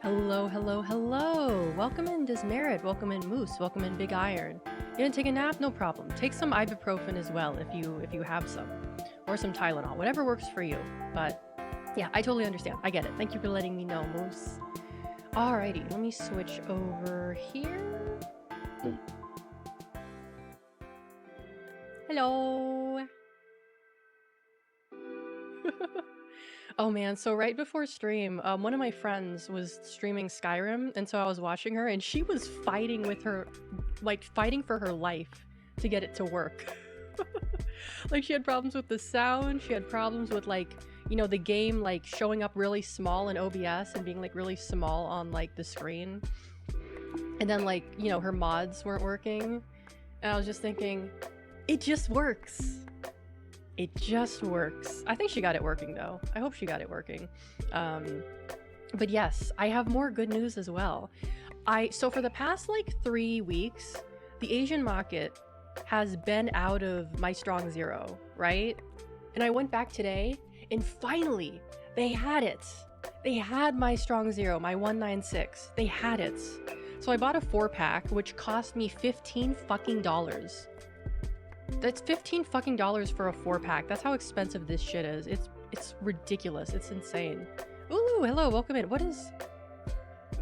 Hello, hello, hello. Welcome in Dismerit, welcome in Moose, welcome in Big Iron. You gonna take a nap? No problem. Take some ibuprofen as well if you have some. Or some Tylenol, whatever works for you. But yeah, I totally understand. I get it. Thank you for letting me know, Moose. Alrighty, let me switch over here. Hello. Oh man, so right before stream, one of my friends was streaming Skyrim, and so I was watching her, and she was fighting with her, like fighting for her life to get it to work. Like she had problems with the sound, she had problems with like, you know, the game like showing up really small in OBS and being like really small on like the screen. And then like, you know, her mods weren't working. And I was just thinking, it just works. It just works. I think she got it working though. I hope she got it working. But yes, I have more good news as well. So for the past like 3 weeks, the Asian market has been out of my strong zero, right? And I went back today and finally they had it. They had my strong zero, my 196. They had it. So I bought a 4-pack, which cost me $15 fucking dollars. That's $15 fucking dollars for a 4-pack. That's how expensive this shit is. It's ridiculous. It's insane. Ooh, hello, welcome in. What is...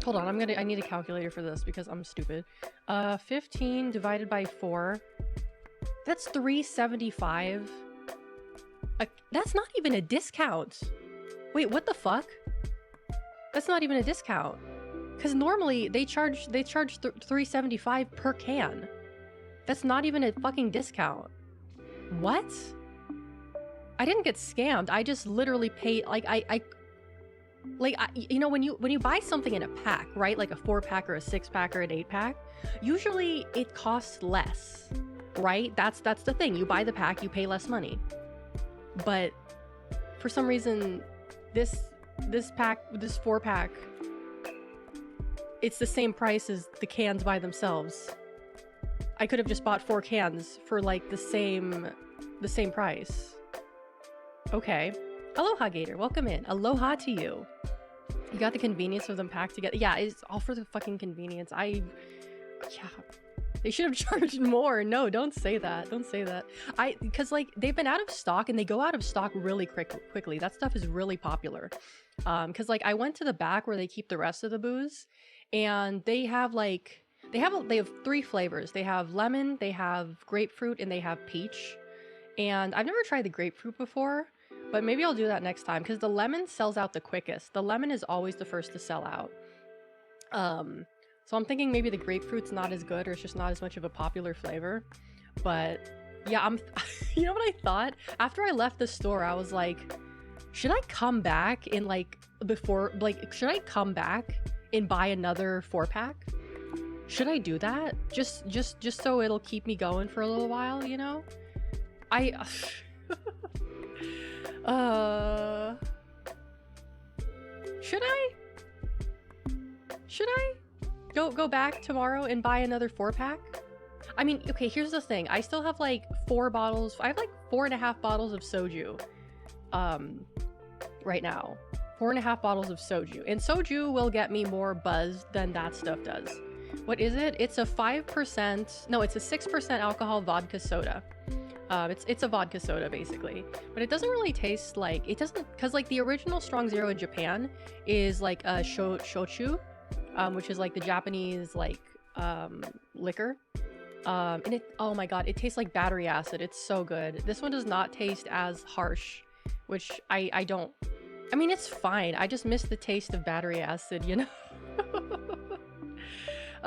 Hold on, I need a calculator for this because I'm stupid. 15 divided by 4. That's $3.75. That's not even a discount. Wait, what the fuck? That's not even a discount. Because normally they charge $3.75 per can. That's not even a fucking discount. What? I didn't get scammed. I just literally paid you know, when you buy something in a pack, right? Like a 4-pack or a 6-pack or an 8-pack, usually it costs less, right? That's the thing. You buy the pack, you pay less money. But for some reason, this 4-pack, it's the same price as the cans by themselves. I could have just bought 4 cans for like the same price. Okay. Aloha Gator, welcome in. Aloha to you. You got the convenience of them packed together. Yeah, it's all for the fucking convenience. Yeah. They should have charged more. No, don't say that. Don't say that. Because like they've been out of stock and they go out of stock really quickly. That stuff is really popular. Because like I went to the back where they keep the rest of the booze, and they have like they have 3 flavors. They have lemon, they have grapefruit, and they have peach. And I've never tried the grapefruit before, but maybe I'll do that next time because the lemon sells out the quickest. The lemon is always the first to sell out. So I'm thinking maybe the grapefruit's not as good, or it's just not as much of a popular flavor. But yeah, you know what I thought? After I left the store, I was like, should I come back in should I come back and buy another 4-pack? Should I do that? Just so it'll keep me going for a little while, you know? Should I go back tomorrow and buy another 4-pack? I mean, okay, here's the thing. I still have like 4 bottles. I have like 4.5 bottles of soju right now. 4.5 bottles of soju. And soju will get me more buzz than that stuff does. What is it? It's a 5%, no, it's a 6% alcohol vodka soda. It's a vodka soda basically, but it doesn't really taste like, it doesn't, because like the original Strong Zero in Japan is like a shochu, which is like the Japanese like liquor, and oh my god, it tastes like battery acid. It's so good. This one does not taste as harsh, which I don't, I mean, it's fine. I just miss the taste of battery acid, you know.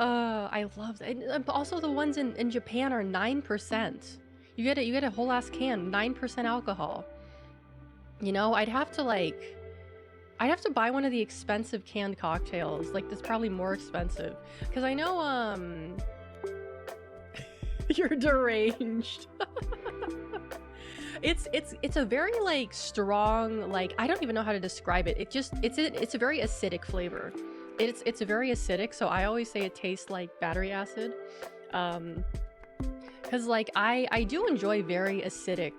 I love that. And also the ones in Japan are 9%. You get a whole ass can, 9% alcohol. You know, I'd have to buy one of the expensive canned cocktails. Like that's probably more expensive. Cause I know you're deranged. It's a very like strong, like I don't even know how to describe it. It's a very acidic flavor. It's very acidic, so I always say it tastes like battery acid. Cause like I do enjoy very acidic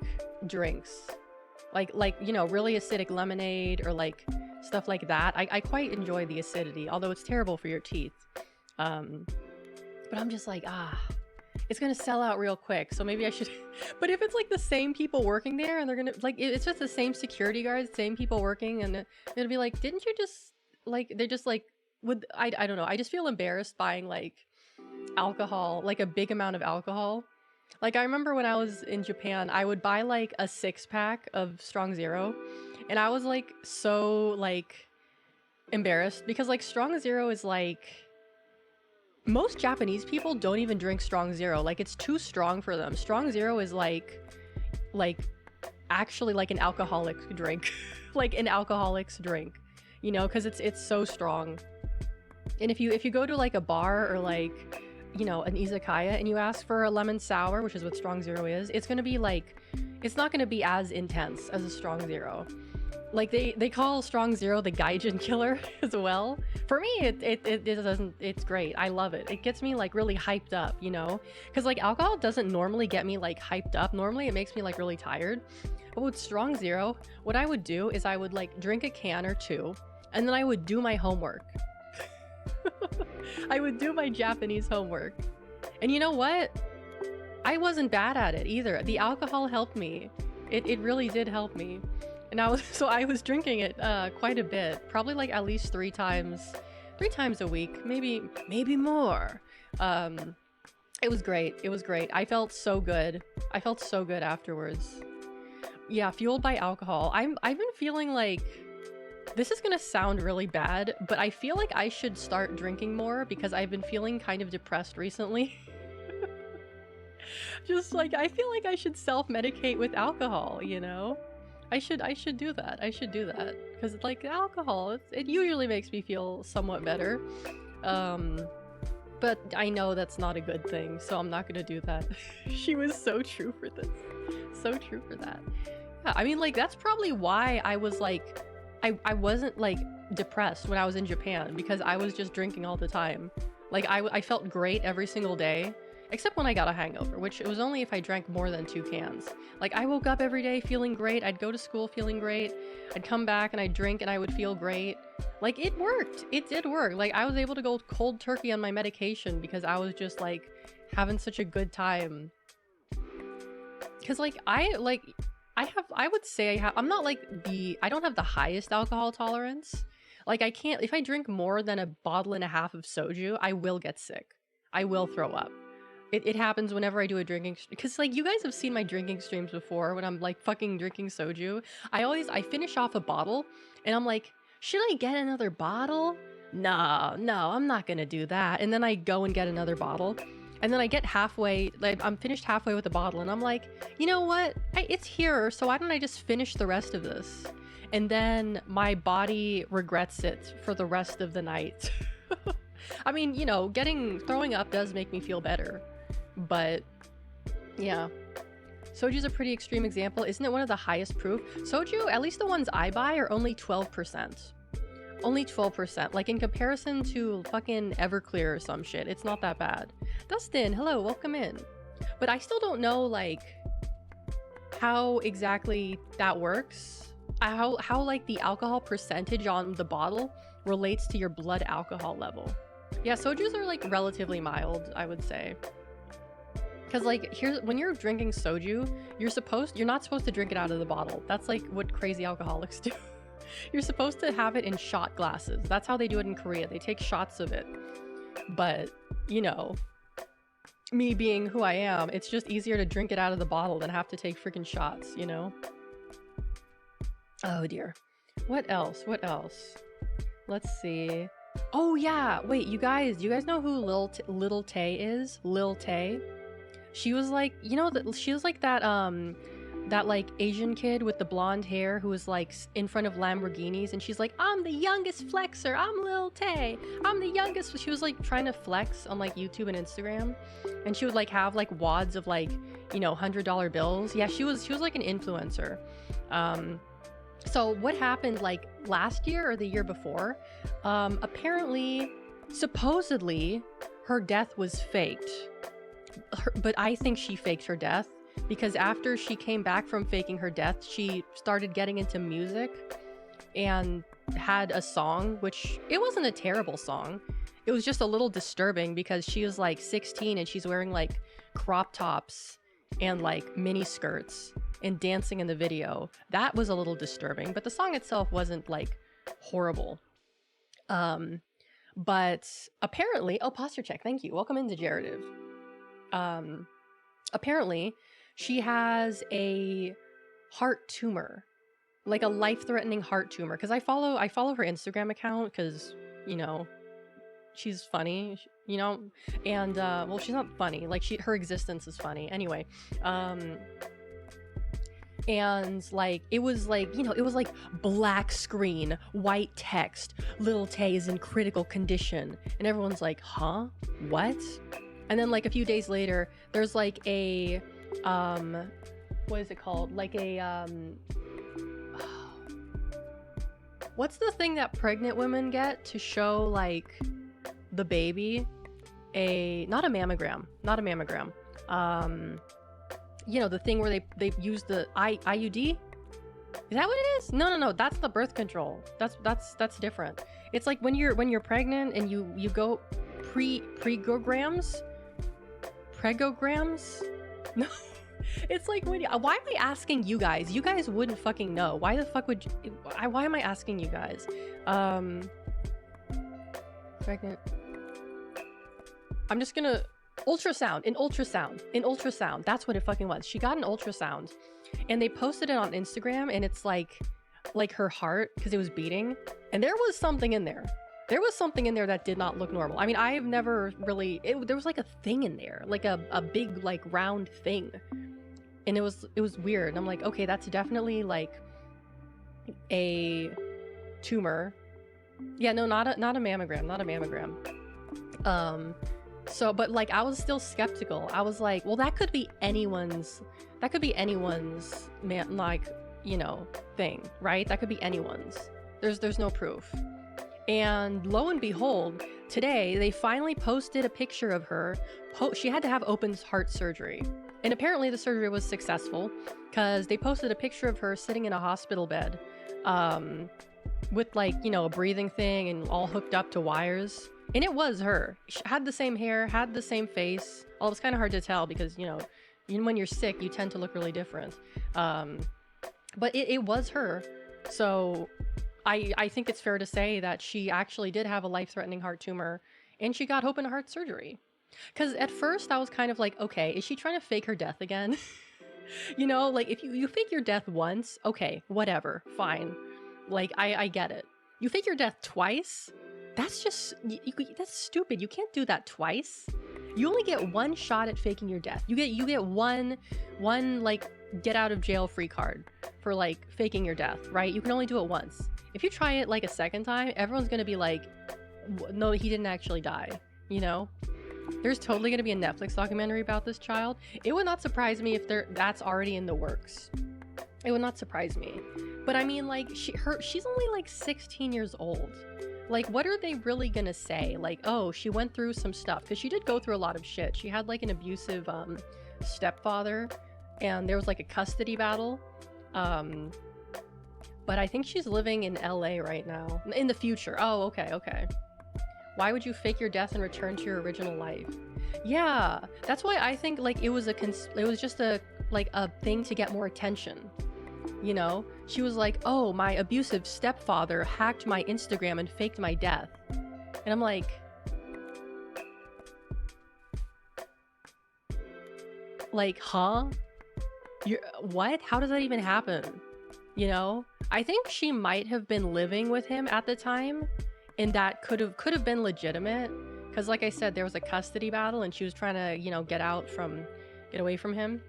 drinks, like you know, really acidic lemonade or like stuff like that. I quite enjoy the acidity, although it's terrible for your teeth. But I'm just like, it's gonna sell out real quick, so maybe I should. But if it's like the same people working there and they're gonna like, it's just the same security guards, same people working, and it'll be like, didn't you just like, they're just like, I don't know, I just feel embarrassed buying like alcohol, like a big amount of alcohol. Like I remember when I was in Japan, I would buy like a 6-pack of Strong Zero, and I was like so like embarrassed because like Strong Zero is like, most Japanese people don't even drink Strong Zero. Like it's too strong for them. Strong Zero is like actually like an alcoholic drink, like an alcoholic's drink, you know, because it's so strong. And if you go to like a bar or like, you know, an izakaya and you ask for a lemon sour, which is what Strong Zero is, it's gonna be like, it's not gonna be as intense as a Strong Zero. Like they call Strong Zero the gaijin killer as well. For me, it doesn't, it's great. I love it. It gets me like really hyped up, you know? Because like alcohol doesn't normally get me like hyped up. Normally it makes me like really tired. But with Strong Zero, what I would do is I would like drink a can or two, and then I would do my homework. I would do my Japanese homework. And you know what? I wasn't bad at it either. The alcohol helped me. It really did help me. And I was drinking it quite a bit, probably like at least three times a week, maybe more. It was great. It was great. I felt so good. I felt so good afterwards. Yeah, fueled by alcohol. I've been feeling like, this is gonna sound really bad, but I feel like I should start drinking more because I've been feeling kind of depressed recently. Just like, I feel like I should self-medicate with alcohol, you know? I should do that. I should do that because like alcohol, it usually makes me feel somewhat better. But I know that's not a good thing, so I'm not gonna do that. She was so true for this. So true for that. Yeah, I mean, like that's probably why I was like, I wasn't like depressed when I was in Japan, because I was just drinking all the time. Like I felt great every single day. Except when I got a hangover, which it was only if I drank more than 2 cans. Like, I woke up every day feeling great, I'd go to school feeling great, I'd come back and I'd drink and I would feel great. Like, it worked. It did work. Like, I was able to go cold turkey on my medication because I was just, like, having such a good time. Because, like, I would say I'm not, like, I don't have the highest alcohol tolerance. Like, I can't, if I drink more than a bottle and a half of soju, I will get sick. I will throw up. It happens whenever I do a drinking, because like you guys have seen my drinking streams before when I'm like fucking drinking soju. I finish off a bottle and I'm like, should I get another bottle? No, I'm not gonna do that. And then I go and get another bottle, and then I get halfway, like I'm finished halfway with the bottle, and I'm like, you know what? It's here, so why don't I just finish the rest of this? And then my body regrets it for the rest of the night. I mean, you know, throwing up does make me feel better. But yeah, soju's a pretty extreme example. Isn't it one of the highest proof? Soju, at least the ones I buy, are only 12%. Only 12%. Like in comparison to fucking Everclear or some shit, it's not that bad. Dustin, hello, welcome in. But I still don't know like how exactly that works. How like the alcohol percentage on the bottle relates to your blood alcohol level. Yeah, sojus are like relatively mild, I would say. Because like when you're drinking soju, you're not supposed to drink it out of the bottle. That's like what crazy alcoholics do. You're supposed to have it in shot glasses. That's how they do it in Korea. They take shots of it. But, you know, me being who I am, it's just easier to drink it out of the bottle than have to take freaking shots, you know? Oh dear. What else? What else? Let's see. Oh yeah, wait, you guys know who Lil Tay is? Lil Tay? She was like, you know, she was like that like Asian kid with the blonde hair who was like in front of Lamborghinis, and she's like, I'm the youngest flexer, I'm Lil Tay, I'm the youngest. She was like trying to flex on like YouTube and Instagram, and she would like have like wads of like, you know, $100 bills. Yeah, she was like an influencer. So what happened like last year or the year before, apparently, supposedly her death was faked. But I think she faked her death, because after she came back from faking her death, she started getting into music, and had a song, which it wasn't a terrible song. It was just a little disturbing because she was like 16 and she's wearing like crop tops and like mini skirts and dancing in the video. That was a little disturbing, but the song itself wasn't like horrible. But apparently, oh, posture check, thank you. Welcome into Generative. Apparently, she has a heart tumor, like a life-threatening heart tumor. Because I follow her Instagram account because, you know, she's funny, you know, and well, she's not funny. Like her existence is funny. Anyway, and like it was like, you know, it was like black screen, white text, Lil Tay is in critical condition, and everyone's like, huh, what? And then like a few days later there's like a what is it called, like a what's the thing that pregnant women get to show like the baby? Not a mammogram, you know, the thing where they use the IUD. Is that what it is? No, that's the birth control. That's different. It's like when you're pregnant and you go pregograms. No, it's like when why am I asking you guys? You guys wouldn't fucking know. Why the fuck would you, why am I asking you guys? Pregnant. I'm just gonna ultrasound. That's what it fucking was. She got an ultrasound and they posted it on Instagram, and it's like her heart, because it was beating, and there was something in there. There was something in there that did not look normal. I mean, I've never really, there was like a thing in there, like a big like round thing, and it was weird. And I'm like, okay, that's definitely like a tumor. Yeah, no, not a mammogram. So, but like, I was still skeptical. I was like, well, that could be anyone's man, like, you know, thing, right? That could be anyone's. There's no proof. And lo and behold, today they finally posted a picture of her. She had to have open heart surgery, and apparently the surgery was successful, because they posted a picture of her sitting in a hospital bed, with like, you know, a breathing thing and all hooked up to wires. And it was her. She had the same hair, had the same face. Well, it was kind of hard to tell because, you know, when you're sick, you tend to look really different. But it was her. So I think it's fair to say that she actually did have a life-threatening heart tumor, and she got open heart surgery. Because at first I was kind of like, okay, is she trying to fake her death again? You know, like if you fake your death once, okay, whatever, fine. Like, I get it. You fake your death twice? That's just, that's stupid. You can't do that twice. You only get one shot at faking your death. You get one like get out of jail free card for like faking your death, right? You can only do it once. If you try it like a second time, everyone's gonna be like, no, he didn't actually die, you know? There's totally gonna be a Netflix documentary about this child. It would not surprise me if that's already in the works. It would not surprise me. But I mean, like, she's only like 16 years old. Like, what are they really gonna say? Like, oh, she went through some stuff, because she did go through a lot of shit. She had like an abusive stepfather, and there was like a custody battle. But I think she's living in LA right now. In the future. Oh, okay. Why would you fake your death and return to your original life? Yeah, that's why I think like it was just a thing to get more attention. You know, she was like, oh, my abusive stepfather hacked my Instagram and faked my death. And I'm like, huh? What? How does that even happen? You know, I think she might have been living with him at the time, and that could have been legitimate, because like I said, there was a custody battle and she was trying to, you know, get away from him.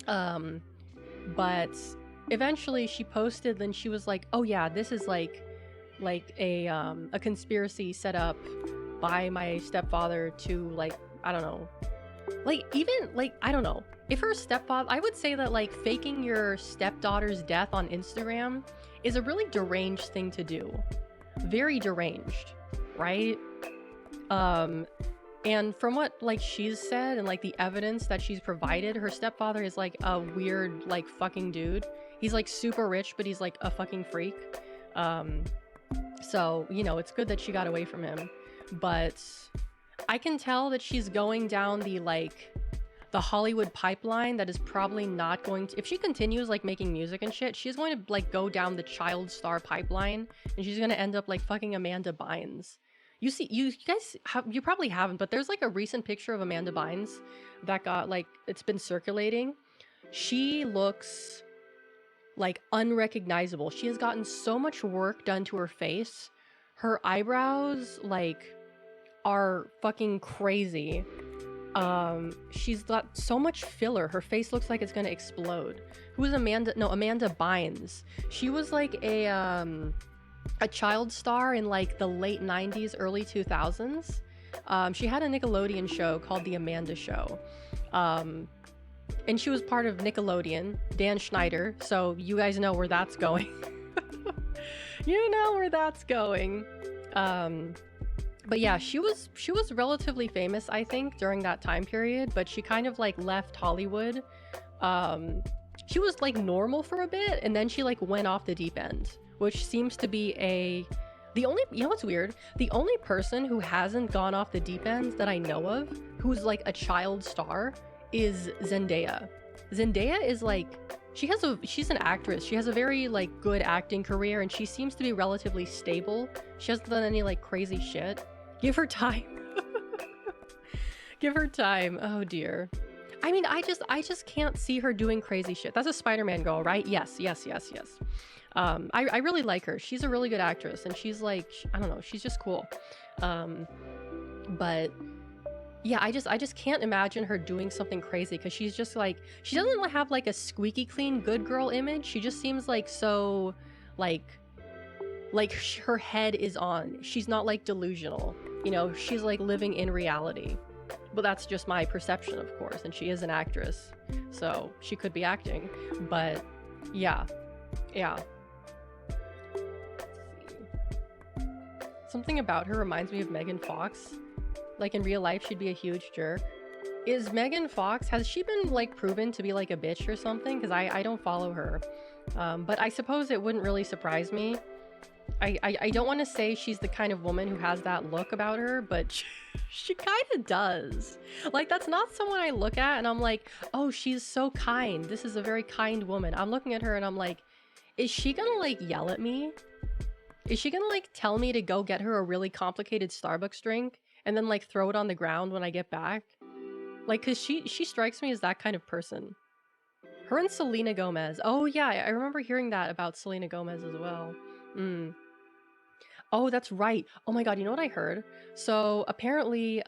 But eventually she posted, then she was like, oh yeah, this is like a conspiracy set up by my stepfather to, like, I don't know, like, even like, I don't know if her stepfather, I would say that like faking your stepdaughter's death on Instagram is a really deranged thing to do. Very deranged, right? And from what like she's said and like the evidence that she's provided, her stepfather is like a weird like fucking dude. He's like super rich, but he's like a fucking freak. So, you know, it's good that she got away from him. But I can tell that she's going down the, like, the Hollywood pipeline that is probably not going to, if she continues like making music and shit, she's going to like go down the child star pipeline, and she's going to end up like fucking Amanda Bynes. You guys have, you probably haven't, but there's like a recent picture of Amanda Bynes that got like, it's been circulating. She looks like unrecognizable. She has gotten so much work done to her face. Her eyebrows like are fucking crazy. She's got so much filler. Her face looks like it's gonna explode. Who is Amanda? No, Amanda Bynes. She was like a child star in like the late 90s, early 2000s. She had a Nickelodeon show called The Amanda Show. And she was part of Nickelodeon, Dan Schneider. So you guys know where that's going. You know where that's going. But yeah, she was relatively famous, I think, during that time period, but she kind of like left Hollywood. She was like normal for a bit, and then she like went off the deep end, which seems to be the only, you know what's weird? The only person who hasn't gone off the deep end that I know of, who's like a child star, is Zendaya. Zendaya is like, she's an actress. She has a very like good acting career, and she seems to be relatively stable. She hasn't done any like crazy shit. Give her time. Give her time. Oh dear. I mean, I just can't see her doing crazy shit. That's a Spider-Man girl, right? Yes. I really like her. She's a really good actress, and she's like, I don't know, she's just cool. But yeah, I just can't imagine her doing something crazy, because she's just like, she doesn't have like a squeaky clean good girl image. She just seems like so like her head is on. She's not like delusional, you know, she's like living in reality. But that's just my perception, of course, and she is an actress, so she could be acting. But yeah. Something about her reminds me of Megan Fox. Like in real life, she'd be a huge jerk. Is Megan Fox, has she been like proven to be like a bitch or something? Because I don't follow her. But I suppose it wouldn't really surprise me. I don't want to say she's the kind of woman who has that look about her, but she kind of does. Like, that's not someone I look at and I'm like, oh, she's so kind. This is a very kind woman. I'm looking at her and I'm like, is she gonna like yell at me? Is she gonna like tell me to go get her a really complicated Starbucks drink and then like throw it on the ground when I get back? Like, cause she strikes me as that kind of person. Her and Selena Gomez. Oh yeah, I remember hearing that about Selena Gomez as well. Oh, that's right. Oh my god, you know what I heard? So apparently,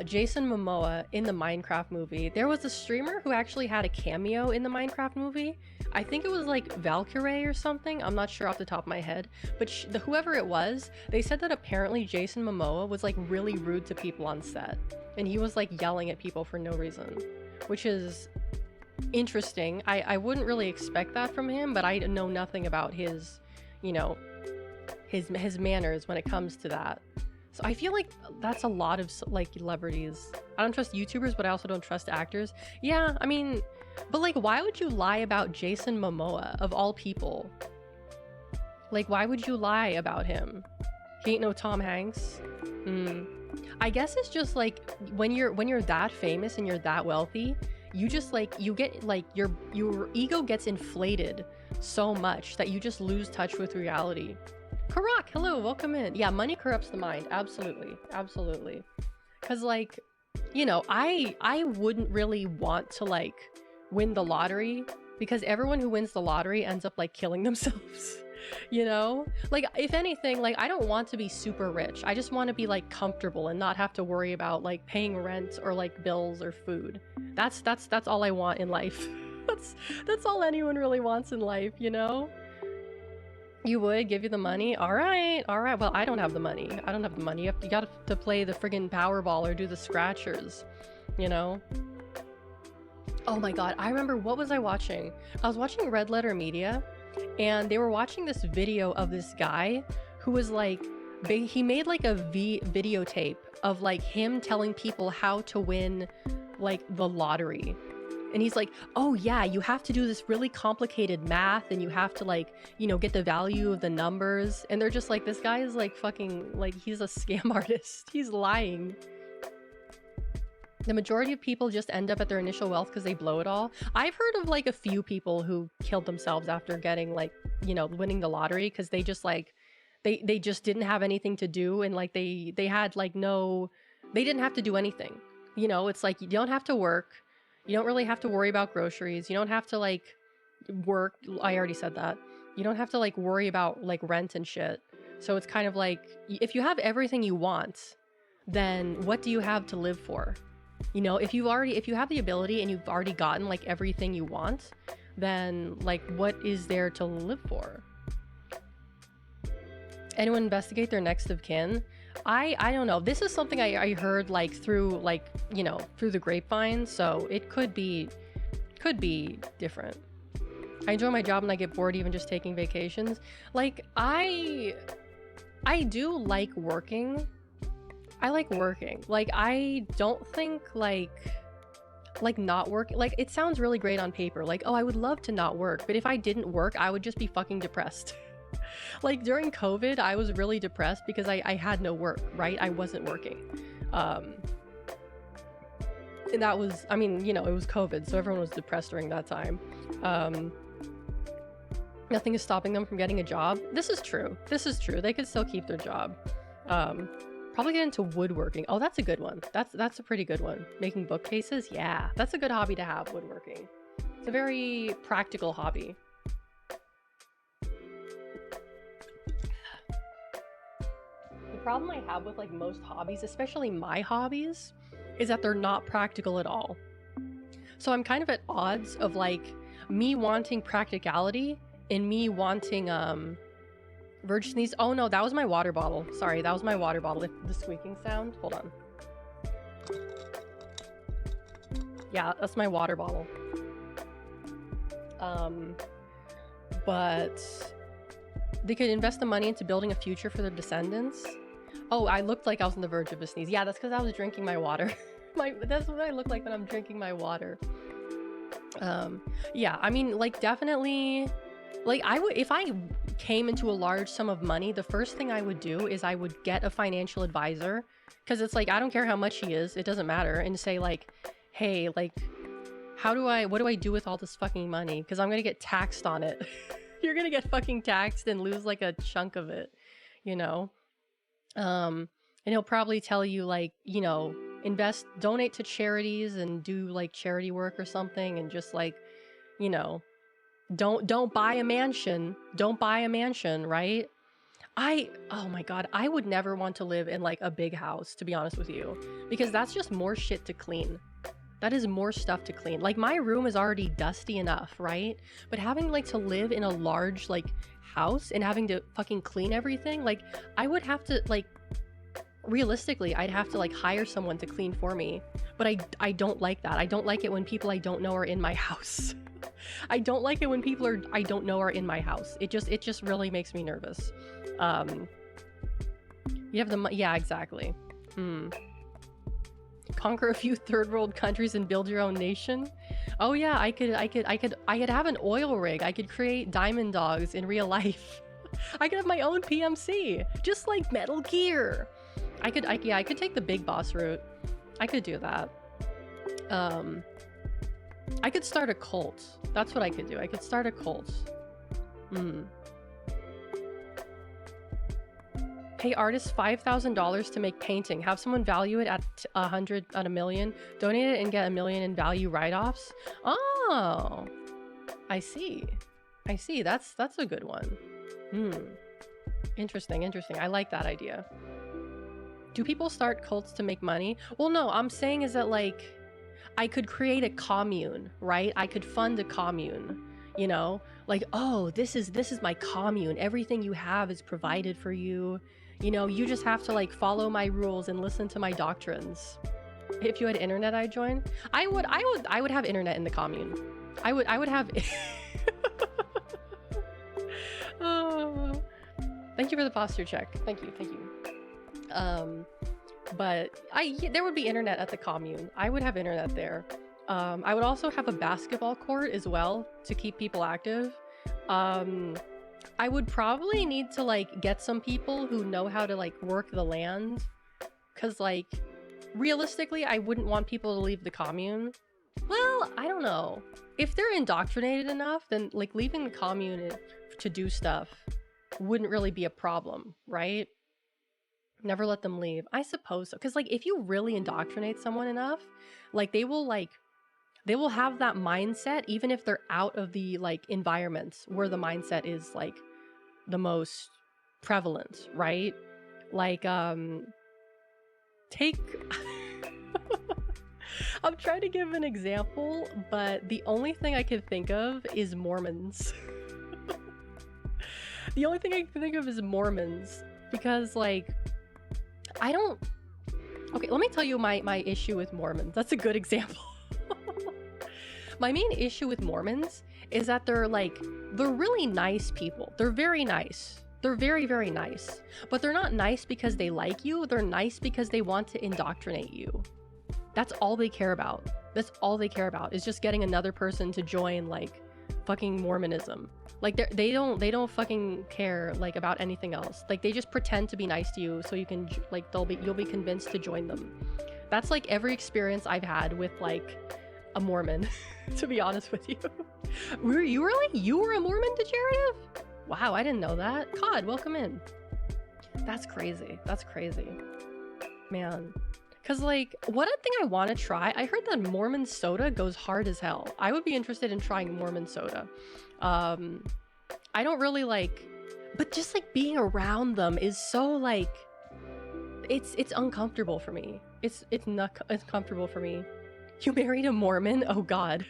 Jason Momoa in the Minecraft movie, there was a streamer who actually had a cameo in the Minecraft movie. I think it was like Valkyrae or something. I'm not sure off the top of my head, but whoever it was, they said that apparently Jason Momoa was like really rude to people on set, and he was like yelling at people for no reason, which is interesting. I wouldn't really expect that from him, but I know nothing about his, you know, his manners when it comes to that. So I feel like that's a lot of like celebrities. I don't trust YouTubers, but I also don't trust actors. Yeah, I mean, but like, why would you lie about Jason Momoa of all people? Like, why would you lie about him? He ain't no Tom Hanks. I guess it's just like when you're that famous and you're that wealthy, you just like, you get like your ego gets inflated so much that you just lose touch with reality. Karak, hello, welcome in. Yeah, money corrupts the mind. Absolutely. Because like, you know, I wouldn't really want to like win the lottery, because everyone who wins the lottery ends up like killing themselves. You know, like if anything, like I don't want to be super rich. I just want to be like comfortable and not have to worry about like paying rent or like bills or food. That's all I want in life. That's all anyone really wants in life, you know? You would give you the money? All right. Well, I don't have the money. You got to play the friggin' Powerball or do the scratchers, you know? Oh my god, I remember, what was I watching? I was watching Red Letter Media, and they were watching this video of this guy who was like, he made like a videotape of like him telling people how to win like the lottery. And he's like, oh yeah, you have to do this really complicated math and you have to like, you know, get the value of the numbers. And they're just like, this guy is like fucking, like, he's a scam artist. He's lying. The majority of people just end up at their initial wealth because they blow it all. I've heard of like a few people who killed themselves after getting like, you know, winning the lottery because they just like, they just didn't have anything to do, and like they had like no, they didn't have to do anything. You know, it's like you don't have to work. You don't really have to worry about groceries. You don't have to like work. I already said that. You don't have to like worry about like rent and shit. So it's kind of like, if you have everything you want, then what do you have to live for? You know, if you have the ability and you've already gotten like everything you want, then like what is there to live for? Anyone investigate their next of kin? I don't know. This is something I heard like through like, you know, through the grapevine, so it could be different. I enjoy my job and I get bored even just taking vacations. Like I do like working. I like working. Like I don't think like not working, like it sounds really great on paper. Like, oh, I would love to not work, but if I didn't work, I would just be fucking depressed. Like during COVID, I was really depressed because I had no work, right? I wasn't working. And that was, I mean, you know, it was COVID, so everyone was depressed during that time. Nothing is stopping them from getting a job. This is true. This is true. They could still keep their job. Probably get into woodworking. Oh, that's a good one. That's a pretty good one. Making bookcases? Yeah, that's a good hobby to have, woodworking. It's a very practical hobby. The problem I have with like most hobbies, especially my hobbies, is that they're not practical at all. So I'm kind of at odds of like me wanting practicality and me wanting Verge sneeze. Oh no, that was my water bottle. Sorry, that was my water bottle. The squeaking sound. Hold on. Yeah, that's my water bottle. But they could invest the money into building a future for their descendants. Oh, I looked like I was on the verge of a sneeze. Yeah, that's because I was drinking my water. That's what I look like when I'm drinking my water. Yeah, I mean, like, definitely, like, I would, if I came into a large sum of money, the first thing I would do is I would get a financial advisor, because it's like, I don't care how much he is, it doesn't matter, and say like, hey, like, what do I do with all this fucking money? Because I'm gonna get taxed on it. You're gonna get fucking taxed and lose like a chunk of it, you know? And he'll probably tell you like, you know, donate to charities and do like charity work or something, and just like, you know, don't buy a mansion. Don't buy a mansion, right? Oh my god, I would never want to live in like a big house, to be honest with you, because that's just more shit to clean. That is more stuff to clean. Like, my room is already dusty enough, right? But having like to live in a large like house and having to fucking clean everything, like, I would have to, like, realistically, I'd have to like hire someone to clean for me. But I don't like that. I don't like it when people I don't know are in my house. I don't like it when people I don't know are in my house. It just really makes me nervous. You have the yeah, exactly. Conquer a few third world countries and build your own nation. Oh yeah, I could have an oil rig. I could create diamond dogs in real life. I could have my own PMC, just like Metal Gear. I could take the big boss route. I could do that. I could start a cult. That's what I could do. I could start a cult. Pay artists $5,000 to make painting. Have someone value it at 100, at $1 million. Donate it and get $1 million in value write-offs. Oh, I see. I see. That's a good one. Interesting. I like that idea. Do people start cults to make money? Well, no, I'm saying is that, like, I could create a commune, right? I could fund a commune, you know? Like, oh, this is my commune. Everything you have is provided for you. You know, you just have to like follow my rules and listen to my doctrines. If you had internet, I'd join. I would have internet in the commune. I would have. Oh. Thank you for the posture check. Thank you. But there would be internet at the commune. I would have internet there. I would also have a basketball court as well to keep people active. I would probably need to like get some people who know how to like work the land, because like realistically I wouldn't want people to leave the commune. Well, I don't know. If they're indoctrinated enough, then like leaving the commune to do stuff wouldn't really be a problem, right? Never let them leave. I suppose so. Because like if you really indoctrinate someone enough, like they will have that mindset even if they're out of the like environments where the mindset is like the most prevalent, right? Like take I'm trying to give an example, but the only thing I can think of is Mormons. The only thing I can think of is Mormons, because like okay, let me tell you my issue with Mormons. That's a good example. My main issue with Mormons is that they're really nice people. They're very nice. They're very, very nice. But they're not nice because they like you. They're nice because they want to indoctrinate you. That's all they care about. That's all they care about, is just getting another person to join like fucking Mormonism. Like they don't fucking care like about anything else. Like they just pretend to be nice to you so you can like you'll be convinced to join them. That's like every experience I've had with like a Mormon, to be honest with you. You were a Mormon degenerative? Wow, I didn't know that. Cod, welcome in. That's crazy. That's crazy. Man. Cause like, what a thing I want to try. I heard that Mormon soda goes hard as hell. I would be interested in trying Mormon soda. I don't really like, but just like being around them is so like, it's uncomfortable for me. It's not comfortable for me. You married a Mormon? Oh God.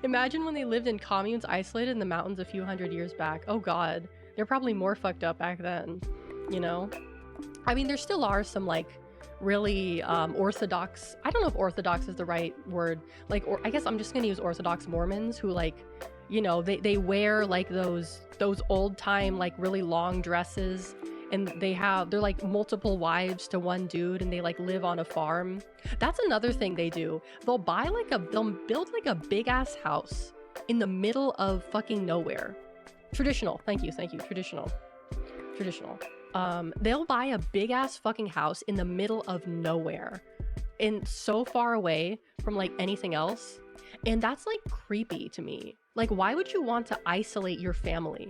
Imagine when they lived in communes isolated in the mountains a few hundred years back. Oh God. They're probably more fucked up back then, you know? I mean, there still are some like really orthodox, I don't know if orthodox is the right word, like, or I guess I'm just gonna use Orthodox Mormons who like, you know, they wear like those old time like really long dresses, and they're like multiple wives to one dude, and they like live on a farm. That's another thing they do. They'll build like a big ass house in the middle of fucking nowhere. Traditional, thank you, traditional. They'll buy a big ass fucking house in the middle of nowhere and so far away from like anything else. And that's like creepy to me. Like, why would you want to isolate your family?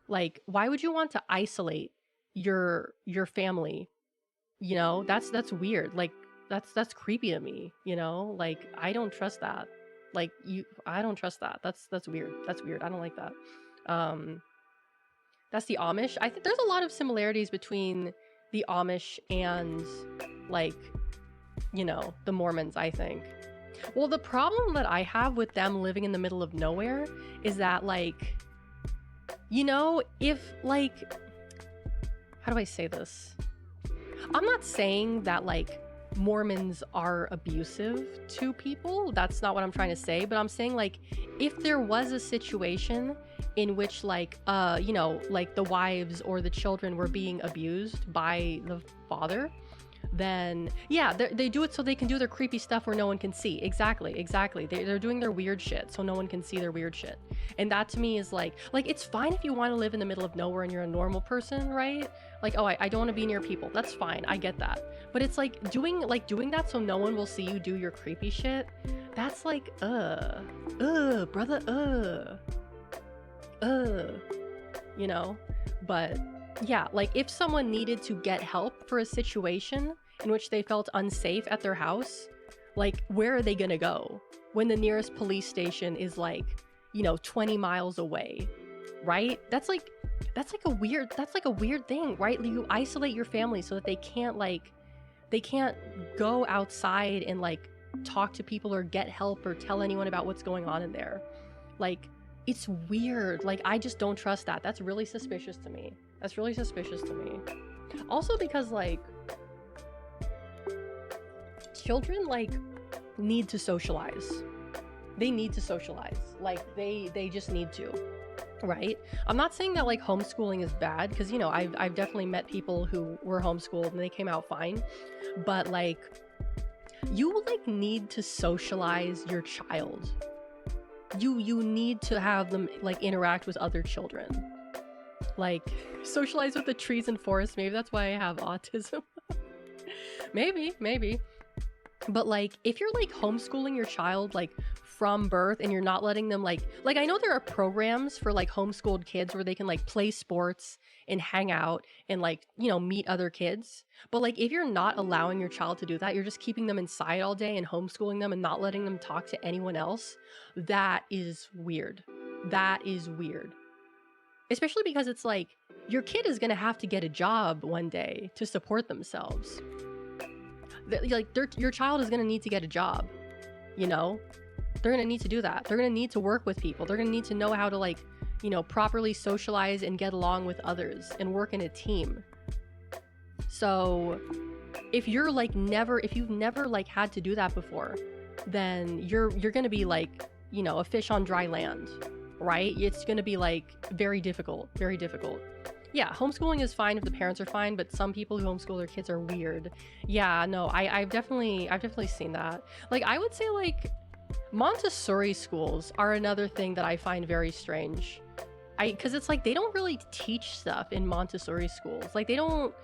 Like, why would you want to isolate your family? You know, that's weird. Like, that's creepy to me, you know? Like, I don't trust that. Like, I don't trust that. That's weird. That's weird. I don't like that. That's the Amish. I think there's a lot of similarities between the Amish and like, you know, the Mormons, I think. Well, the problem that I have with them living in the middle of nowhere is that like, you know, if like, how do I say this? I'm not saying that like Mormons are abusive to people. That's not what I'm trying to say. But I'm saying like, if there was a situation in which like, you know, like the wives or the children were being abused by the father, then yeah, they do it so they can do their creepy stuff where no one can see. Exactly. They're doing their weird shit so no one can see their weird shit. And that to me is like it's fine if you want to live in the middle of nowhere and you're a normal person, right? Like, oh, I don't want to be near people. That's fine. I get that. But it's like doing that so no one will see you do your creepy shit. That's like, brother, you know? But yeah, like if someone needed to get help for a situation in which they felt unsafe at their house, like where are they gonna go when the nearest police station is like, you know, 20 miles away, right? That's like a weird thing, right? You isolate your family so that they can't go outside and like talk to people or get help or tell anyone about what's going on in there. Like, it's weird. Like, I just don't trust that. That's really suspicious to me. Also because like children like need to socialize. They need to socialize. Like they just need to, right? I'm not saying that like homeschooling is bad, because you know I've definitely met people who were homeschooled and they came out fine, but like you like need to socialize your child. You need to have them like interact with other children, like socialize with the trees and forests. Maybe that's why I have autism. maybe. But like if you're like homeschooling your child like from birth and you're not letting them like I know there are programs for like homeschooled kids where they can like play sports and hang out and like, you know, meet other kids. But like if you're not allowing your child to do that, you're just keeping them inside all day and homeschooling them and not letting them talk to anyone else. That is weird. That is weird. Especially because it's like your kid is going to have to get a job one day to support themselves. Like your child is going to need to get a job, you know? They're going to need to do that. They're going to need to work with people. They're going to need to know how to like, you know, properly socialize and get along with others and work in a team. So if you're like if you've never like had to do that before, then you're going to be like, you know, a fish on dry land, right? It's going to be like very difficult. Yeah, homeschooling is fine if the parents are fine, but some people who homeschool their kids are weird. Yeah, no, I've definitely seen that. Like I would say like Montessori schools are another thing that I find very strange. Because it's like they don't really teach stuff in Montessori schools. Like they don't,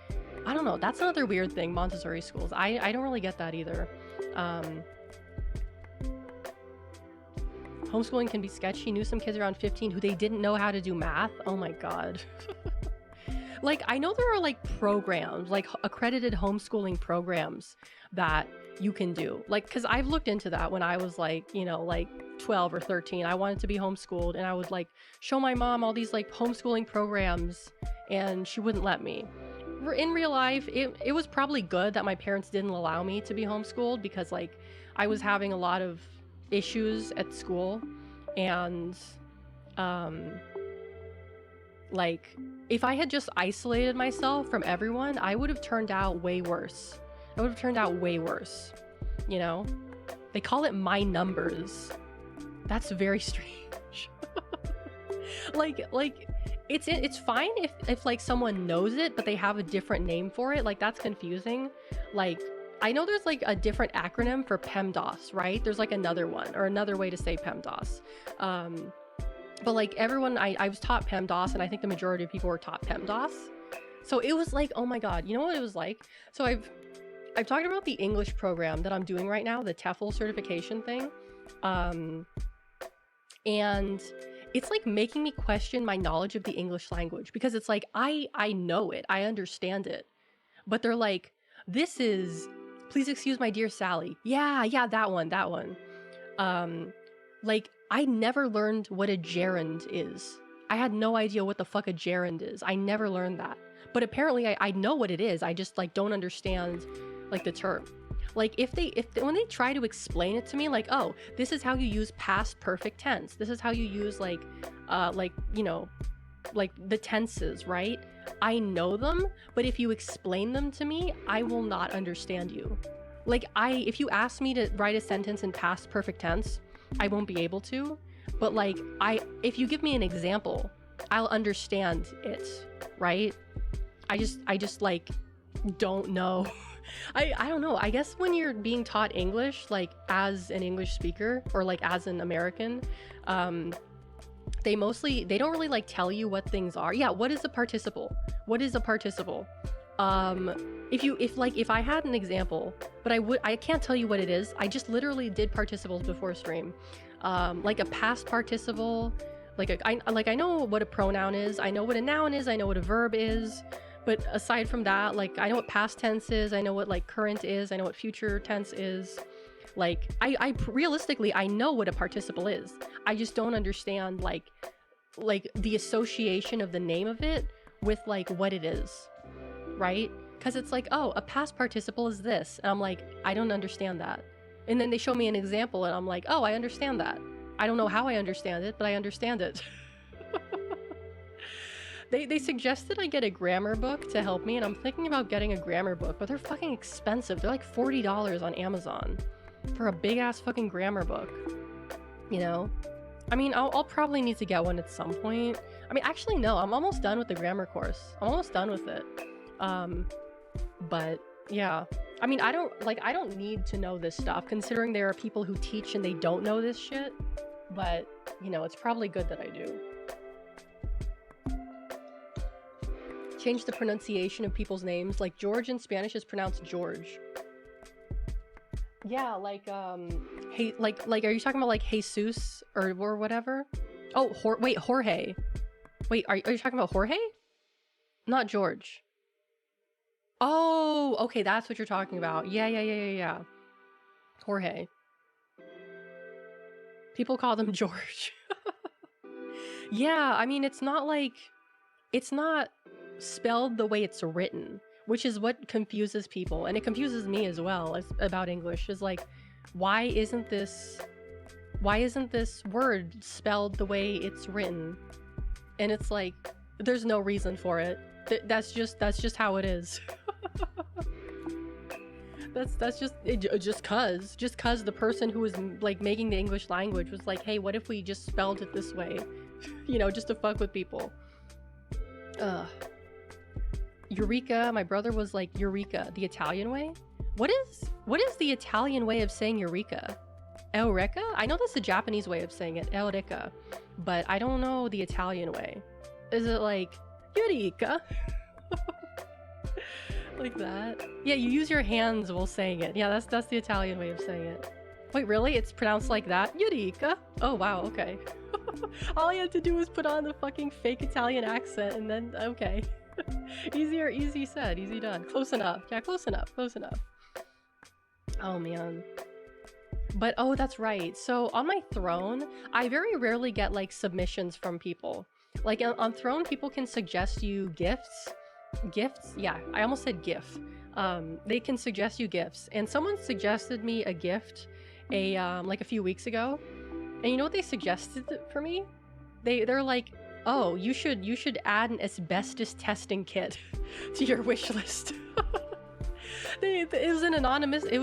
I don't know, that's another weird thing, Montessori schools. I don't really get that either. Homeschooling can be sketchy. Knew some kids around 15 who they didn't know how to do math. Oh my god. Like I know there are like programs, like accredited homeschooling programs that you can do. Like because I've looked into that when I was like, you know, like 12 or 13. I wanted to be homeschooled and I would like show my mom all these like homeschooling programs and she wouldn't let me. In real life, it was probably good that my parents didn't allow me to be homeschooled because like I was having a lot of issues at school and like if I had just isolated myself from everyone, I would have turned out way worse. You know? They call it my numbers. That's very strange. like it's fine if like someone knows it but they have a different name for it. Like that's confusing. Like I know there's like a different acronym for PEMDAS, right? There's like another one or another way to say PEMDAS. But like everyone, I was taught PEMDAS and I think the majority of people were taught PEMDAS. So it was like, oh my god, you know what it was like? So I've talked about the English program that I'm doing right now, the TEFL certification thing. And it's like making me question my knowledge of the English language because it's like, I know it, I understand it. But they're like, this is, please excuse my dear Sally. Yeah, that one. Like, I never learned what a gerund is. I had no idea what the fuck a gerund is. I never learned that. But apparently I know what it is. I just like don't understand like the term. Like when they try to explain it to me, like, oh, this is how you use past perfect tense. This is how you use like, you know, like the tenses, right? I know them, but if you explain them to me, I will not understand you. Like if you ask me to write a sentence in past perfect tense, I won't be able to. But like if you give me an example, I'll understand it, right? I just like don't know. I don't know. I guess when you're being taught English, like as an English speaker or like as an American, they don't really like tell you what things are. Yeah, what is a participle? If I had an example, but I can't tell you what it is. I just literally did participles before stream. Like a past participle, I know what a pronoun is, I know what a noun is, I know what a verb is. But aside from that, like I know what past tense is, I know what like current is, I know what future tense is. Like I realistically, I know what a participle is. I just don't understand like the association of the name of it with like what it is, right? Because it's like, oh, a past participle is this, and I'm like, I don't understand that. And then they show me an example and I'm like, oh, I understand that. I don't know how I understand it, but I understand it. They suggested I get a grammar book to help me, and I'm thinking about getting a grammar book, but they're fucking expensive. They're like $40 on Amazon for a big ass fucking grammar book, you know? I mean, I'll probably need to get one at some point. I mean, actually, no, I'm almost done with the grammar course. I'm almost done with it. But yeah, I mean, I don't need to know this stuff, considering there are people who teach and they don't know this shit. But, you know, it's probably good that I do. Change the pronunciation of people's names. Like, George in Spanish is pronounced George. Yeah, like, hey, like, are you talking about, like, Jesus or whatever? Oh, wait, Jorge. Wait, are you talking about Jorge? Not George. Oh, okay, that's what you're talking about. Yeah. Jorge. People call them George. Yeah, I mean, it's not spelled the way it's written, which is what confuses people, and it confuses me as well about English. Is like, why isn't this word spelled the way it's written? And it's like, there's no reason for it. That's just how it is. That's just cause the person who was like making the English language was like, hey, what if we just spelled it this way? You know, just to fuck with people. Eureka. My brother was like, Eureka, the Italian way. What is the Italian way of saying Eureka? Eureka? I know that's the Japanese way of saying it, Eureka, but I don't know the Italian way. Is it like Eureka? Like that? Yeah, you use your hands while saying it. Yeah, that's the Italian way of saying it. Wait, really? It's pronounced like that? Eureka? Oh wow, okay. All I had to do was put on the fucking fake Italian accent and then, okay. Easy said, easy done. Close enough. Yeah, close enough. Oh man. But oh, that's right. So on my Throne, I very rarely get like submissions from people. Like on Throne, people can suggest you gifts. Yeah, I almost said gif. They can suggest you gifts, and someone suggested me a gift like a few weeks ago, and you know what they suggested for me? They're like, oh, you should add an asbestos testing kit to your wish list. It was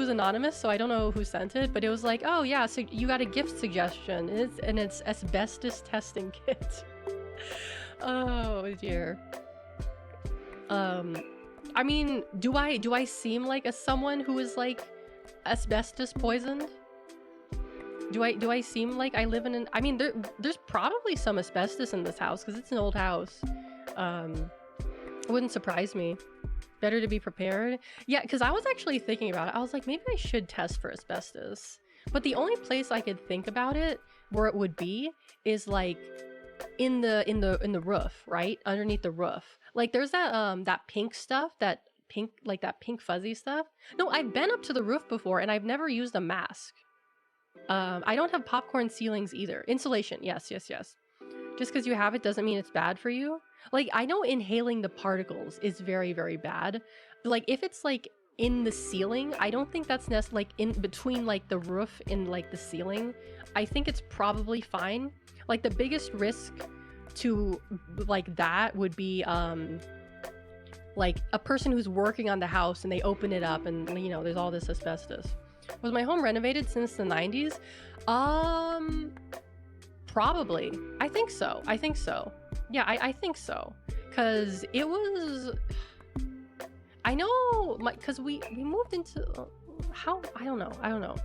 anonymous, so I don't know who sent it, but it was like, oh yeah, so you got a gift suggestion, and it's asbestos testing kit. Oh dear. I mean, do I seem like someone who is like asbestos poisoned? Do I seem like I live in an... I mean, there's probably some asbestos in this house because it's an old house. It wouldn't surprise me. Better to be prepared. Yeah, because I was actually thinking about it. I was like, maybe I should test for asbestos. But the only place I could think about it where it would be is like in the roof, right? Underneath the roof. Like there's that pink stuff, that pink fuzzy stuff. No, I've been up to the roof before and I've never used a mask. I don't have popcorn ceilings either. Insulation, yes. Just because you have it doesn't mean it's bad for you. Like, I know inhaling the particles is very, very bad. Like, if it's like in the ceiling, I don't think that's like in between like the roof and like the ceiling. I think it's probably fine. Like the biggest risk to like that would be like a person who's working on the house and they open it up and, you know, there's all this asbestos. Was my home renovated since the 90s? Probably. I think so. Yeah, I think so. Cause it was, I know, cause we moved into, how, I don't know.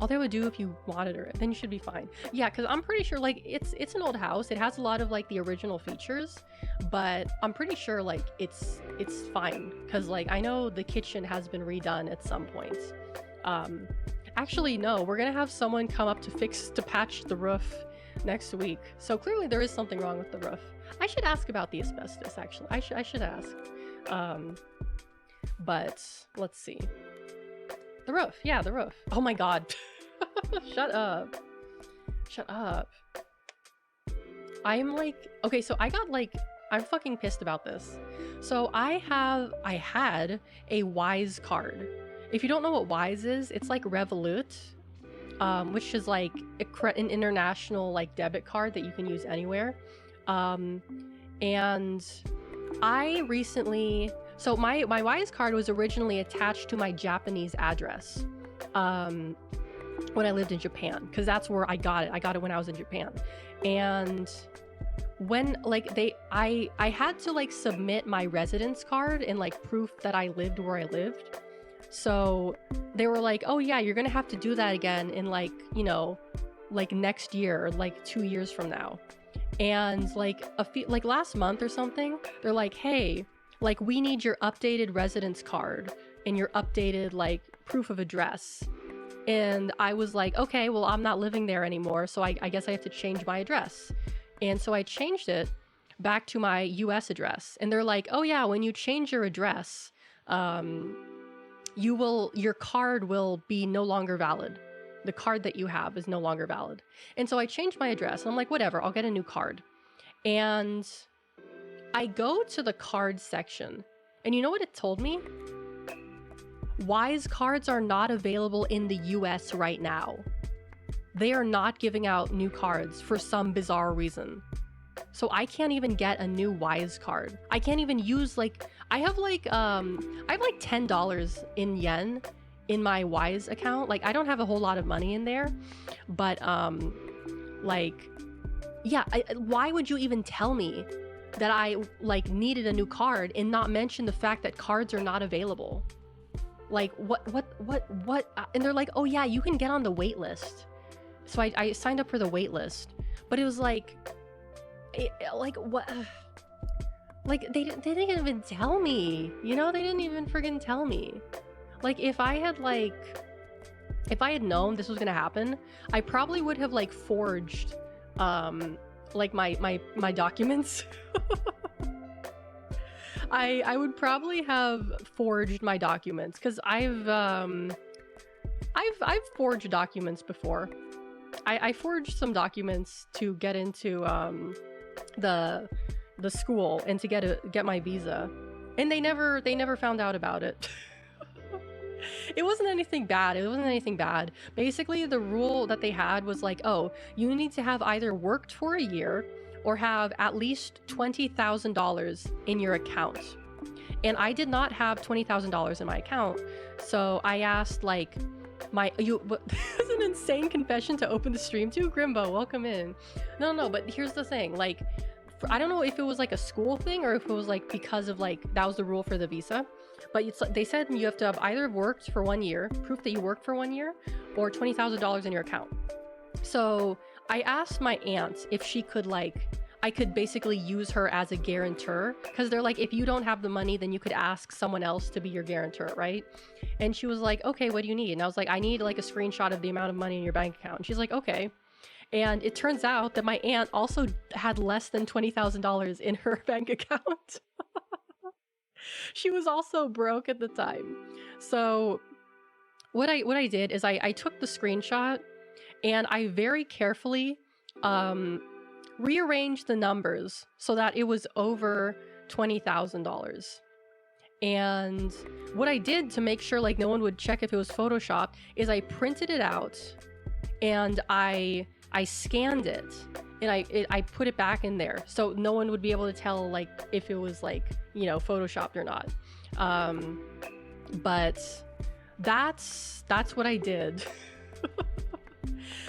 All they would do if you monitored it, then you should be fine. Yeah, because I'm pretty sure like it's an old house. It has a lot of like the original features, but I'm pretty sure like it's fine because like I know the kitchen has been redone at some point. Actually, no, we're gonna have someone come up to patch the roof next week. So clearly there is something wrong with the roof. I should ask about the asbestos. Actually, I should ask. But let's see. The roof. Yeah, the roof. Oh my god. Shut up. I'm like, okay, so I'm fucking pissed about this. So I had a Wise card. If you don't know what Wise is, it's like Revolut, which is like an international like debit card that you can use anywhere. And I recently, so my Wise card was originally attached to my Japanese address when I lived in Japan, because that's where I got it. I got it when I was in Japan. And when like I had to like submit my residence card and like proof that I lived where I lived. So they were like, oh yeah, you're gonna have to do that again in like, you know, like next year, like 2 years from now. And like like last month or something, they're like, hey, like we need your updated residence card and your updated like proof of address. And I was like, okay, well, I'm not living there anymore, so I guess I have to change my address. And so I changed it back to my US address. And they're like, oh yeah, when you change your address, your card will be no longer valid. The card that you have is no longer valid. And so I changed my address and I'm like, whatever, I'll get a new card. And I go to the card section and you know what it told me? Wise cards are not available in the US right now. They are not giving out new cards for some bizarre reason. So I can't even get a new Wise card. I can't even use like, I have like $10 in yen in my Wise account. Like I don't have a whole lot of money in there, but like, yeah, why would you even tell me that I like needed a new card and not mention the fact that cards are not available? Like what? And they're like, oh yeah, you can get on the wait list. So I signed up for the wait list, but it was like, like what? Like they didn't even tell me, you know, they didn't even friggin' tell me. Like if I had known this was gonna happen, I probably would have like forged, like my documents. I would probably have forged my documents because I've forged documents before. I forged some documents to get into the school and to get my visa, and they never found out about it. It wasn't anything bad. Basically, the rule that they had was like, oh, you need to have either worked for a year or have at least $20,000 in your account. And I did not have $20,000 in my account. So I asked like this is an insane confession to open the stream to. Grimbo, welcome in. No, but here's the thing. Like, I don't know if it was like a school thing or if it was like because of like, that was the rule for the visa. But it's like, they said you have to have either worked for 1 year, proof that you worked for 1 year, or $20,000 in your account. So I asked my aunt if she could like, I could basically use her as a guarantor, because they're like, if you don't have the money, then you could ask someone else to be your guarantor, right? And she was like, okay, what do you need? And I was like, I need like a screenshot of the amount of money in your bank account. And she's like, okay. And it turns out that my aunt also had less than $20,000 in her bank account. She was also broke at the time. So what I did is I took the screenshot and I very carefully rearranged the numbers so that it was over $20,000. And what I did to make sure like no one would check if it was photoshopped is I printed it out and I scanned it and I put it back in there so no one would be able to tell like if it was like, you know, photoshopped or not. But that's what I did.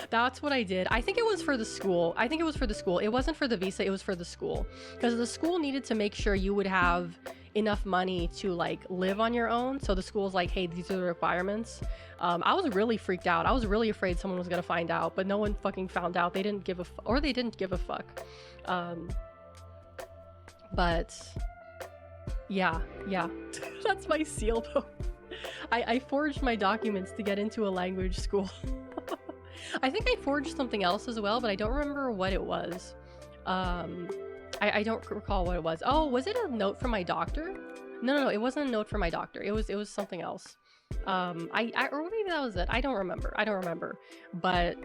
That's what I did. I think it was for the school. It wasn't for the visa, it was for the school. Because the school needed to make sure you would have enough money to like live on your own. So the school's like, hey, these are the requirements. I was really freaked out. I was really afraid someone was gonna find out, but no one fucking found out. They didn't give a fuck. But yeah. That's my seal though. I forged my documents to get into a language school. I think I forged something else as well, but I don't remember what it was. I don't recall what it was. Oh, was it a note from my doctor? No, it wasn't a note from my doctor. It was something else. Or maybe that was it. I don't remember. But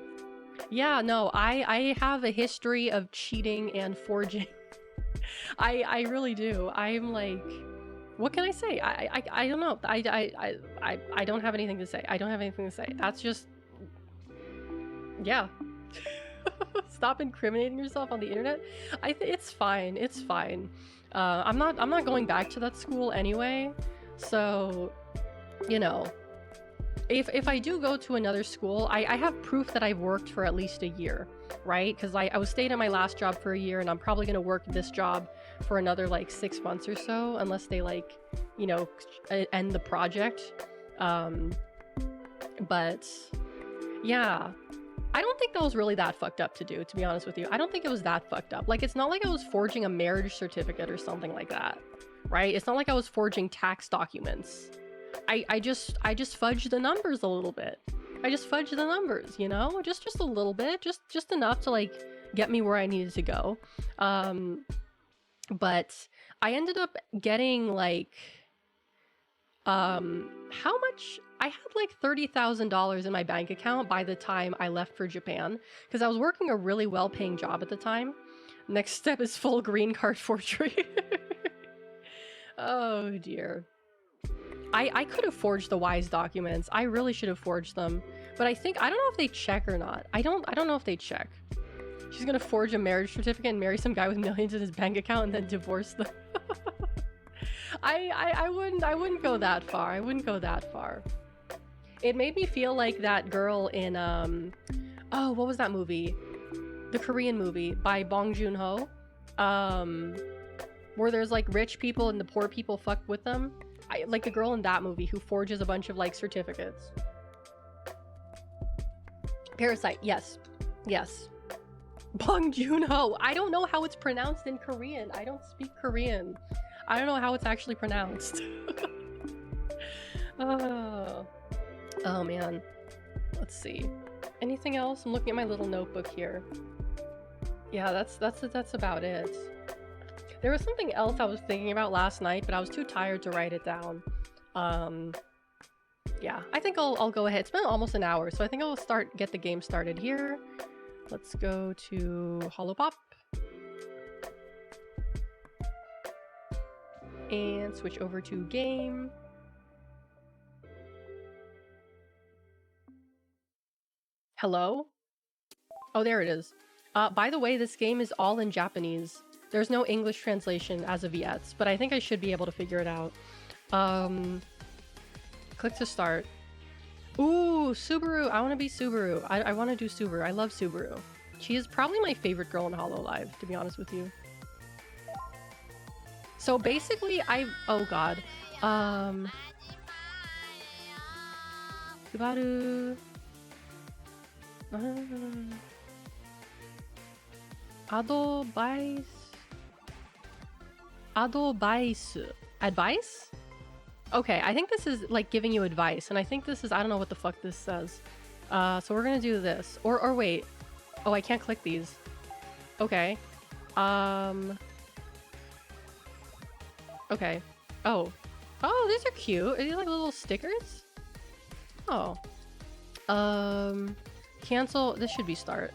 yeah, no, I have a history of cheating and forging. I really do. I'm like, what can I say? I don't know. I don't have anything to say. That's just, yeah. Stop incriminating yourself on the internet. It's fine. I'm not going back to that school anyway, so you know, if I do go to another school, I have proof that I've worked for at least a year, right? Because I was stayed at my last job for a year, and I'm probably gonna work this job for another like 6 months or so, unless they like, you know, end the project. But yeah, I don't think that was really that fucked up to do, to be honest with you. I don't think it was that fucked up. Like, it's not like I was forging a marriage certificate or something like that, right? It's not like I was forging tax documents. I just fudged the numbers a little bit. I just fudged the numbers, you know? Just a little bit, just enough to like get me where I needed to go. But I ended up getting like how much? I had like $30,000 in my bank account by the time I left for Japan, because I was working a really well-paying job at the time. Next step is full green card forgery. Oh dear. I could have forged the WISE documents. I really should have forged them. But I don't know if they check or not. I don't know if they check. She's gonna forge a marriage certificate and marry some guy with millions in his bank account and then divorce them. I wouldn't go that far. I wouldn't go that far. It made me feel like that girl in oh, what was that movie? The Korean movie by Bong Joon-ho. Where there's like rich people and the poor people fuck with them. Like the girl in that movie who forges a bunch of like certificates. Parasite, yes. Yes. Bong Joon-ho. I don't know how it's pronounced in Korean. I don't speak Korean. I don't know how it's actually pronounced. Oh man. Let's see. Anything else? I'm looking at my little notebook here. Yeah, that's about it. There was something else I was thinking about last night, but I was too tired to write it down. Yeah, I think I'll go ahead. It's been almost an hour, so I think I'll get the game started here. Let's go to Holopop. And switch over to game. Hello? Oh, there it is. By the way, this game is all in Japanese. There's no English translation as of yet, but I think I should be able to figure it out. Click to start. Ooh, Subaru. I want to be Subaru. I want to do Subaru. I love Subaru. She is probably my favorite girl in Hololive, to be honest with you. So basically, oh god. Subaru. Advice? Okay, I think this is like giving you advice, and I think this is, I don't know what the fuck this says. So we're gonna do this. Or wait. Oh, I can't click these. Okay. Okay. Oh. Oh, these are cute. Are these like little stickers? Oh. Cancel. This should be start.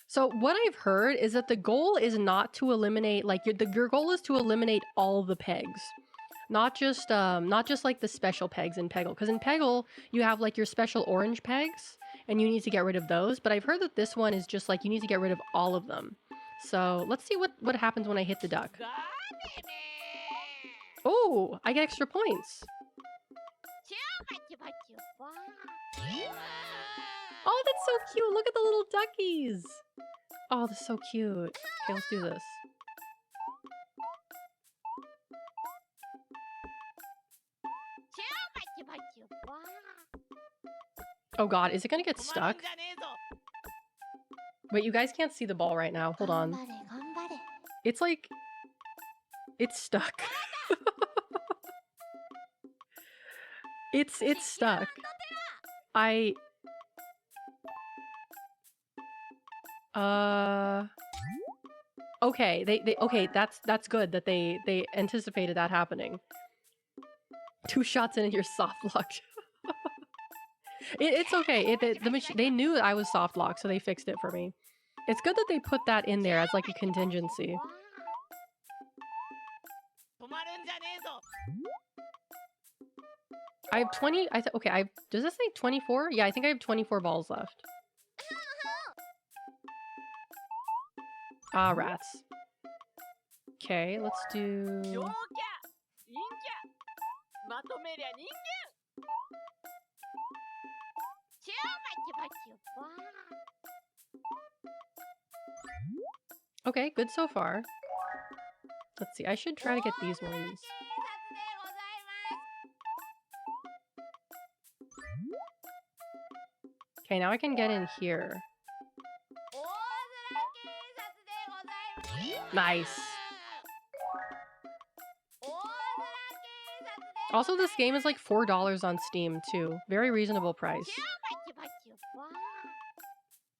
So what I've heard is that the goal is not to eliminate, like, your goal is to eliminate all the pegs. Not just like the special pegs in Peggle. Because in Peggle, you have like your special orange pegs, and you need to get rid of those. But I've heard that this one is just like, you need to get rid of all of them. So let's see what happens when I hit the duck. Oh, I get extra points. Oh, that's so cute. Look at the little duckies. Oh, that's so cute. Okay, let's do this. Oh god, is it gonna get stuck? Wait, you guys can't see the ball right now. Hold on. It's like... It's stuck. It's stuck. Okay, okay, that's good that they anticipated that happening. 2 shots in and you're soft locked. It's okay. They knew I was soft locked, so they fixed it for me. It's good that they put that in there as like a contingency. I have 20. Okay. Does this say 24? Yeah, I think I have 24 balls left. Ah, rats. Okay, let's do... Okay, good so far. Let's see, I should try to get these ones. Okay, now I can get in here. Nice. Also, this game is like $4 on Steam, too. Very reasonable price.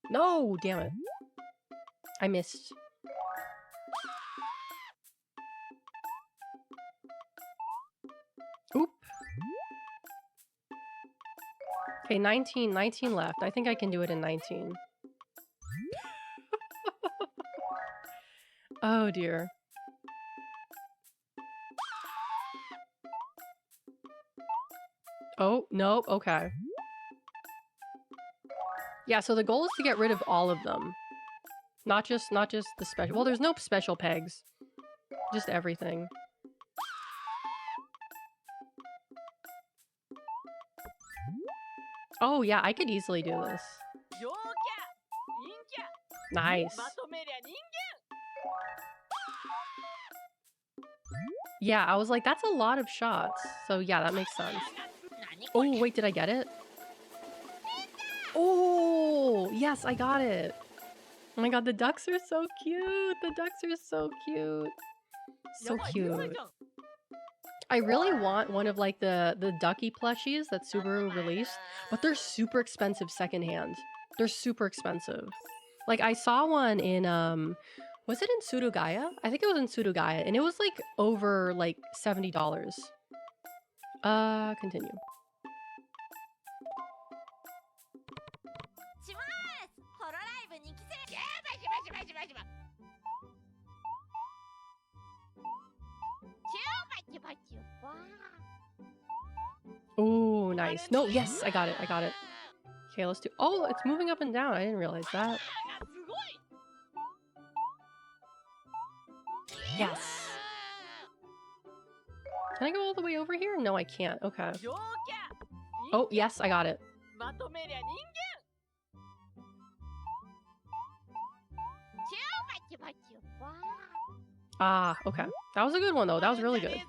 No! Damn it. I missed. Oop. Okay, 19 left. I think I can do it in 19. Oh, dear. Oh, nope, okay. Yeah, so the goal is to get rid of all of them. Not just the special... Well, there's no special pegs. Just everything. Oh, yeah, I could easily do this. Nice. Yeah, I was like, that's a lot of shots. So yeah, that makes sense. Oh, wait, did I get it? Oh, yes, I got it. Oh my god, the ducks are so cute. The ducks are so cute. So cute. I really want one of like the ducky plushies that Subaru released, but they're super expensive secondhand. They're super expensive. Like I saw one in was it in Surugaya? I think it was in Surugaya, and it was like over like $70. Continue. Oh, nice. No, yes, I got it. I got it. Okay, let's do... Oh, it's moving up and down. I didn't realize that. Yes. Can I go all the way over here? No, I can't. Okay. Oh, yes, I got it. Ah, okay. That was a good one, though. That was really good.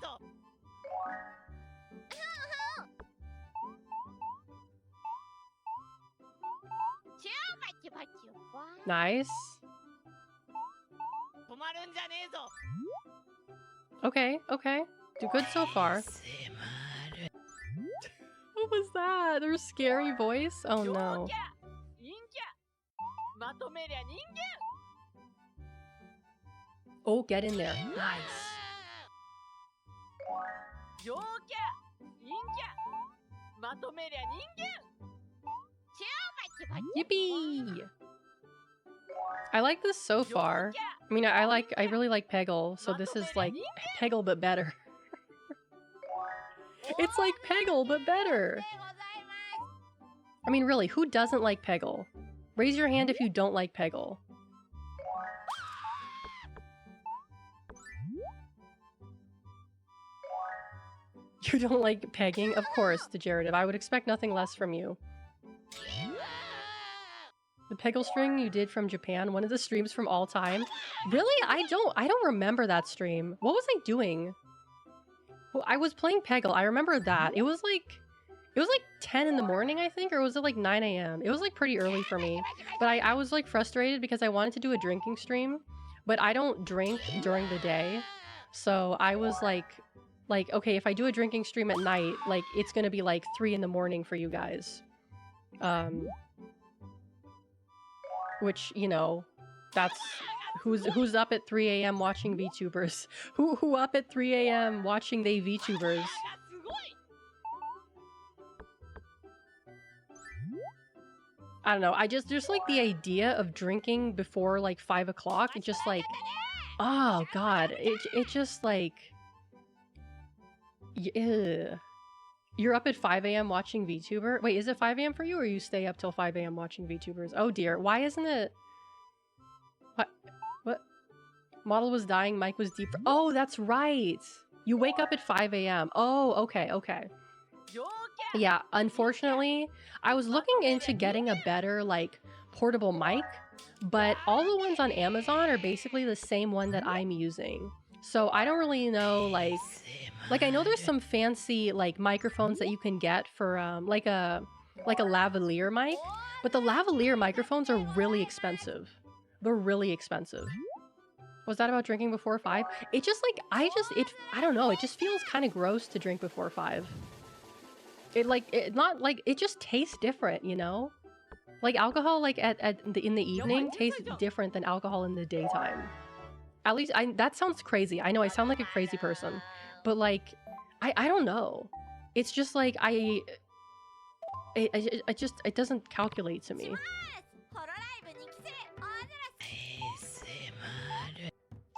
Nice. Okay, okay. Do good so far. What was that? There's a scary voice? Oh no. Oh, get in there. Nice. Yippee! I like this so far. I mean, I really like Peggle, so this is like Peggle but better. It's like Peggle but better. I mean, really, who doesn't like Peggle? Raise your hand if you don't like Peggle. You don't like pegging? Of course, Degenerative. I would expect nothing less from you. The Peggle string you did from Japan, one of the streams from all time. Really? I don't remember that stream. What was I doing? Well, I was playing Peggle. I remember that. It was like 10 in the morning, I think, or was it like 9 a.m.? It was like pretty early for me. But I was like frustrated because I wanted to do a drinking stream, but I don't drink during the day. So I was like, okay, if I do a drinking stream at night, like it's gonna be like 3 in the morning for you guys. Which, you know, that's who's up at 3 a.m. watching VTubers? Who up at 3 a.m. watching they VTubers? I don't know. I just like the idea of drinking before like 5 o'clock. It just like, oh god, it just like, yeah. You're up at 5 a.m. watching VTuber? Wait, is it 5 a.m. for you, or you stay up till 5 a.m. watching VTubers? Oh dear, why isn't it? What? Model was dying, mic was deep. Oh, that's right. You wake up at 5 a.m. Oh, okay, okay. Yeah, unfortunately, I was looking into getting a better, like, portable mic, but all the ones on Amazon are basically the same one that I'm using. So I don't really know, like I know there's some fancy, like, microphones that you can get for, like a lavalier mic, but the lavalier microphones are really expensive. They're really expensive. Was that about drinking before 5? It just, like, I don't know, it just feels kind of gross to drink before 5. It just tastes different, you know? Like, alcohol, like, in the evening tastes different than alcohol in the daytime. At least, that sounds crazy. I know I sound like a crazy person, but, like, I don't know. It's just, like, it doesn't calculate to me.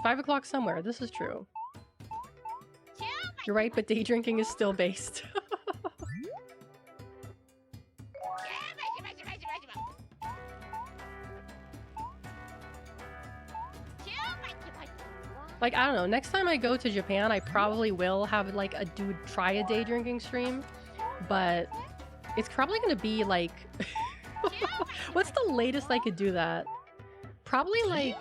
5 o'clock somewhere, this is true. You're right, but day drinking is still based. Like, I don't know, next time I go to Japan, I probably will have, like, a dude try a day drinking stream, but it's probably gonna be, like... What's the latest I could do that? Probably, like...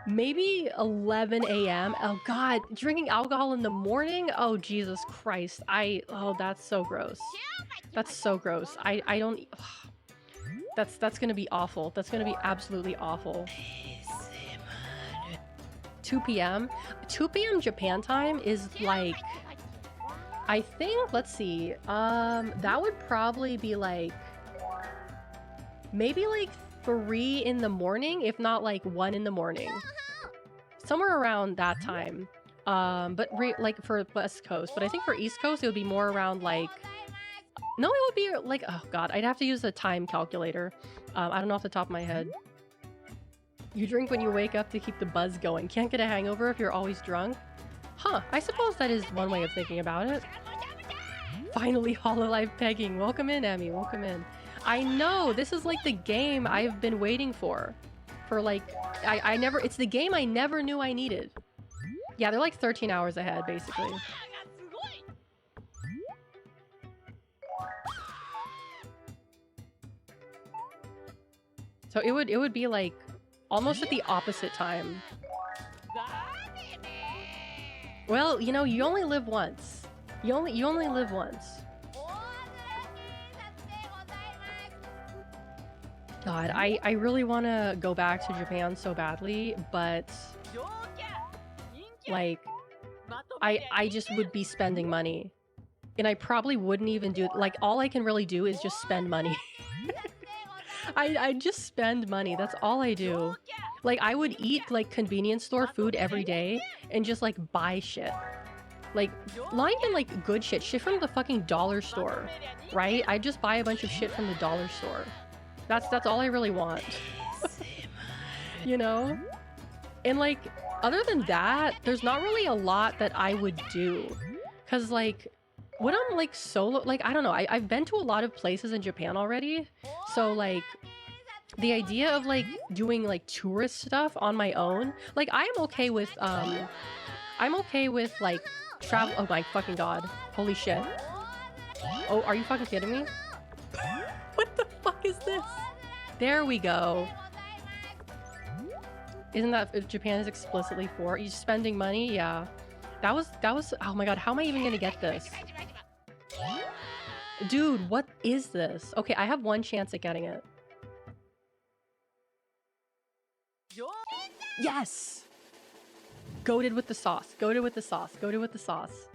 maybe 11 a.m. Oh god, drinking alcohol in the morning? Oh, Jesus Christ. Oh, that's so gross. That's so gross. I don't... That's gonna be awful. That's gonna be absolutely awful. 2 p.m. 2 p.m. Japan time is like, I think, let's see, that would probably be like, maybe like 3 in the morning, if not like 1 in the morning. Somewhere around that time. But like for West Coast, but I think for East Coast, it would be more around like, no, it would be like, oh god, I'd have to use a time calculator. I don't know off the top of my head. You drink when you wake up to keep the buzz going. Can't get a hangover if you're always drunk? Huh, I suppose that is one way of thinking about it. Finally, Hololive pegging. Welcome in, Emmy. Welcome in. I know, this is like the game I've been waiting for. For like, it's the game I never knew I needed. Yeah, they're like 13 hours ahead, basically. So it would be like, almost at the opposite time. Well, you know, you only live once. You only live once. God, I really want to go back to Japan so badly, but like I just would be spending money. And I probably wouldn't even do, like, all I can really do is just spend money. I just spend money. That's all I do. Like, I would eat, like, convenience store food every day and just, like, buy shit. Like, not even, like, good shit. Shit from the fucking dollar store, right? I just buy a bunch of shit from the dollar store. That's all I really want. You know? And, like, other than that, there's not really a lot that I would do. Because, like, when I'm, like, solo... Like, I don't know. I've been to a lot of places in Japan already. So, like... the idea of, like, doing, like, tourist stuff on my own, like, I'm okay with, like, travel- oh my fucking god. Holy shit. Oh, are you fucking kidding me? What the fuck is this? There we go. Isn't that if Japan is explicitly for you spending money? Yeah. That was, oh my god, how am I even gonna get this? Dude, what is this? Okay, I have one chance at getting it. Yes! Goated with the sauce. Goated with the sauce. Goated with the sauce.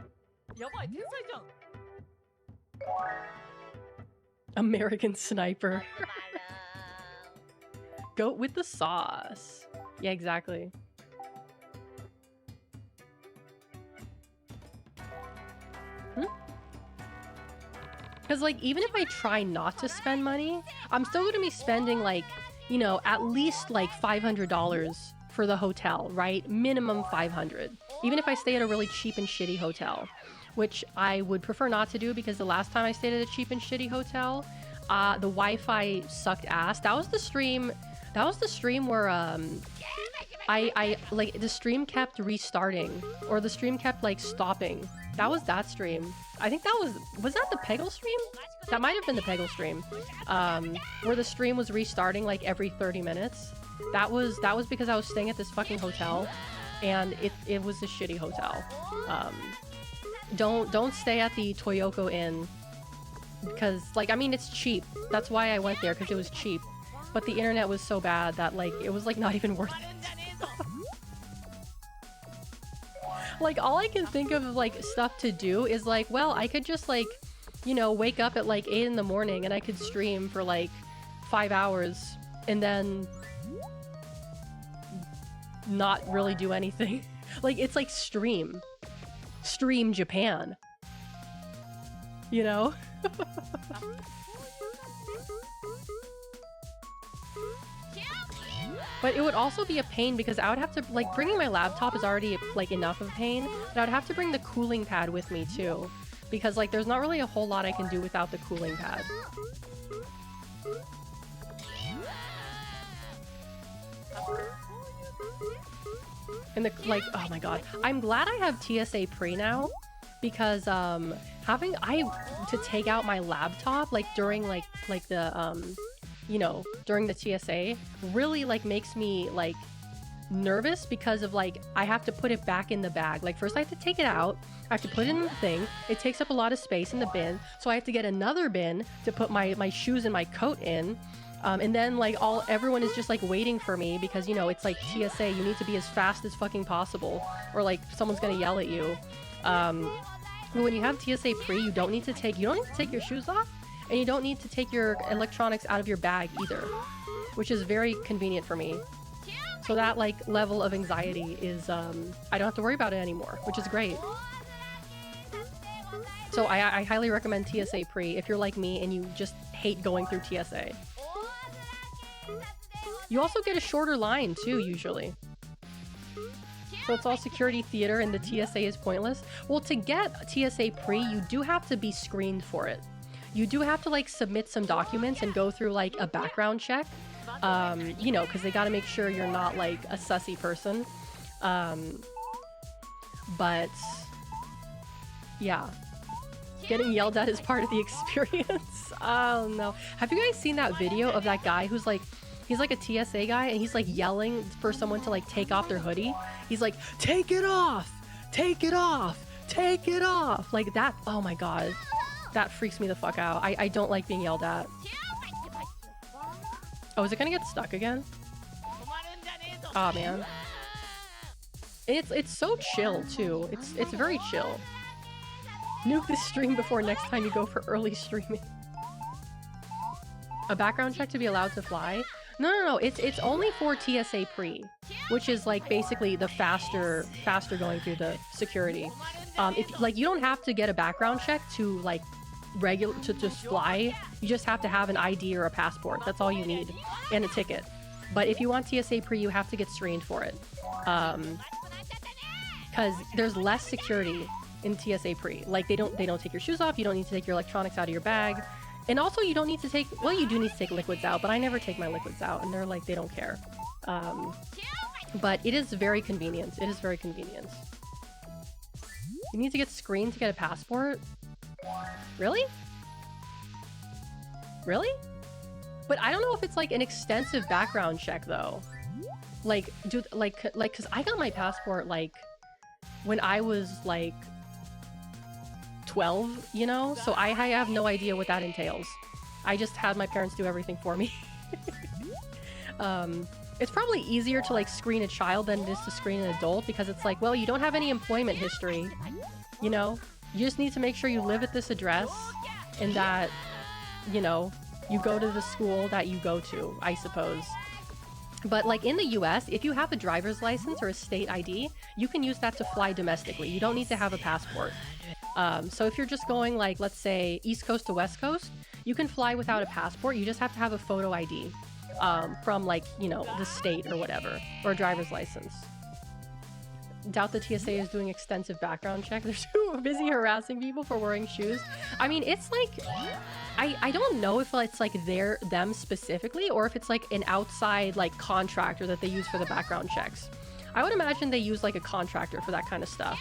American Sniper. Goat with the sauce. Yeah, exactly. Because, like, even if I try not to spend money, I'm still going to be spending, like, you know, at least, like, $500 for the hotel, right? Minimum 500. Even if I stay at a really cheap and shitty hotel, which I would prefer not to do because the last time I stayed at a cheap and shitty hotel, the Wi-Fi sucked ass. That was the stream where, I like the stream kept restarting, or the stream kept like stopping. That was that stream. I think that was that the Peggle stream? That might have been the Peggle stream. Where the stream was restarting like every 30 minutes. That was because I was staying at this fucking hotel, and it was a shitty hotel. Don't stay at the Toyoko Inn, because like, I mean, it's cheap. That's why I went there, because it was cheap. But the internet was so bad that like it was like not even worth it. Like, all I can think of like stuff to do is like, well, I could just like, you know, wake up at like 8 in the morning and I could stream for like 5 hours and then not really do anything. Like, it's like stream Japan, you know? But it would also be a pain because I would have to, like, bringing my laptop is already, like, enough of a pain, but I would have to bring the cooling pad with me, too. Because, like, there's not really a whole lot I can do without the cooling pad. And the, like, oh my god. I'm glad I have TSA Pre now, because, having, to take out my laptop, like, during, like the, you know, during the TSA really like makes me like nervous, because of like, I have to put it back in the bag. Like, first I have to take it out, I have to put it in the thing, it takes up a lot of space in the bin, so I have to get another bin to put my shoes and my coat in, and then like everyone is just like waiting for me, because, you know, it's like TSA, you need to be as fast as fucking possible or like someone's gonna yell at you. But when you have TSA Pre, you don't need to take your shoes off. And you don't need to take your electronics out of your bag either, which is very convenient for me. So that like level of anxiety is, I don't have to worry about it anymore, which is great. So I highly recommend TSA Pre if you're like me and you just hate going through TSA. You also get a shorter line too, usually. So it's all security theater and the TSA is pointless. Well, to get TSA Pre, you do have to be screened for it. You do have to like submit some documents and go through like a background check, you know, because they got to make sure you're not like a sussy person. But yeah, getting yelled at is part of the experience. Oh no. Have you guys seen that video of that guy who's like, he's like a TSA guy and he's like yelling for someone to like take off their hoodie? He's like, take it off, take it off, take it off. Like that, oh my god. That freaks me the fuck out. I don't like being yelled at. Oh, is it gonna get stuck again? Oh man. It's so chill too. It's very chill. Nuke this stream before next time you go for early streaming. A background check to be allowed to fly? No. It's only for TSA Pre, which is like basically the faster going through the security. If like, you don't have to get a background check to like to just fly. You just have to have an ID or a passport. That's all you need, and a ticket. But if you want TSA Pre, you have to get screened for it, because there's less security in TSA Pre. Like they don't take your shoes off. You don't need to take your electronics out of your bag, and also you don't need to take, well, you do need to take liquids out, but I never take my liquids out, and they're like, they don't care. But it is very convenient. It is very convenient. You need to get screened to get a passport? Really? Really? But I don't know if it's like an extensive background check though. Like, cause I got my passport like when I was like 12, you know? So I have no idea what that entails. I just had my parents do everything for me. It's probably easier to like screen a child than it is to screen an adult, because it's like, well, you don't have any employment history, you know? You just need to make sure you live at this address and that, you know, you go to the school that you go to, I suppose. But like in the US, if you have a driver's license or a state ID, you can use that to fly domestically. You don't need to have a passport. So if you're just going like, let's say, East Coast to West Coast, you can fly without a passport. You just have to have a photo ID from like, you know, the state or whatever, or a driver's license. Doubt the TSA is doing extensive background check. They're too busy harassing people for wearing shoes. I mean, it's like, I don't know if it's like them specifically, or if it's like an outside like contractor that they use for the background checks. I would imagine they use like a contractor for that kind of stuff.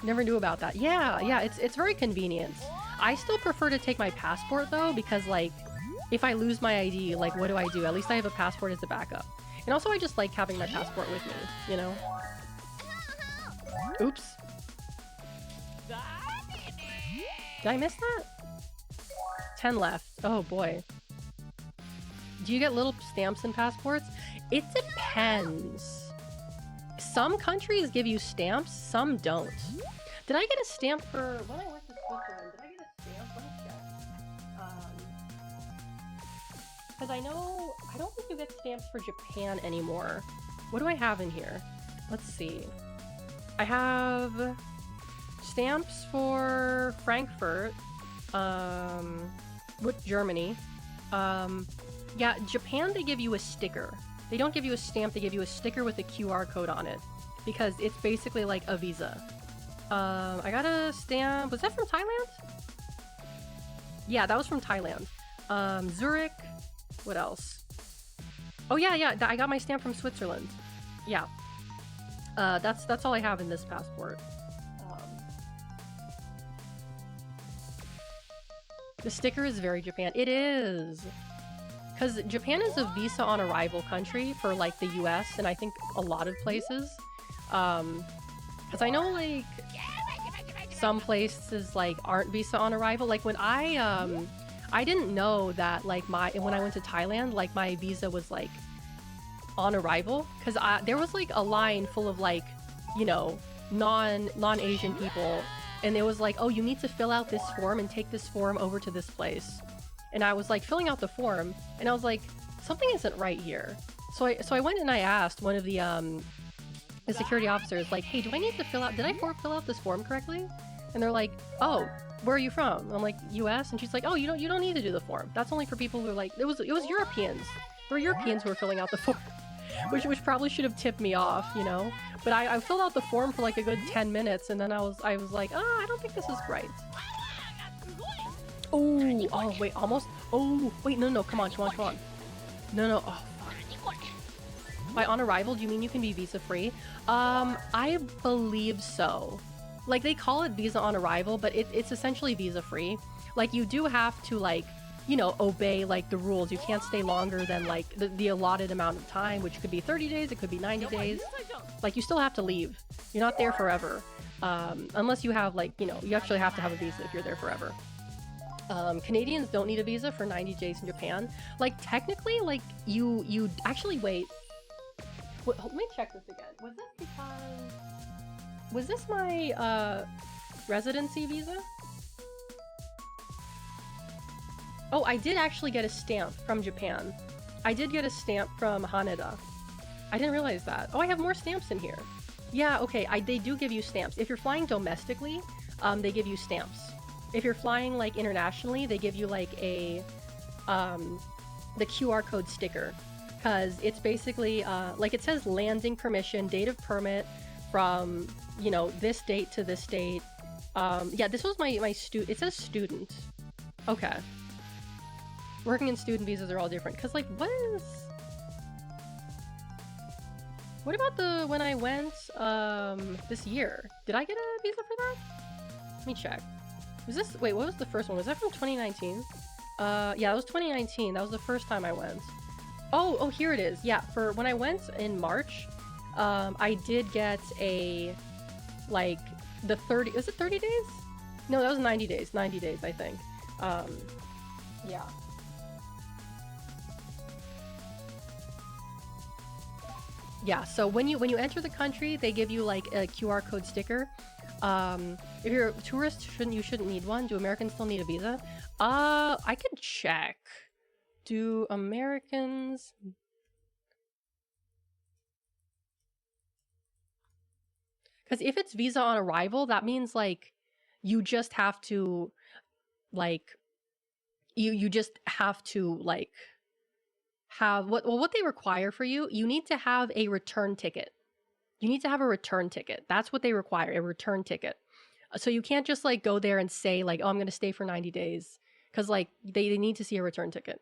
Never knew about that. Yeah, it's very convenient. I still prefer to take my passport though, because like if I lose my ID, like what do? At least I have a passport as a backup. And also I just like having my passport with me, you know? Oops. Did I miss that? 10 left. Oh boy. Do you get little stamps and passports? It depends. Some countries give you stamps, some don't. Did I get a stamp for when I went to Switzerland? Did I get a stamp? Let me check. Because I don't think you get stamps for Japan anymore. What do I have in here? Let's see. I have stamps for Frankfurt, with Germany. Yeah, Japan, they give you a sticker. They don't give you a stamp, they give you a sticker with a QR code on it, because it's basically like a visa. I got a stamp. Was that from Thailand? Yeah, that was from Thailand. Zurich. What else? Oh yeah, I got my stamp from Switzerland. Yeah. That's all I have in this passport. The sticker is very Japan. It is! Because Japan is a visa on arrival country for like the US and I think a lot of places. Because I know like some places like aren't visa on arrival. Like when I didn't know that like when I went to Thailand, like my visa was like on arrival, because there was like a line full of like, you know, non-Asian people, and it was like, oh, you need to fill out this form and take this form over to this place. And I was like filling out the form, and I was like, something isn't right here. So I went and I asked one of the security officers, like, hey, do I need to fill out this form correctly? And they're like, oh, where are you from? And I'm like, US? And she's like, oh, you don't need to do the form. That's only for people who are like, it was Europeans. There were Europeans who were filling out the form. Which probably should have tipped me off, you know? But I filled out the form for like a good 10 minutes, and then I was like, oh, I don't think this is right. Oh, wait, almost? Oh, wait, no, come on. No, oh, fuck. By on arrival, do you mean you can be visa-free? I believe so. Like, they call it visa on arrival, but it's essentially visa-free. Like, you do have to, like, you know, obey like the rules. You can't stay longer than like the allotted amount of time, which could be 30 days, it could be 90 days. Like, you still have to leave. You're not there forever. Unless you have like, you know, you actually have to have a visa if you're there forever. Canadians don't need a visa for 90 days in Japan. Like, technically, like, you actually wait. Let me check this again. Was this my residency visa? Oh, I did actually get a stamp from Japan. I did get a stamp from Haneda. I didn't realize that. Oh, I have more stamps in here. Yeah, okay, they do give you stamps. If you're flying domestically, they give you stamps. If you're flying, like, internationally, they give you, like, the QR code sticker. Because it's basically, like, it says landing permission, date of permit from, you know, this date to this date. Yeah, this was my it says student. Okay. Working and student visas are all different, because, like, what about when I went, this year? Did I get a visa for that? Let me check. Wait, what was the first one? Was that from 2019? Yeah, it was 2019. That was the first time I went. Oh, here it is. Yeah, for when I went in March, I did get a, like, was it 30 days? No, that was 90 days. 90 days, I think. Yeah. Yeah, so when you enter the country, they give you like a QR code sticker. If you're a tourist, you shouldn't need one. Do Americans still need a visa? I could check. Do Americans? Because if it's visa on arrival, that means like you just have to like you just have to like have what they require for you. You need to have a return ticket. You need to have a return ticket. That's what they require, a return ticket. So you can't just like go there and say like, oh, I'm gonna stay for 90 days. Because like they need to see a return ticket.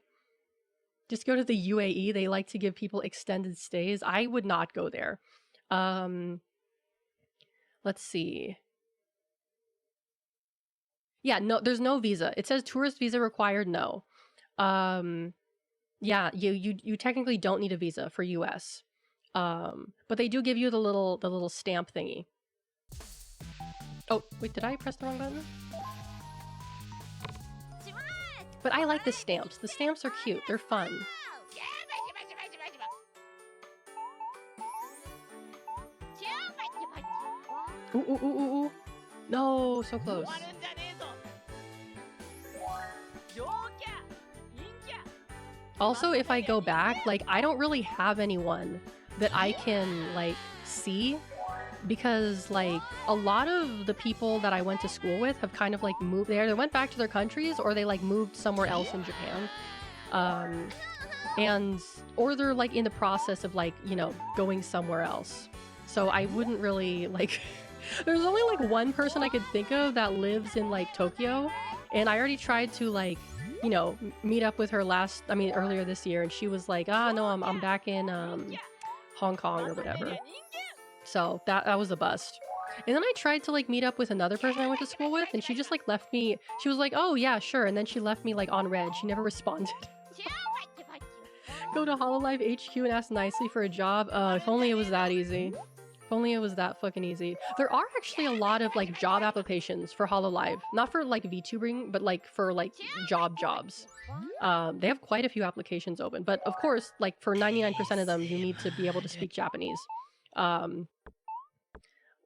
Just go to the UAE. They like to give people extended stays. I would not go there. Let's see. Yeah, no, there's no visa. It says tourist visa required, no. Yeah, you technically don't need a visa for US. But they do give you the little stamp thingy. Oh, wait, did I press the wrong button? But I like the stamps. The stamps are cute. They're fun. Ooh, ooh, ooh, ooh, ooh. No, so close. Also, if I go back, like, I don't really have anyone that I can, like, see. Because, like, a lot of the people that I went to school with have kind of, like, moved there. They went back to their countries, or they, like, moved somewhere else in Japan. Or they're, like, in the process of, like, you know, going somewhere else. So I wouldn't really, like... There's only, like, one person I could think of that lives in, like, Tokyo. And I already tried to, like, you know, meet up with her earlier this year. And she was like, ah, no, I'm back in, Hong Kong or whatever. So that was a bust. And then I tried to like meet up with another person I went to school with, and she just like left me. She was like, oh yeah, sure. And then she left me like on red. She never responded. Go to Hololive HQ and ask nicely for a job. If only it was that easy. If only it was that fucking easy. There are actually a lot of like job applications for Hololive. Not for like VTubing, but like for like jobs. They have quite a few applications open. But of course, like for 99% of them, you need to be able to speak Japanese.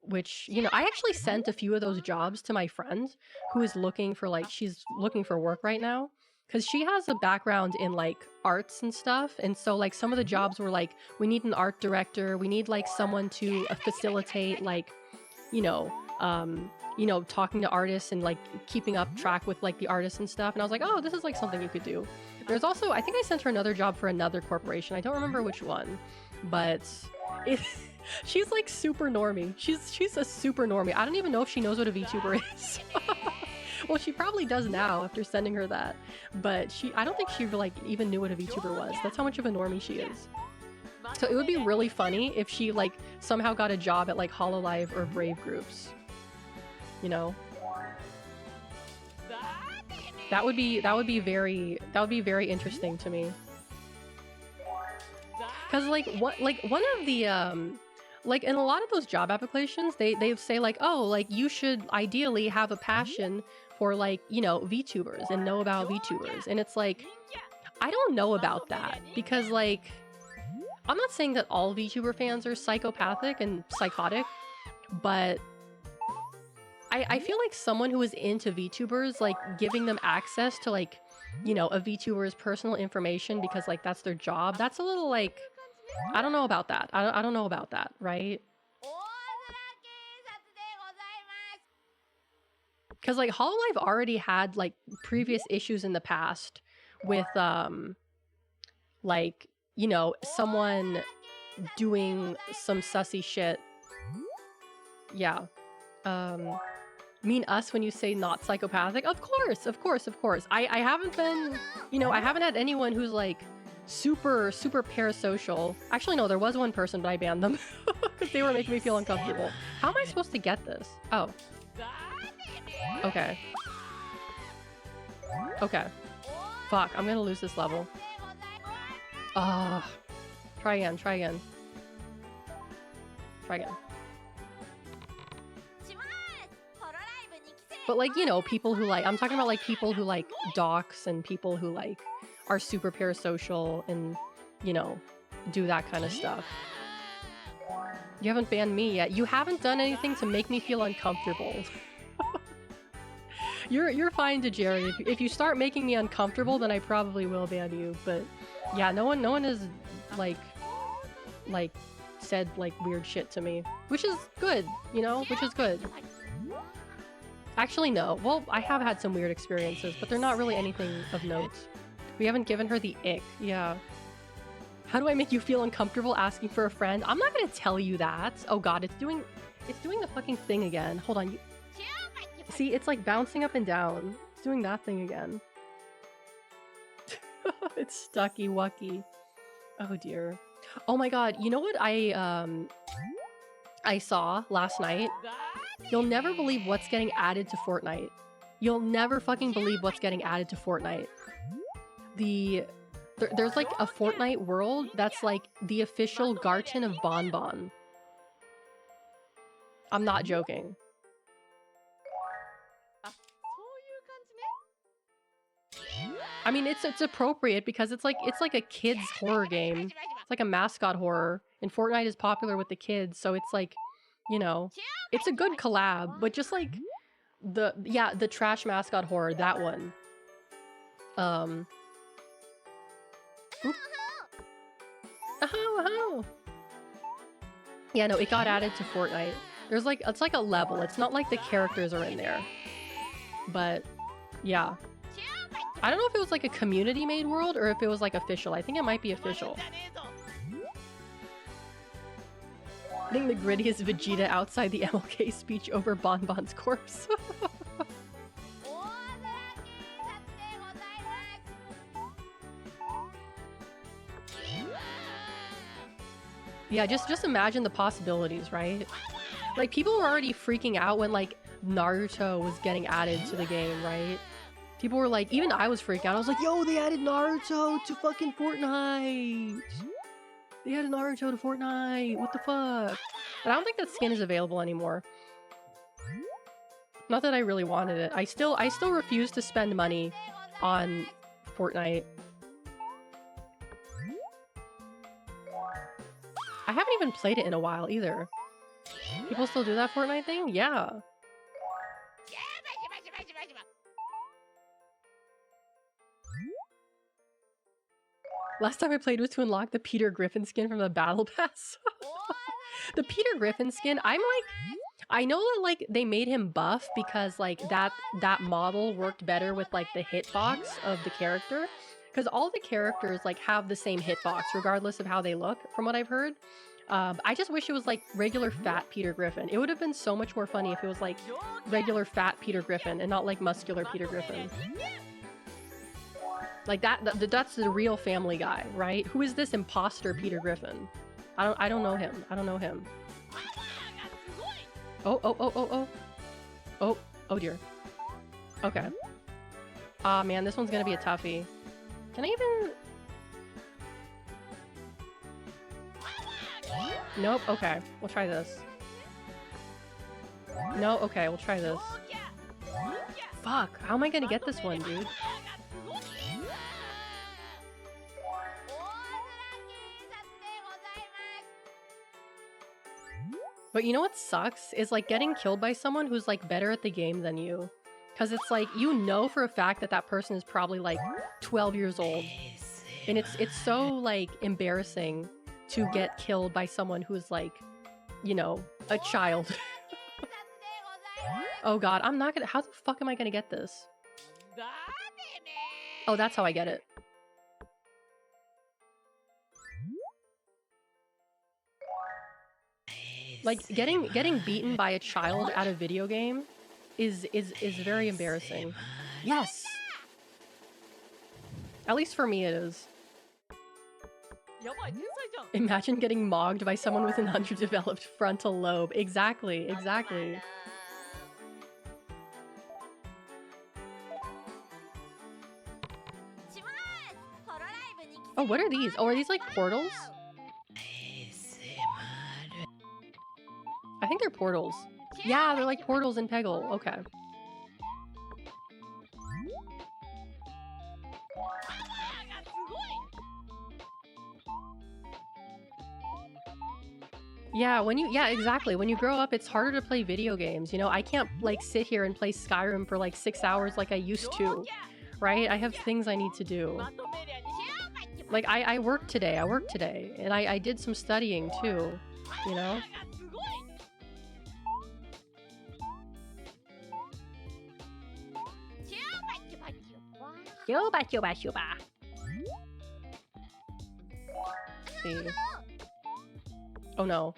Which, you know, I actually sent a few of those jobs to my friend who is looking for like, she's looking for work right now. Because she has a background in like arts and stuff. And so like some of the jobs were like, we need an art director. We need like someone to facilitate like, you know, talking to artists and like keeping up track with like the artists and stuff. And I was like, oh, this is like something you could do. There's also, I think I sent her another job for another corporation. I don't remember which one, but she's like super normie. She's a super normie. I don't even know if she knows what a VTuber is. Well, she probably does now after sending her that, but I don't think she like even knew what a VTuber was. That's how much of a normie she is. So it would be really funny if she like somehow got a job at like Hololive or Brave groups. You know? That would be very interesting to me. Cause like one of the like in a lot of those job applications, they say like, oh, like you should ideally have a passion for like, you know, VTubers and know about VTubers. And it's like, I don't know about that because like, I'm not saying that all VTuber fans are psychopathic and psychotic, but I feel like someone who is into VTubers, like giving them access to like, you know, a VTuber's personal information because like that's their job. That's a little like, I don't know about that. I don't know about that, right? Because like Hololive already had like previous issues in the past with like, you know, someone doing some sussy shit. Yeah. Mean us when you say not psychopathic? Of course. I haven't been, you know, I haven't had anyone who's like super parasocial. Actually, no, there was one person, but I banned them because they were making me feel uncomfortable. How am I supposed to get this? Oh. Okay. Okay. Fuck, I'm gonna lose this level. Try again. But like, you know, people who like, I'm talking about like people who like dox and people who like are super parasocial and, you know, do that kind of stuff. You haven't banned me yet. You haven't done anything to make me feel uncomfortable. You're fine to Jerry. If you start making me uncomfortable, then I probably will ban you. But yeah, no one has like said like weird shit to me, which is good, you know, which is good. Actually, no. Well, I have had some weird experiences, but they're not really anything of note. We haven't given her the ick. Yeah. How do I make you feel uncomfortable asking for a friend? I'm not gonna tell you that. Oh god, it's doing the fucking thing again. Hold on. See, it's like bouncing up and down. It's doing that thing again. It's stucky wucky. Oh dear. Oh my god, you know what I saw last night? You'll never believe what's getting added to Fortnite. You'll never fucking believe what's getting added to Fortnite. There's like a Fortnite world that's like the official Garden of Bonbon. I'm not joking. I mean, it's appropriate because it's like a kid's horror game. It's like a mascot horror, and Fortnite is popular with the kids, so it's like, you know, it's a good collab, but just like the trash mascot horror, that one. Oop. Oh. Yeah, no, it got added to Fortnite. There's like, it's like a level. It's not like the characters are in there. But yeah. I don't know if it was like a community made world or if it was like official. I think it might be official. Putting the grittiest Vegeta outside the MLK speech over Bonbon's corpse. Yeah, just imagine the possibilities, right? Like, people were already freaking out when, like, Naruto was getting added to the game, right? People were like, even I was freaking out. I was like, yo, they added Naruto to fucking Fortnite! They added Naruto to Fortnite! What the fuck? But I don't think that skin is available anymore. Not that I really wanted it. I still refuse to spend money on Fortnite. I haven't even played it in a while either. People still do that Fortnite thing? Yeah. Last time I played was to unlock the Peter Griffin skin from the Battle Pass. The Peter Griffin skin, I'm like... I know that, like, they made him buff because, like, that model worked better with, like, the hitbox of the character. Because all the characters, like, have the same hitbox, regardless of how they look, from what I've heard. I just wish it was, like, regular fat Peter Griffin. It would have been so much more funny if it was, like, regular fat Peter Griffin and not, like, muscular Peter Griffin. Like, that's the real Family Guy, right? Who is this imposter Peter Griffin? I don't know him. I don't know him. Oh dear. Okay. Ah, man, this one's gonna be a toughie. Can I even... Nope, okay. We'll try this. No, okay, we'll try this. Fuck, how am I gonna get this one, dude? But you know what sucks? Is like getting killed by someone who's like better at the game than you. Because it's like, you know for a fact that that person is probably like 12 years old. And it's so like embarrassing to get killed by someone who's like, you know, a child. Oh god, I'm not gonna- how the fuck am I gonna get this? Oh, that's how I get it. Like, getting beaten by a child at a video game is very embarrassing. Yes! At least for me it is. Imagine getting mogged by someone with an underdeveloped frontal lobe. Exactly, exactly. Oh, what are these? Oh, are these like portals? I think they're portals. Yeah, they're like portals in Peggle. Okay. Yeah, yeah, exactly. When you grow up, it's harder to play video games. You know, I can't like sit here and play Skyrim for like 6 hours like I used to, right? I have things I need to do. Like, I worked today. And I did some studying too, you know? See. Oh no.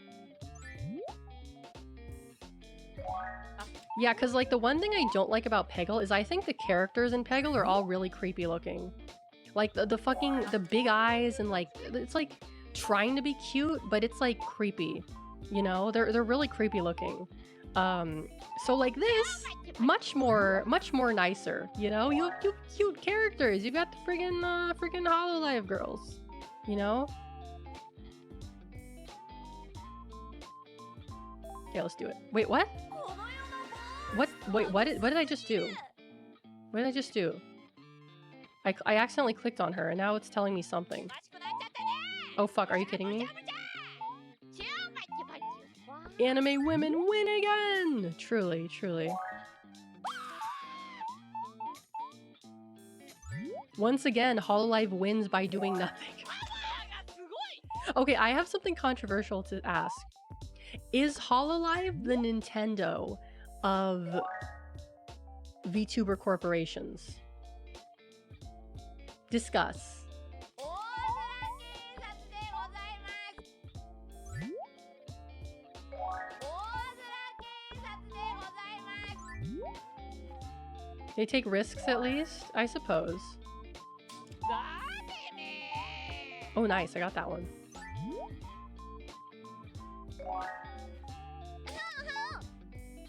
Yeah, because like the one thing I don't like about Peggle is I think the characters in Peggle are all really creepy looking. Like the fucking the big eyes and like it's like trying to be cute, but it's like creepy. You know, they're really creepy looking. So like this, much more nicer. You know, you have cute characters. You got the friggin' Hololive girls. You know. Okay, let's do it. Wait, what? What? Wait, what did I just do? What did I just do? I accidentally clicked on her and now it's telling me something. Oh fuck, are you kidding me? Anime women win again! Truly, truly. Once again, Hololive wins by doing nothing. Okay, I have something controversial to ask. Is Hololive the Nintendo of VTuber corporations? Discuss. They take risks at least, I suppose. Oh nice, I got that one.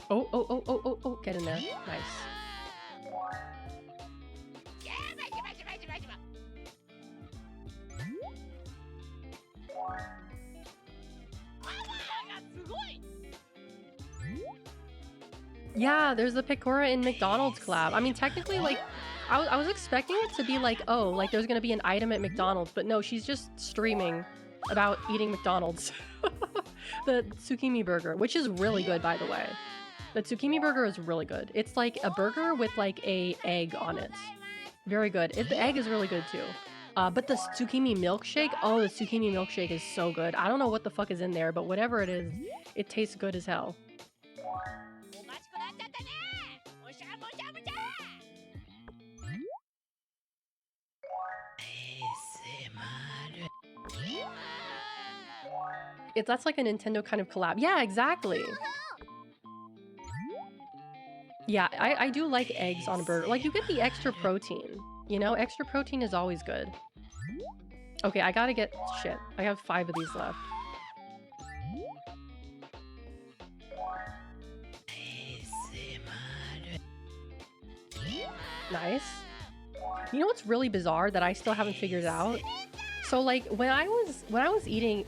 Oh, get in there. Nice. Yeah, there's the Picora in McDonald's collab. I mean, technically, like, I was expecting it to be like, oh, like there's gonna be an item at McDonald's, but no, she's just streaming about eating McDonald's. The Tsukimi burger, which is really good, by the way. The Tsukimi burger is really good. It's like a burger with like a egg on it. Very good. The egg is really good too. But the Tsukimi milkshake, oh, the Tsukimi milkshake is so good. I don't know what the fuck is in there, but whatever it is, it tastes good as hell. That's like a Nintendo kind of collab. Yeah, exactly. Yeah, I do like eggs on a burger. Like, you get the extra protein. You know, extra protein is always good. Okay, I gotta get... Shit. I have 5 of these left. Nice. You know what's really bizarre that I still haven't figured out? So, like, when I was eating...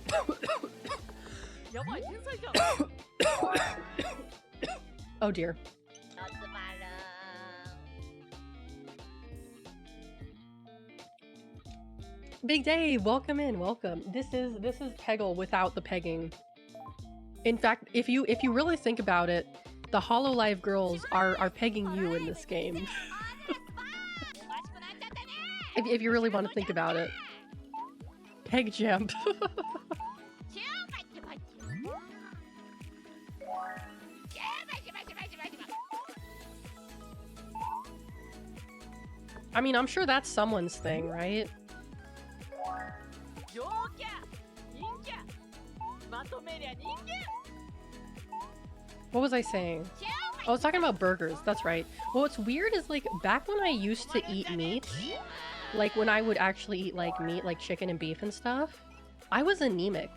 Oh dear. Big Dave, welcome in, welcome. This is Peggle without the pegging. In fact, if you really think about it, the Hololive girls are pegging you in this game. if you really want to think about it. Peg jump. I mean, I'm sure that's someone's thing, right? What was I saying? I was talking about burgers, that's right. Well, what's weird is, like, back when I used to eat meat, like when I would actually eat like meat, like chicken and beef and stuff, I was anemic.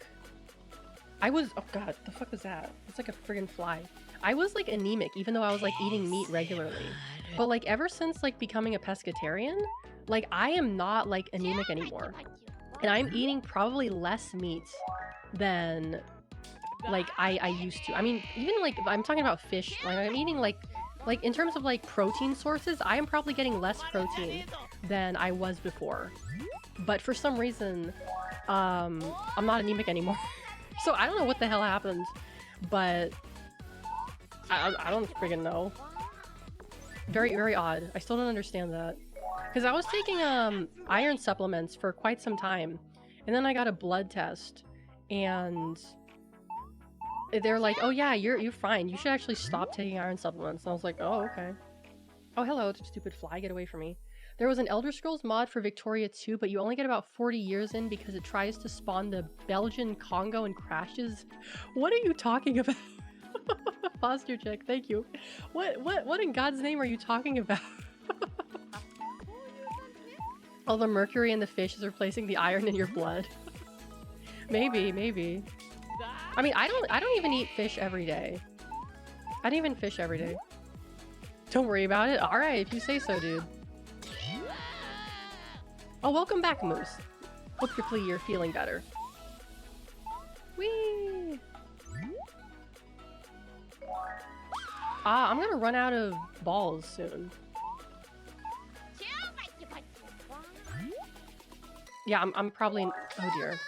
Oh god, the fuck was that? It's like a friggin' fly. I was like anemic even though I was like eating meat regularly. But like ever since like becoming a pescatarian, like I am not like anemic anymore. And I'm eating probably less meat than like I used to. I mean, even like I'm talking about fish, like I'm eating like in terms of like protein sources, I am probably getting less protein than I was before. But for some reason, I'm not anemic anymore. So I don't know what the hell happened, but I don't friggin' know. Very, very odd. I still don't understand that. Because I was taking iron supplements for quite some time, and then I got a blood test, and they're like, "Oh yeah, you're fine. You should actually stop taking iron supplements." And I was like, "Oh okay." Oh hello, stupid fly, get away from me. There was an Elder Scrolls mod for Victoria 2, but you only get about 40 years in because it tries to spawn the Belgian Congo and crashes. What are you talking about? Posture check, thank you. What in God's name are you talking about? All the mercury in the fish is replacing the iron in your blood. Maybe. I mean, I don't even eat fish every day. I don't even fish every day. Don't worry about it. All right, if you say so, dude. Oh, welcome back, Moose. Hope you're feeling better. Whee! I'm gonna run out of balls soon. Yeah, I'm probably... Oh dear.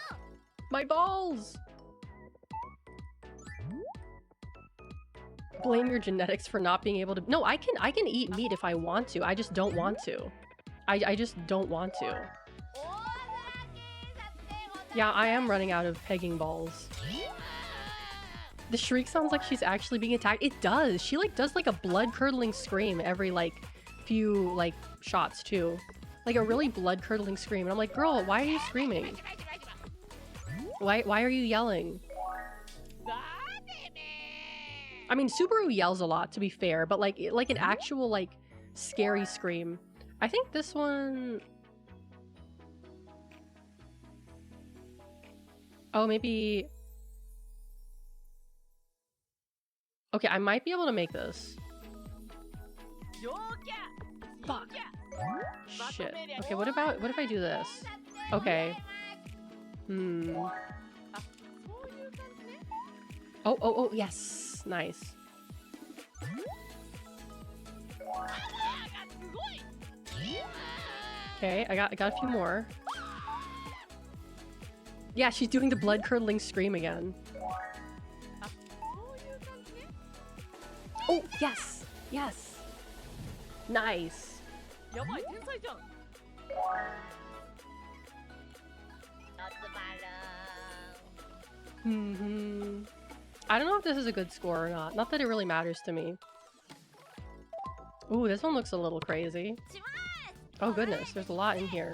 My balls! Blame your genetics for not being able to... No, I can eat meat if I want to. I just don't want to. I just don't want to. Yeah, I am running out of pegging balls. The shriek sounds like she's actually being attacked. It does. She like does like a blood-curdling scream every like few like shots too. Like a really blood-curdling scream. And I'm like, girl, why are you screaming? Why are you yelling? I mean, Subaru yells a lot, to be fair, but like an actual like scary scream. I think this one... Oh, maybe... Okay, I might be able to make this. Fuck. Shit. Okay, what if I do this? Okay. Oh, yes. Nice. Okay, I got a few more. Yeah, she's doing the blood-curdling scream again. Oh, yes! Yes! Nice! I don't know if this is a good score or not. Not that it really matters to me. Ooh, this one looks a little crazy. Oh goodness, there's a lot in here.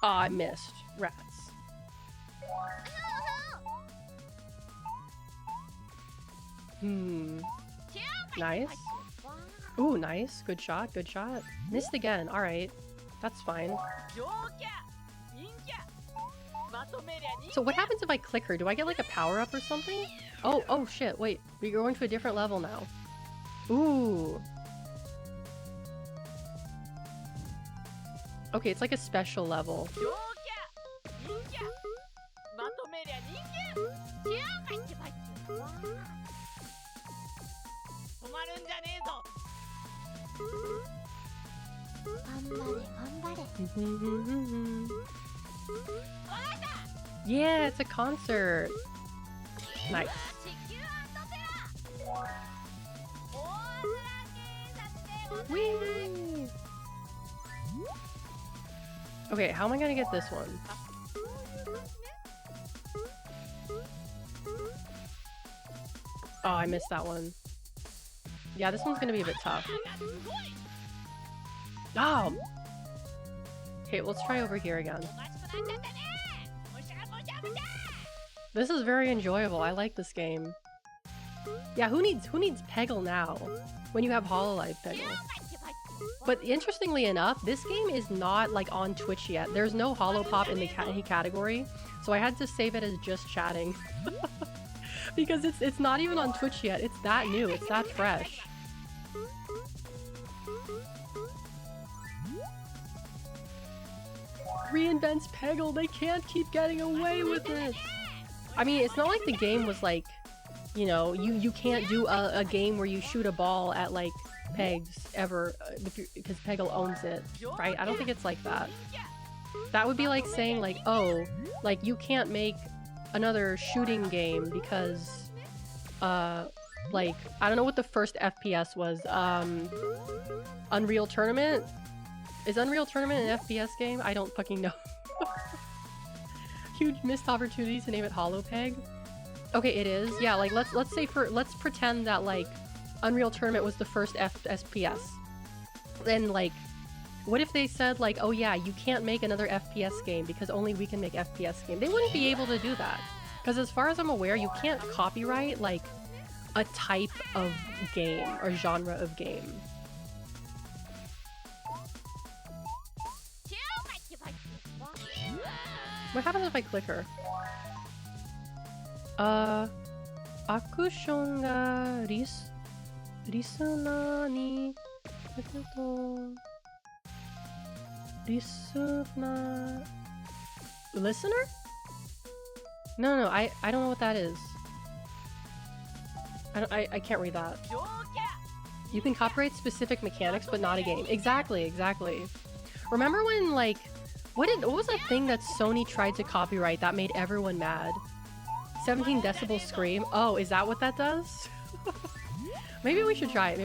Oh, I missed. Rats. Nice. Ooh, nice. Good shot, good shot. Missed again. Alright. That's fine. So what happens if I click her? Do I get like a power-up or something? Oh shit, wait. We're going to a different level now. Ooh. Okay, it's like a special level. Yeah, it's a concert. Nice. Whee! Okay, how am I gonna get this one? Oh, I missed that one. Yeah, this one's gonna be a bit tough. Oh! Okay, let's try over here again. This is very enjoyable. I like this game. Yeah, who needs peggle now when you have Hololive peggle? But interestingly enough, this game is not like on Twitch yet. There's no Holopop in the category, so I had to save it as just chatting. Because it's not even on Twitch yet. It's that new. It's that fresh. Reinvents peggle. They can't keep getting away with it. I mean, it's not like the game was like, you know, you can't do a game where you shoot a ball at like pegs ever because peggle owns it, right? I don't think it's like that. That would be like saying like, oh, like you can't make another shooting game because like I don't know what the first FPS was. Unreal Tournament? Is Unreal Tournament an FPS game? I don't fucking know. Huge missed opportunity to name it Holopeg. Okay, it is. Yeah, like let's pretend that like Unreal Tournament was the first FPS. Then like, what if they said like, oh yeah, you can't make another FPS game because only we can make FPS game? They wouldn't be able to do that. Because as far as I'm aware, you can't copyright like a type of game or genre of game. What happens if I click her? Action ga listener ni listener? No, I don't know what that is. I can't read that. You can copyright specific mechanics, but not a game. Exactly. Remember when like, what was that thing that Sony tried to copyright that made everyone mad? 17 decibel scream. Oh, is that what that does? Maybe we should try it.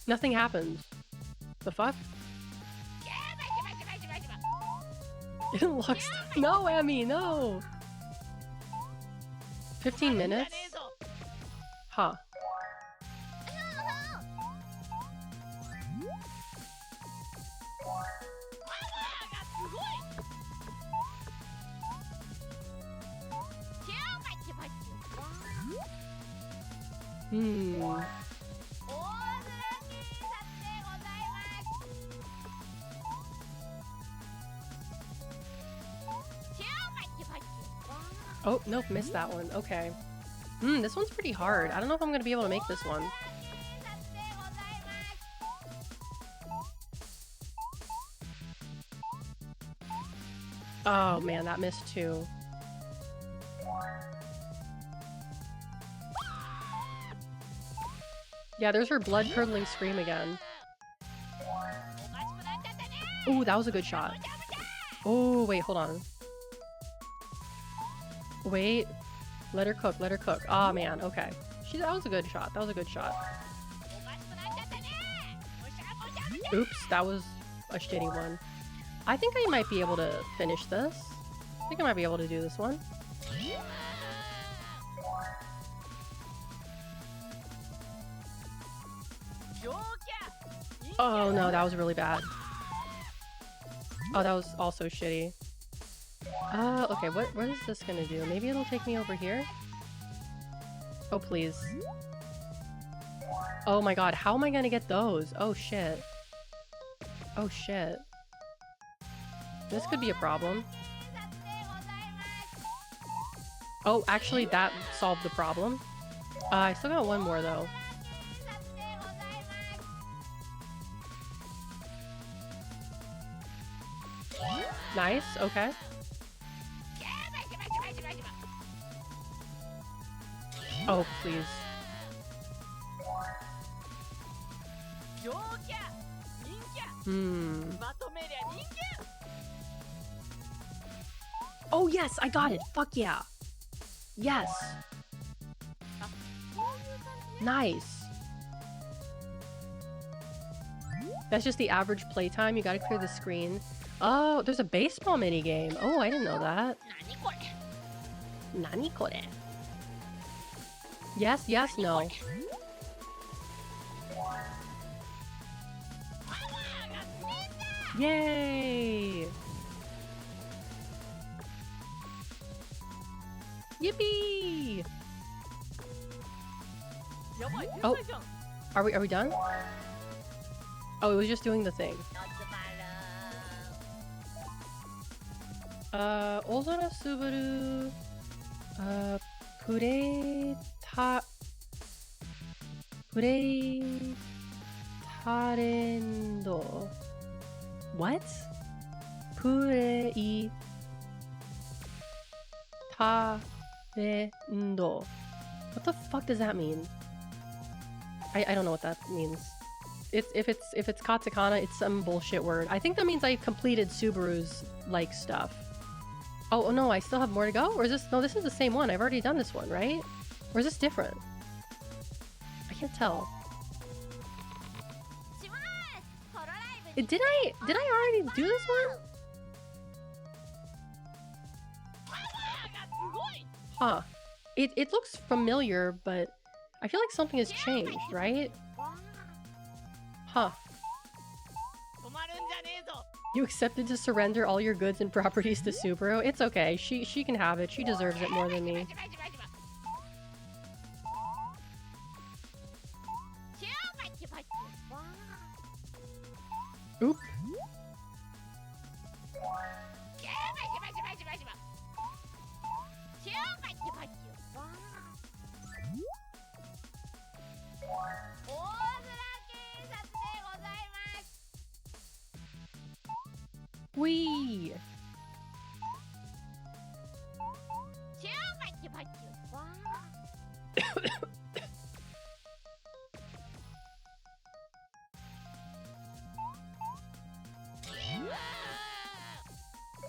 Nothing happens. The fuck? It unlocks. No, Emmy, no! 15 minutes? Huh. Oh, nope, missed that one. Okay. This one's pretty hard. I don't know if I'm gonna be able to make this one. Oh man, that missed too. Yeah, there's her blood-curdling scream again. Ooh, that was a good shot. Oh, wait, hold on. Wait. Let her cook, let her cook. Aw, oh, man, okay. That was a good shot. That was a good shot. Oops, that was a shitty one. I think I might be able to finish this. I think I might be able to do this one. Oh no, that was really bad. Oh, that was also shitty. Okay, what is this gonna do? Maybe it'll take me over here? Oh, please. Oh my god, how am I gonna get those? Oh shit. Oh shit. This could be a problem. Oh, actually that solved the problem. I still got one more though. Nice, okay. Oh, please. Oh yes, I got it! Fuck yeah! Yes! Nice! That's just the average playtime, you gotta clear the screen. Oh, there's a baseball minigame. Oh, I didn't know that. Nani kore? Yes, yes, no. Yay! Yippee! Oh, are we done? Oh, it was just doing the thing. Ozora Subaru, Tarendo. What? Tarendo. What the fuck does that mean? I don't know what that means. If it's katakana, it's some bullshit word. I think that means I completed Subaru's like stuff. Oh no, I still have more to go? Or is this... No, this is the same one. I've already done this one, right? Or is this different? I can't tell. Did I already do this one? Huh. It looks familiar, but I feel like something has changed, right? Huh. You accepted to surrender all your goods and properties to Subaru? It's okay. She can have it. She deserves it more than me. Oop. Wee.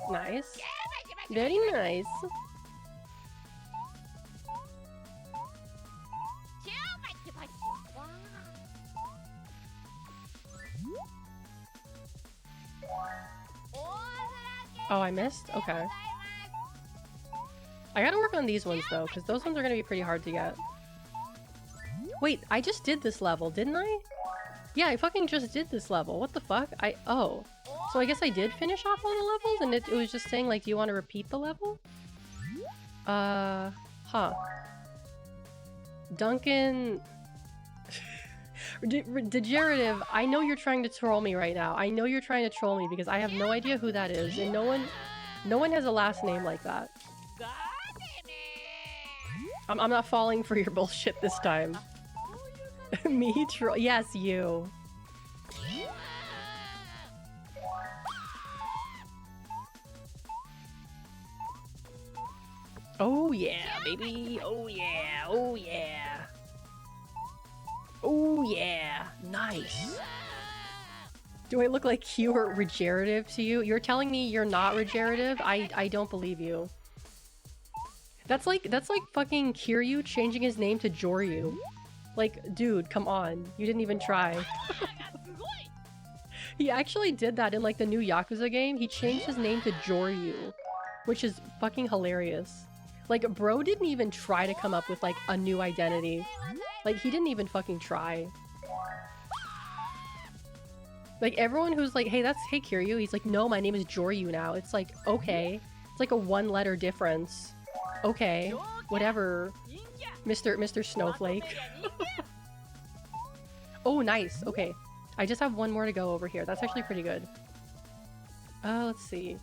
Nice. Very nice. Oh, I missed? Okay. I gotta work on these ones though, because those ones are gonna be pretty hard to get. Wait, I just did this level, didn't I? Yeah, I fucking just did this level. What the fuck? Oh. So I guess I did finish off all the levels, and it was just saying, like, do you want to repeat the level? Huh. Duncan... Degenerative, I know you're trying to troll me right now. I know you're trying to troll me because I have no idea who that is, and no one has a last name like that. I'm not falling for your bullshit this time. Me troll? Yes, you. Oh yeah, baby. Oh yeah. Oh yeah. Oh yeah. Nice. Do I look like you or regenerative to you? You're telling me you're not regenerative? I don't believe you. That's like fucking Kiryu changing his name to Joryu. Like, dude, come on. You didn't even try. He actually did that in like the new Yakuza game. He changed his name to Joryu, which is fucking hilarious. Like, bro didn't even try to come up with like a new identity. Like, he didn't even fucking try. Like, everyone who's like, hey, hey Kiryu, he's like, no, my name is Joryu now. It's like, okay. It's like a one-letter difference. Okay. Whatever. Mr. Snowflake. Oh, nice. Okay. I just have one more to go over here. That's actually pretty good. Let's see.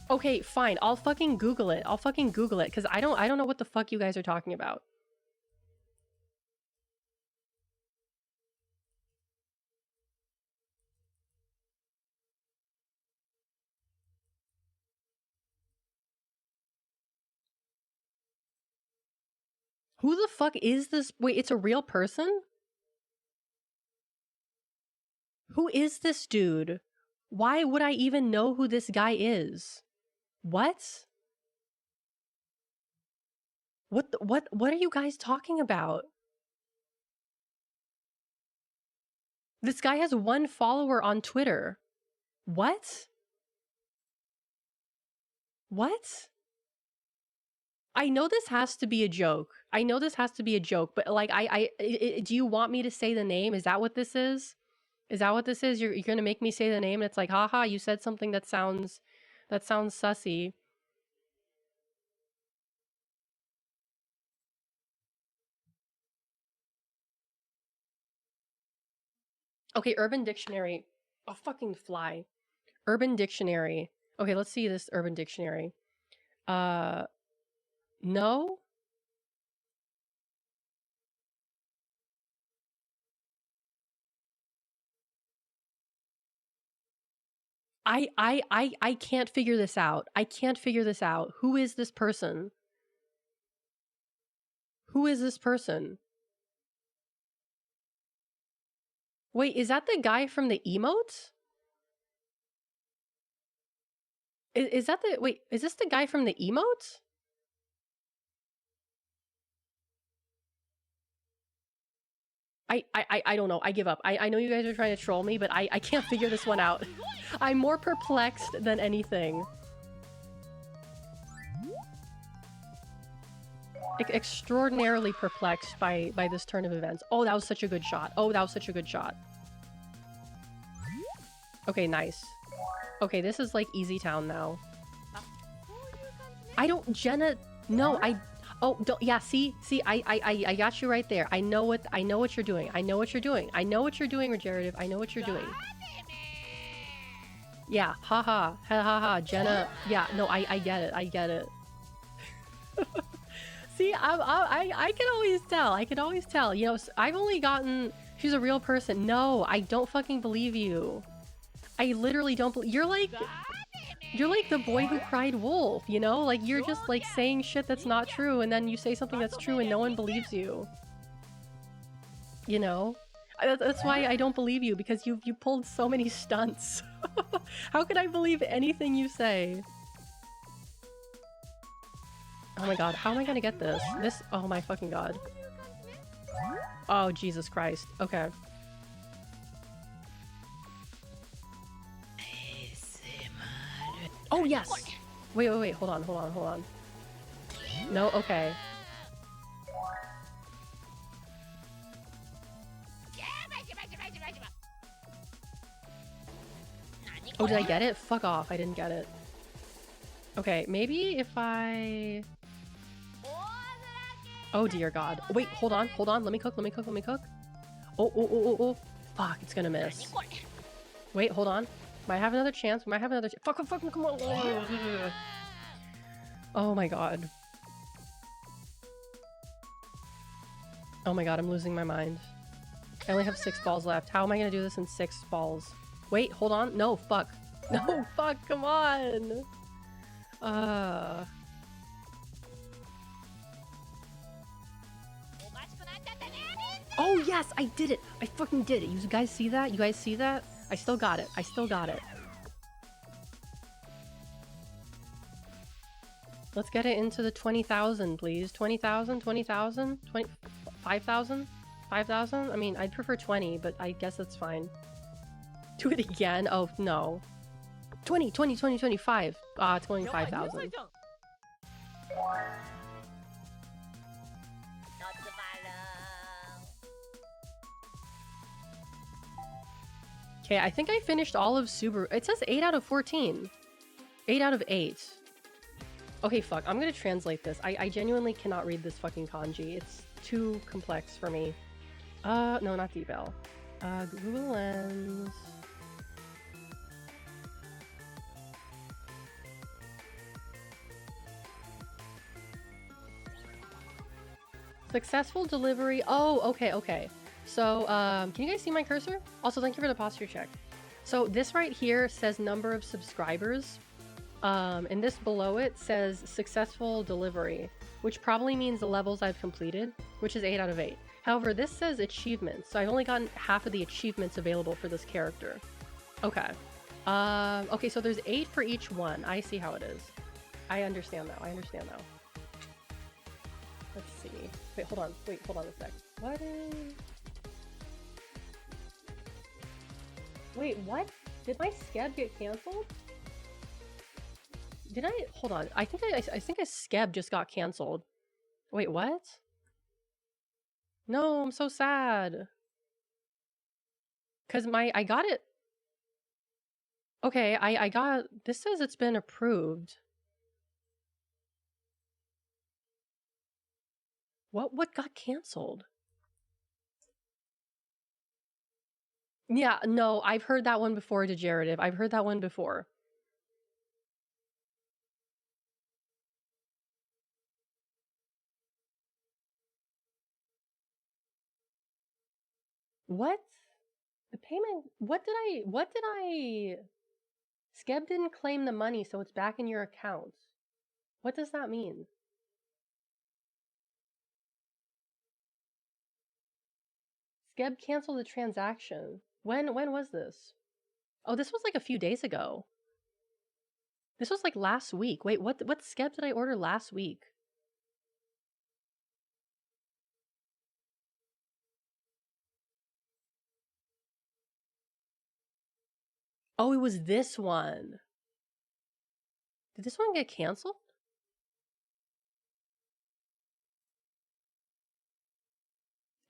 Okay, fine. I'll fucking Google it. I'll fucking Google it, because I don't know what the fuck you guys are talking about. Who the fuck is this? Wait, it's a real person? Who is this dude? Why would I even know who this guy is? What? What are you guys talking about? This guy has 1 follower on Twitter. What? What? I know this has to be a joke. I know this has to be a joke, but like, do you want me to say the name? Is that what this is? Is that what this is? You're gonna make me say the name, and it's like, haha, you said something that sounds sussy. Okay, Urban Dictionary. Oh, fucking fly. Urban Dictionary. Okay, let's see this Urban Dictionary. No? I can't figure this out. I can't figure this out. Who is this person? Who is this person? Wait, is that the guy from the emotes? Is that the... Wait, is this the guy from the emotes? I don't know. I give up. I know you guys are trying to troll me, but I can't figure this one out. I'm more perplexed than anything. Extraordinarily perplexed by this turn of events. Oh, that was such a good shot. Oh, that was such a good shot. Okay, nice. Okay, this is like easy town now. I don't, Jenna. No, I. Oh, don't. Yeah, see, I got you right there. I know what you're doing. I know what you're doing. I know what you're doing, Regenerative. I know what you're doing. Yeah, haha, ha ha ha, Jenna. Yeah, no, I get it. I get it. See, I can always tell. I can always tell. You know, I've only gotten. She's a real person. No, I don't fucking believe you. I literally don't believe. You're like the boy who cried wolf, you know? Like, you're just, like, saying shit that's not true, and then you say something that's true and no one believes you. You know? That's why I don't believe you, because you pulled so many stunts. How could I believe anything you say? Oh my god, how am I gonna get this? Oh my fucking god. Oh, Jesus Christ. Okay. Oh, yes! Wait, hold on. No, okay. Oh, did I get it? Fuck off, I didn't get it. Okay, maybe if I... Oh dear god. Wait, hold on, let me cook. Oh. Fuck, it's gonna miss. Wait, hold on. Might have another chance. Fuck, come on. Oh my god. Oh my god, I'm losing my mind. I only have 6 balls left. How am I gonna do this in 6 balls? Wait, hold on. No, fuck. No, fuck, come on. Oh yes, I did it. I fucking did it. You guys see that? I still got it. Let's get it into the 20,000, please. 20,000? 20,000? 5,000? 5,000? I mean, I'd prefer 20, but I guess that's fine. Do it again? Oh, no. 20, 25. 25,000. Okay, I think I finished all of Subaru. It says 8 out of 14. 8 out of 8. Okay, fuck. I'm gonna translate this. I genuinely cannot read this fucking kanji. It's too complex for me. No, not Deep-L. Google Lens. Successful delivery. Oh, okay. So, can you guys see my cursor? Also, thank you for the posture check. So this right here says number of subscribers. And this below it says successful delivery, which probably means the levels I've completed, which is 8 out of 8. However, this says achievements, so I've only gotten half of the achievements available for this character. Okay. Okay, so there's 8 for each one. I see how it is. I understand now. Let's see. Wait, hold on a sec. What is... Wait, what? Did my scab get canceled? Did I? Hold on. I think a scab just got canceled. Wait, what? No, I'm so sad. Cause I got it. Okay, I got, this says it's been approved. What got canceled? Yeah, no, I've heard that one before, Degenerative. I've heard that one before. What? The payment, what did I... Skeb didn't claim the money, so it's back in your account. What does that mean? Skeb canceled the transaction. When was this? Oh, this was like a few days ago. This was like last week. Wait, what Skeb did I order last week? Oh, it was this one. Did this one get canceled?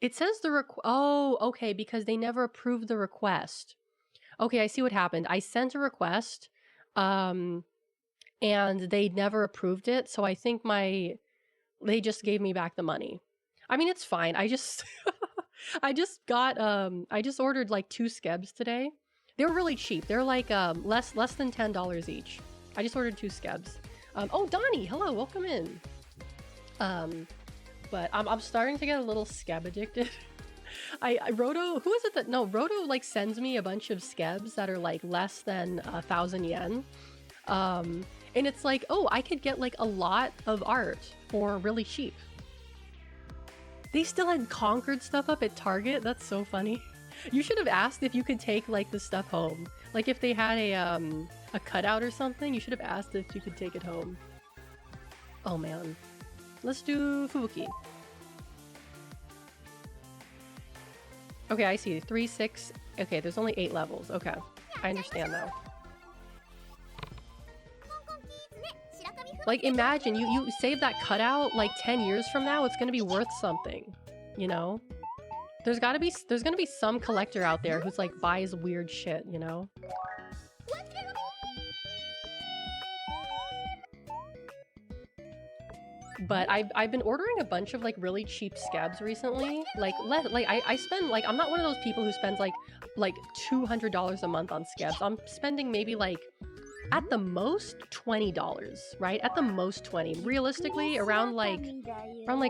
It says oh, okay, because they never approved the request. Okay, I see what happened. I sent a request, and they never approved it, so I think they just gave me back the money. I mean, it's fine. I just I just ordered like 2 skebs today. They were really cheap. They're like less than $10 each. I just ordered 2 skebs. Oh, Donnie, hello, welcome in. But I'm starting to get a little skeb addicted. Roto, who is it that, no, Roto like sends me a bunch of skebs that are like less than 1,000 yen. And it's like, oh, I could get like a lot of art for really cheap. They still had Concord stuff up at Target. That's so funny. You should have asked if you could take like the stuff home. Like if they had a cutout or something, you should have asked if you could take it home. Oh man. Let's do Fubuki. Okay, I see. 3, 6. Okay, there's only 8 levels. Okay, I understand now. Like, imagine you save that cutout like 10 years from now. It's gonna be worth something, you know. There's gonna be some collector out there who's like buys weird shit, you know. But I've been ordering a bunch of like really cheap skebs recently. I spend like, I'm not one of those people who spends like $200 a month on skebs. I'm spending maybe like at the most $20, right? At the most 20. Realistically, around like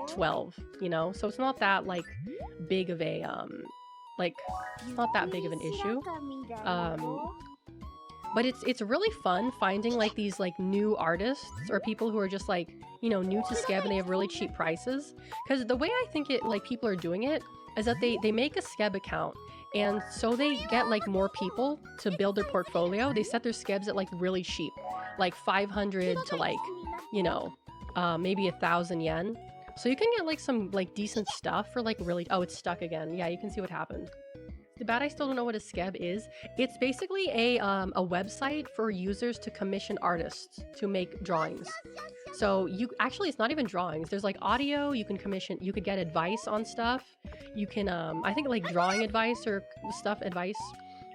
12, you know. So it's not that like big of a it's not that big of an issue. But it's really fun finding like these like new artists or people who are just like, you know, new to skeb and they have really cheap prices. Because the way I think it like people are doing it is that they make a skeb account, and so they get like more people to build their portfolio. They set their skebs at like really cheap, like 500 to like, you know, maybe 1,000 yen. So you can get like some like decent stuff for like really. Oh, it's stuck again. Yeah, you can see what happened. Too bad I still don't know what a skeb is. It's basically a website for users to commission artists to make drawings. So actually it's not even drawings. There's like audio, you can commission, you could get advice on stuff. You can, I think like drawing advice or stuff advice.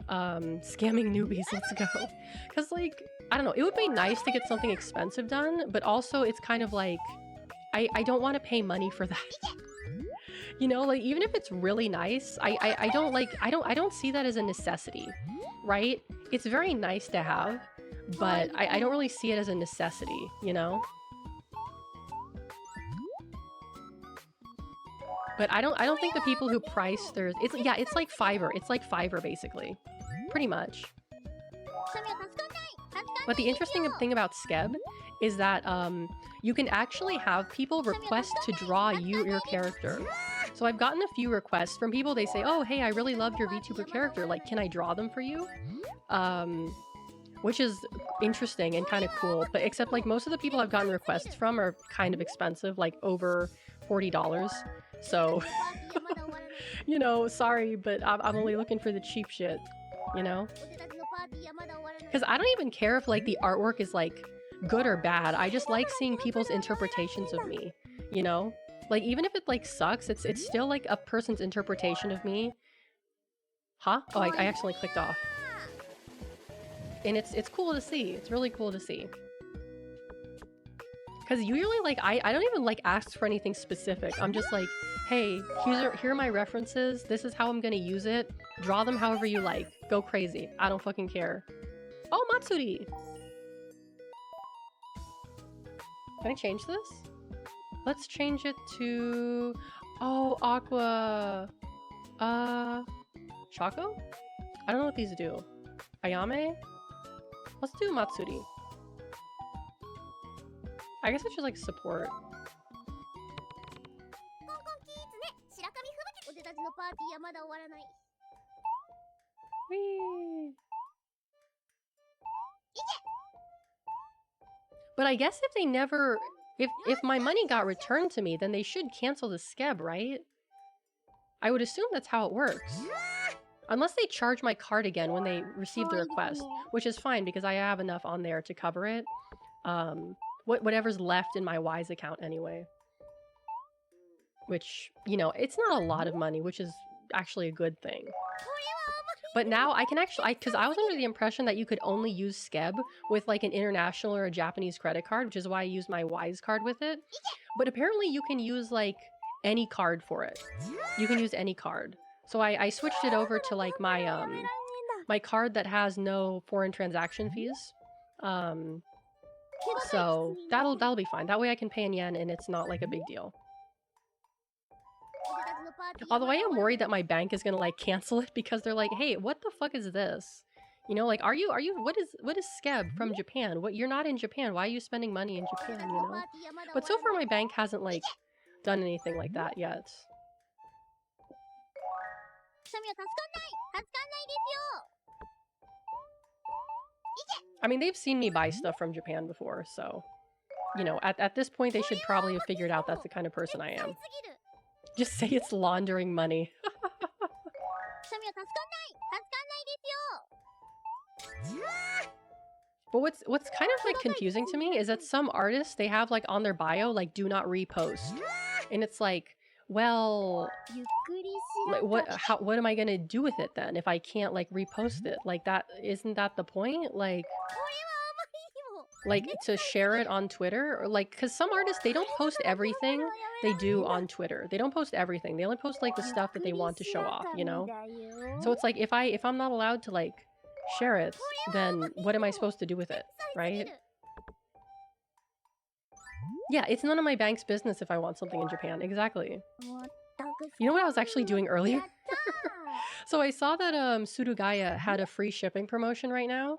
Scamming newbies, let's go. Cause like, I don't know, it would be nice to get something expensive done, but also it's kind of like, I don't want to pay money for that. You know, like even if it's really nice, I don't see that as a necessity, right? It's very nice to have, but I don't really see it as a necessity, you know? But I don't think the people who price their it's like Fiverr. It's like Fiverr basically. Pretty much. But the interesting thing about skeb is that you can actually have people request to draw your character. So I've gotten a few requests from people. They say, oh, hey, I really loved your VTuber character. Like, can I draw them for you? Which is interesting and kind of cool. But except like most of the people I've gotten requests from are kind of expensive, like over $40. So, you know, sorry, but I'm only looking for the cheap shit, you know? Because I don't even care if like the artwork is like good or bad. I just like seeing people's interpretations of me, you know? Like even if it like sucks, it's still like a person's interpretation of me. Huh? Oh, I accidentally clicked off. And it's cool to see. It's really cool to see. Because usually like I don't even like ask for anything specific. I'm just like, hey, here are my references. This is how I'm gonna use it. Draw them however you like. Go crazy. I don't fucking care. Oh, Matsuri! Can I change this? Let's change it to... Oh, Aqua... Choco? I don't know what these do. Ayame? Let's do Matsuri. I guess I should like support. Whee! But I guess if they never... If my money got returned to me, then they should cancel the skeb, right? I would assume that's how it works. Unless they charge my card again when they receive the request, which is fine because I have enough on there to cover it. Whatever's left in my Wise account anyway. Which, you know, it's not a lot of money, which is actually a good thing. But now I can actually, because I was under the impression that you could only use Skeb with like an international or a Japanese credit card, which is why I use my Wise card with it. But apparently you can use like any card for it. You can use any card. So I switched it over to like my my card that has no foreign transaction fees. So that'll be fine. That way I can pay in yen and it's not like a big deal. Although I am worried that my bank is gonna like cancel it because they're like, hey, what the fuck is this? You know, like, are you what is Skeb from Japan? What, you're not in Japan, why are you spending money in Japan, you know? But so far my bank hasn't like done anything like that yet. I mean, they've seen me buy stuff from Japan before, so you know, at this point they should probably have figured out that's the kind of person I am. Just say it's laundering money. But what's kind of like confusing to me is that some artists, they have like on their bio like do not repost. And it's like, well, like, what am I gonna do with it then if I can't like repost it? Like, that isn't that the point? Like to share it on Twitter, or like, because some artists, they don't post everything they do on Twitter. They don't post everything. They only post like the stuff that they want to show off, you know? So it's like, if I'm not allowed to like share it, then what am I supposed to do with it, right? Yeah, it's none of my bank's business if I want something in Japan. Exactly. You know what I was actually doing earlier? So I saw that Surugaya had a free shipping promotion right now.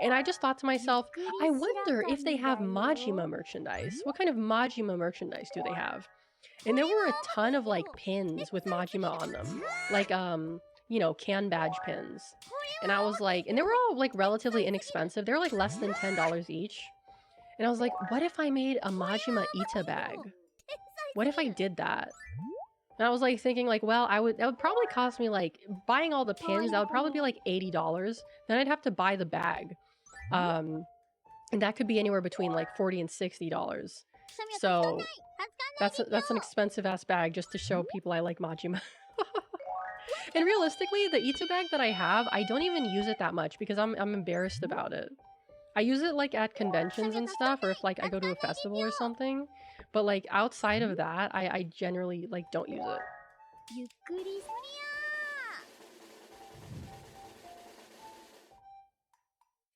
And I just thought to myself, I wonder if they have Majima merchandise. What kind of Majima merchandise do they have? And there were a ton of like pins with Majima on them. Like, you know, can badge pins. And I was like, and they were all like relatively inexpensive. They were like less than $10 each. And I was like, what if I made a Majima Ita bag? What if I did that? And I was like thinking like, well, that would probably cost me like, buying all the pins, that would probably be like $80. Then I'd have to buy the bag. And that could be anywhere between like $40 and $60. So that's an expensive ass bag just to show people I like Majima. And realistically, the Ita bag that I have, I don't even use it that much because I'm embarrassed about it. I use it like at conventions and stuff, or if like I go to a festival or something. But like outside of that, I generally like don't use it.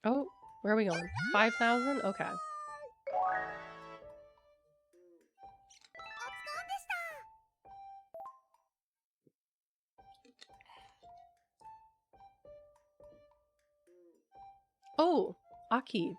Oh, where are we going? 5,000? Okay. Oh, Aki.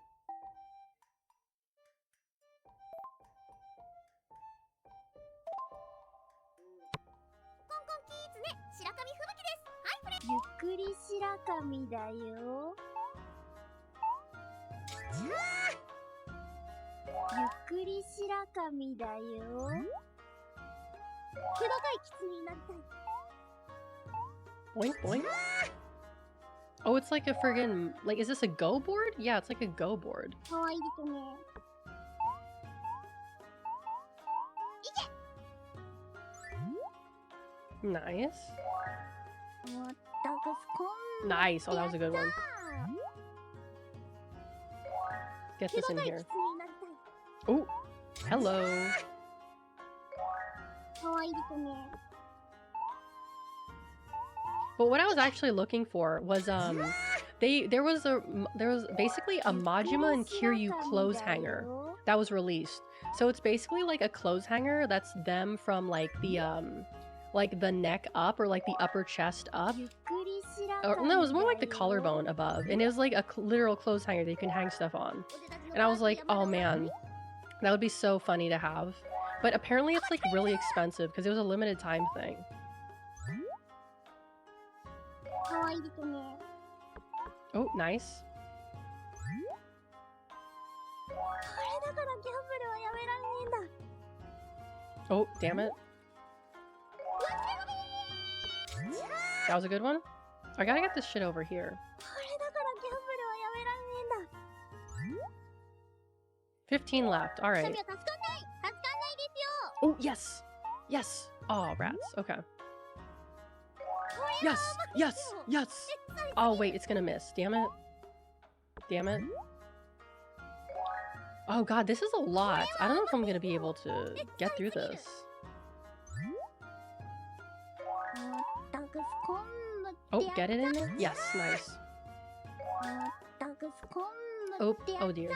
Boink boink. Oh, it's like a friggin', like, is this a Go board? Yeah, it's like a Go board. Nice. Nice. Oh, that was a good one. Get this in here. Oh, hello. But what I was actually looking for was there was basically a Majima and Kiryu clothes hanger that was released. So it's basically like a clothes hanger that's them from like the neck up, or like the upper chest up. Or no, it was more like the collarbone above. And it was like a literal clothes hanger that you can hang stuff on. And I was like, oh man, that would be so funny to have. But apparently it's like really expensive because it was a limited time thing. Oh, nice. Oh, damn it. That was a good one? I gotta get this shit over here. 15 left. All right. Oh, yes. Yes. Oh, rats. Okay. Yes. Yes. Yes. Oh, wait. It's gonna miss. Damn it. Damn it. Oh, God. This is a lot. I don't know if I'm gonna be able to get through this. Oh, get it in there? Yes. Nice. Oh, oh dear.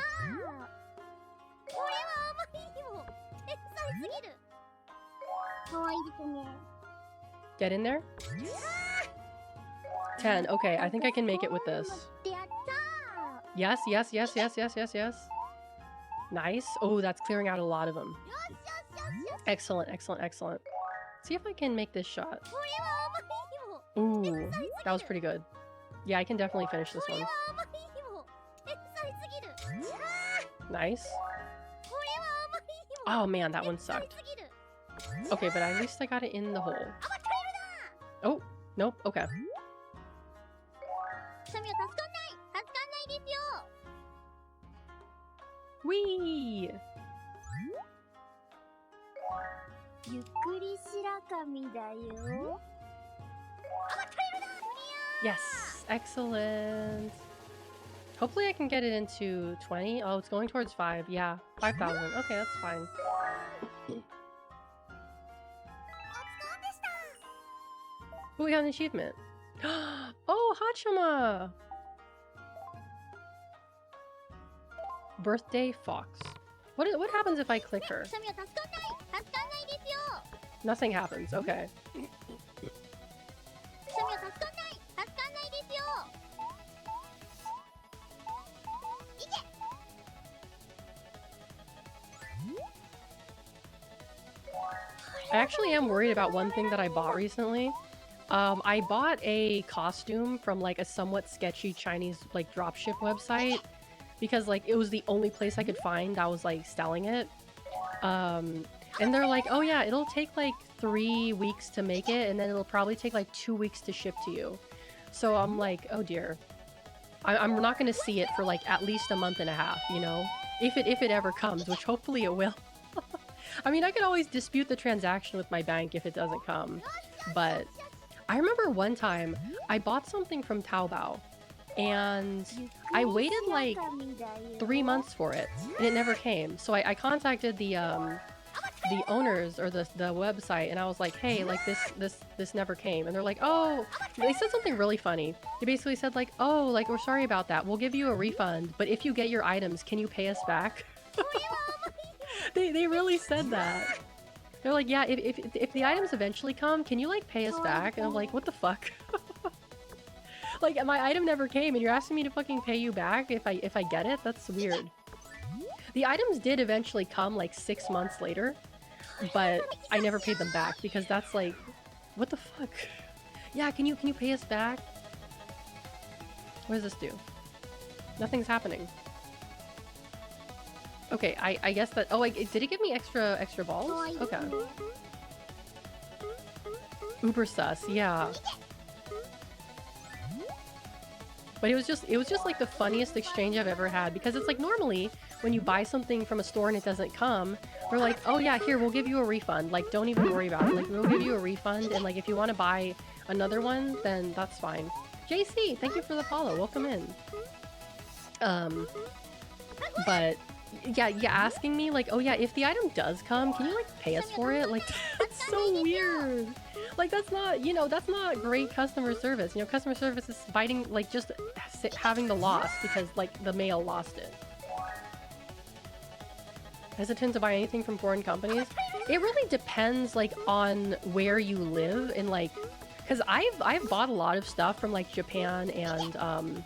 Get in there? 10. Okay, I think I can make it with this. Yes, yes, yes, yes, yes, yes, yes. Nice. Oh, that's clearing out a lot of them. Excellent, excellent, excellent. See if I can make this shot. Ooh, that was pretty good. Yeah, I can definitely finish this one. Nice. Oh man, that one sucked. Okay, but at least I got it in the hole. Oh, nope, okay. Whee! Yes, excellent. Hopefully I can get it into 20. Oh, it's going towards 5. Yeah, 5,000. Okay, that's fine. Oh, we got an achievement. Oh, Hachima! Birthday Fox. What happens if I click her? Nothing happens. Okay. I actually am worried about one thing that I bought recently. I bought a costume from like a somewhat sketchy Chinese like dropship website because like it was the only place I could find that was like selling it. And they're like, oh yeah, it'll take like 3 weeks to make it and then it'll probably take like 2 weeks to ship to you. So I'm like, oh dear. I'm not gonna see it for like at least a month and a half, you know? If it ever comes, which hopefully it will. I mean, I could always dispute the transaction with my bank if it doesn't come, but I remember one time I bought something from Taobao and I waited like 3 months for it and it never came. So I contacted the owners or the website and I was like, hey, like this never came. And they're like, oh, they said something really funny. They basically said like, oh, like we're sorry about that. We'll give you a refund, but if you get your items, can you pay us back? They really said that. They're like, yeah, if the items eventually come, can you like pay us back? And I'm like, what the fuck? Like my item never came and you're asking me to fucking pay you back if I get it? That's weird. The items did eventually come like 6 months later, but I never paid them back because that's like, what the fuck? Yeah, can you pay us back? What does this do? Nothing's happening. Okay, I guess that. Oh, did it give me extra balls? Okay. Uber sus, yeah. But it was just like the funniest exchange I've ever had because it's like normally when you buy something from a store and it doesn't come, they're like, oh yeah, here, we'll give you a refund. Like, don't even worry about it. Like, we'll give you a refund and like if you want to buy another one, then that's fine. JC, thank you for the follow. Welcome in. But yeah, asking me like, oh yeah, if the item does come, can you like pay us for it? Like, that's so weird. Like, that's not, you know, that's not great customer service. You know, customer service is fighting, like, just having the loss because, like, the mail lost it. Hesitant to buy anything from foreign companies? It really depends, like, on where you live and, like, because I've bought a lot of stuff from, like, Japan and,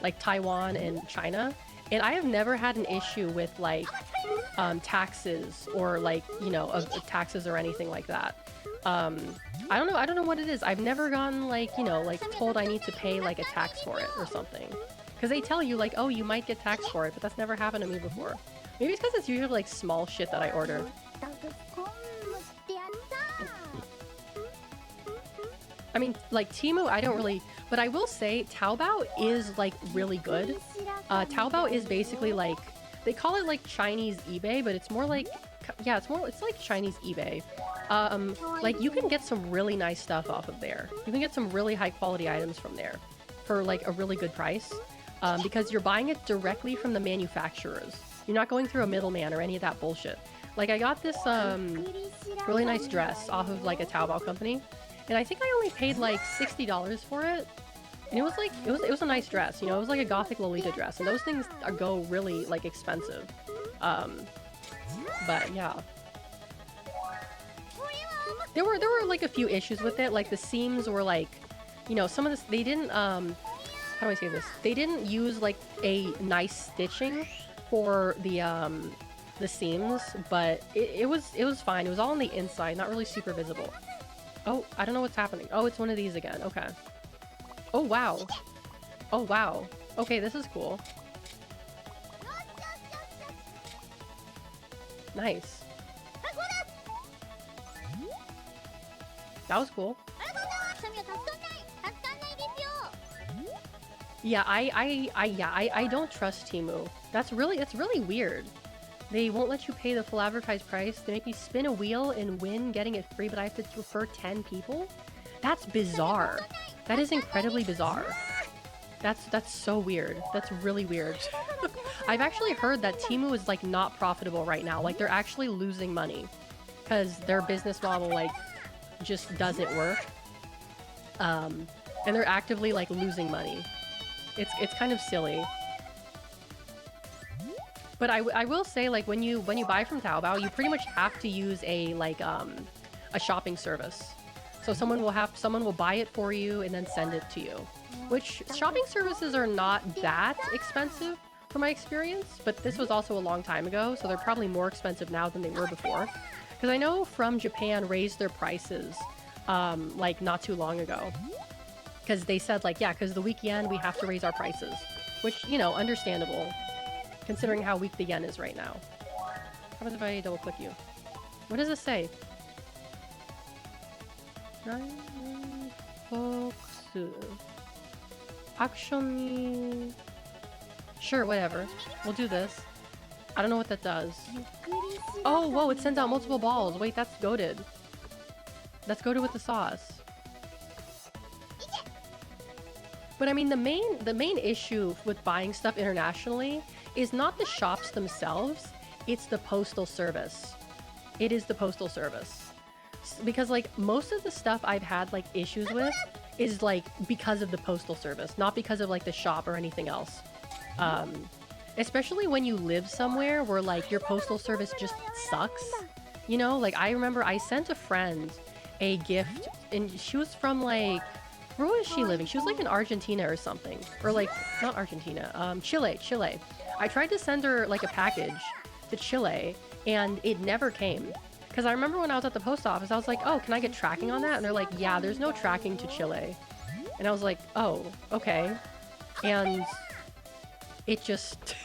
like, Taiwan and China. And I have never had an issue with, like, taxes or, like, you know, taxes or anything like that. I don't know what it is. I've never gotten, like, you know, like, told I need to pay, like, a tax for it or something. Because they tell you, like, oh, you might get taxed for it, but that's never happened to me before. Maybe it's because it's usually, like, small shit that I order. I mean, like, Temu, I don't really... But I will say Taobao is like really good. Taobao is basically like, they call it like Chinese eBay, but it's more like, yeah, it's like Chinese eBay. Like you can get some really nice stuff off of there. You can get some really high quality items from there for like a really good price, because you're buying it directly from the manufacturers. You're not going through a middleman or any of that bullshit. Like I got this really nice dress off of like a Taobao company, and I think I only paid like $60 for it. And it was like, it was a nice dress, you know, it was like a gothic Lolita dress, and those things go really like expensive. But yeah. There were like a few issues with it, like the seams were like, you know, some of this, they didn't, how do I say this? They didn't use like a nice stitching for the seams, but it was fine. It was all on the inside, not really super visible. Oh, I don't know what's happening. Oh, it's one of these again. Okay. Oh, wow. Oh, wow. Okay, this is cool. Nice. That was cool. Yeah, I don't trust Temu. It's really weird. They won't let you pay the full advertised price. They make you spin a wheel and win getting it free, but I have to refer 10 people? That's bizarre. That is incredibly bizarre. That's so weird. That's really weird. I've actually heard that Temu is like not profitable right now. Like they're actually losing money because their business model like just doesn't work. And they're actively like losing money. It's kind of silly. But I will say, like, when you buy from Taobao, you pretty much have to use a like a shopping service. So someone will buy it for you and then send it to you. Which shopping services are not that expensive from my experience, but this was also a long time ago, so they're probably more expensive now than they were before. Because I know From Japan raised their prices like not too long ago. Because they said like, yeah, because the weak yen, we have to raise our prices. Which, you know, understandable. Considering how weak the yen is right now. How about if I double click you? What does this say? Action. Sure, whatever. We'll do this. I don't know what that does. Oh, whoa, it sends out multiple balls. Wait, that's goated. That's goated with the sauce. But I mean, the main issue with buying stuff internationally is not the shops themselves, it's the postal service. It is the postal service. Because like most of the stuff I've had like issues with is like because of the postal service, not because of like the shop or anything else. Especially when you live somewhere where like your postal service just sucks. You know, like I remember I sent a friend a gift and she was from like, where was she living? She was like in Argentina or something. Or like, not Argentina, Chile. I tried to send her like a package to Chile and it never came. Because I remember when I was at the post office, I was like, oh, can I get tracking on that? And they're like, yeah, there's no tracking to Chile. And I was like, oh, okay. And it just,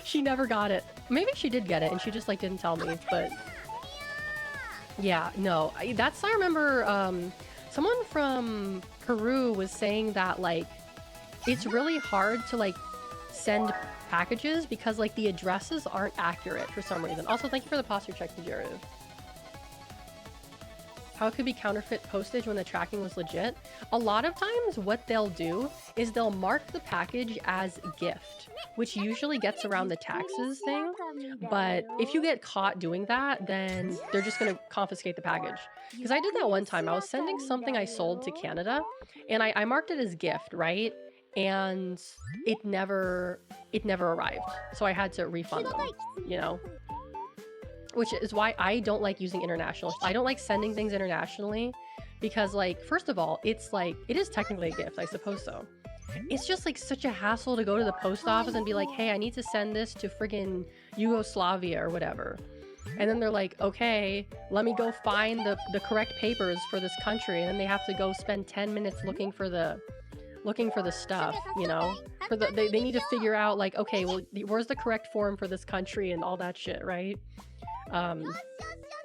she never got it. Maybe she did get it and she just like didn't tell me, but yeah, no, I remember someone from Peru was saying that like, it's really hard to like send packages because like the addresses aren't accurate for some reason. Also, thank you for the posture check, Jaru. How it could be counterfeit postage when the tracking was legit? A lot of times what they'll do is they'll mark the package as gift, which usually gets around the taxes thing. But if you get caught doing that, then they're just gonna confiscate the package. Because I did that one time. I was sending something I sold to Canada and I marked it as gift, right? And it never arrived. So I had to refund them, you know? Which is why I don't like using international. I don't like sending things internationally because like, first of all, it's like, it is technically a gift, I suppose so. It's just like such a hassle to go to the post office and be like, hey, I need to send this to friggin' Yugoslavia or whatever. And then they're like, okay, let me go find the correct papers for this country. And then they have to go spend 10 minutes looking for the stuff, you know? They need to figure out like, okay, well, where's the correct form for this country and all that shit, right?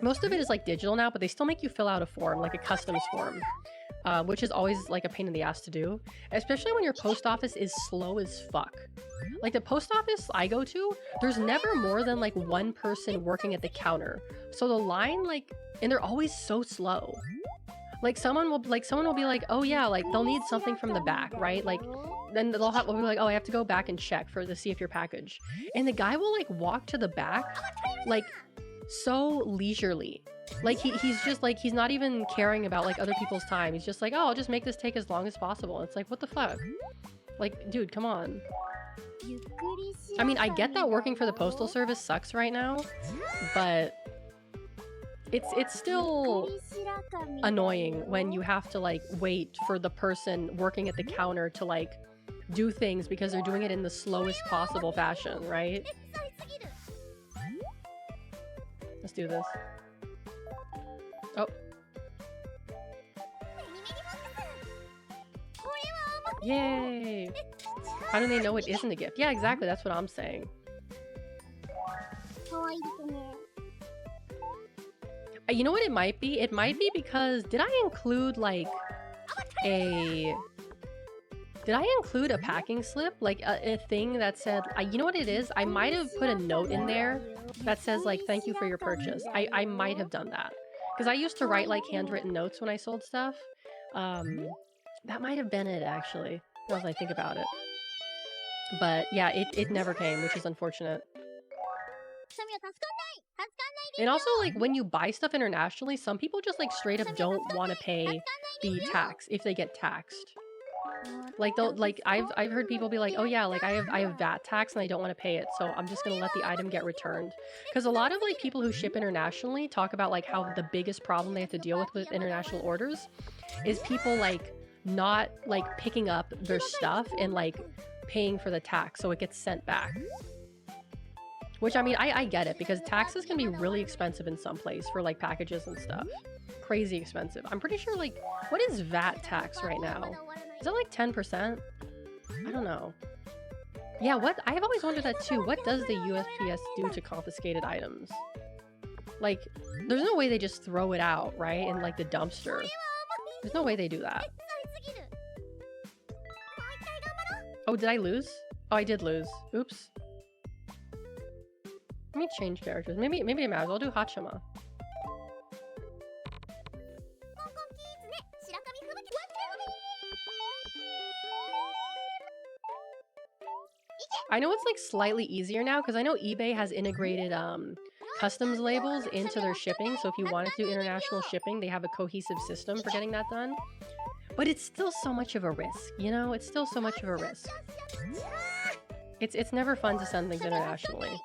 Most of it is like digital now, but they still make you fill out a form, like a customs form. which is always like a pain in the ass to do, especially when your post office is slow as fuck. Like the post office I go to, there's never more than like one person working at the counter. So the line and they're always so slow. Like someone will be like, oh yeah, like they'll need something from the back, right? Like then they'll be like, oh, I have to go back and check to see if your package. And the guy will like walk to the back, like so leisurely. Like he's just like, he's not even caring about like other people's time. He's just like, oh, I'll just make this take as long as possible. It's like, what the fuck? Like, dude, come on. I mean, I get that working for the postal service sucks right now, but it's still annoying when you have to like wait for the person working at the counter to like do things because they're doing it in the slowest possible fashion, right? Let's do this. Oh. Yay! How do they know it isn't a gift? Yeah, exactly. That's what I'm saying. You know what it might be? It might be because did I include like a packing slip? Like a thing that said, you know what it is? I might have put a note in there that says like, thank you for your purchase. I might have done that. Because I used to write like handwritten notes when I sold stuff. That might have been it actually, now as I think about it. But yeah, it never came, which is unfortunate. And also, like, when you buy stuff internationally, some people just, like, straight up don't want to pay the tax if they get taxed. Like, they'll, like, I've heard people be like, oh yeah, like, I have VAT tax and I don't want to pay it, so I'm just gonna let the item get returned. Because a lot of, like, people who ship internationally talk about, like, how the biggest problem they have to deal with international orders is people, like, not, like, picking up their stuff and, like, paying for the tax, so it gets sent back. Which, I mean, I get it, because taxes can be really expensive in some place for, like, packages and stuff. Crazy expensive. I'm pretty sure, like, what is VAT tax right now? Is that, like, 10%? I don't know. Yeah, what? I've always wondered that, too. What does the USPS do to confiscated items? Like, there's no way they just throw it out, right? In, like, the dumpster. There's no way they do that. Oh, did I lose? Oh, I did lose. Oops. Let me change characters. Maybe I might as well do Hachima. I know it's like slightly easier now because I know eBay has integrated customs labels into their shipping. So if you wanted to do international shipping, they have a cohesive system for getting that done. But it's still so much of a risk, you know? It's still so much of a risk. It's never fun to send things internationally.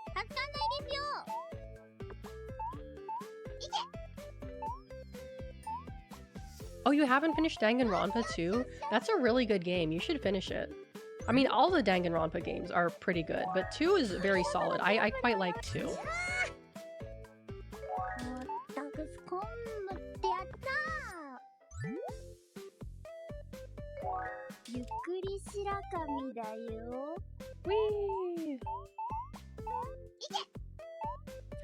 Oh, you haven't finished Danganronpa 2? That's a really good game. You should finish it. I mean, all the Danganronpa games are pretty good, but 2 is very solid. I quite like 2. Whee!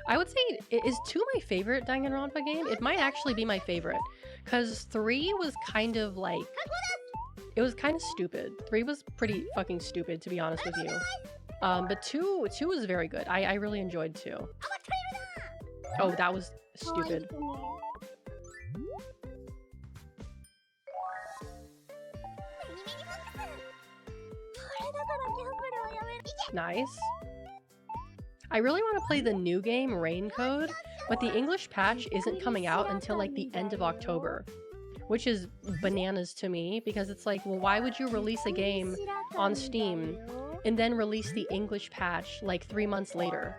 I would say, is 2 my favorite Danganronpa game? It might actually be my favorite. Because 3 was kind of like... It was kind of stupid. 3 was pretty fucking stupid, to be honest with you. But 2 was very good. I really enjoyed 2. Oh, that was stupid. Nice. I really want to play the new game, Raincode, but the English patch isn't coming out until like the end of October, which is bananas to me because it's like, well, why would you release a game on Steam and then release the English patch like 3 months later?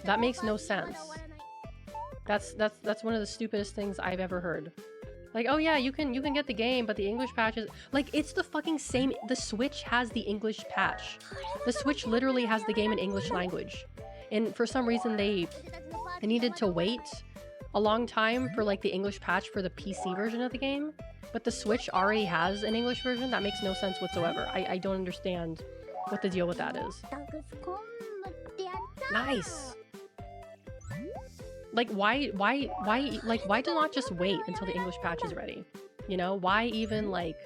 That makes no sense. That's one of the stupidest things I've ever heard. Like, oh yeah, you can get the game, but the English patch is like, it's the fucking same. The Switch has the English patch. The Switch literally has the game in English language. And for some reason they needed to wait a long time for like the English patch for the PC version of the game, but the Switch already has an English version. That makes no sense whatsoever. I don't understand what the deal with that is. Nice. Like why do not just wait until the English patch is ready? You know, why even like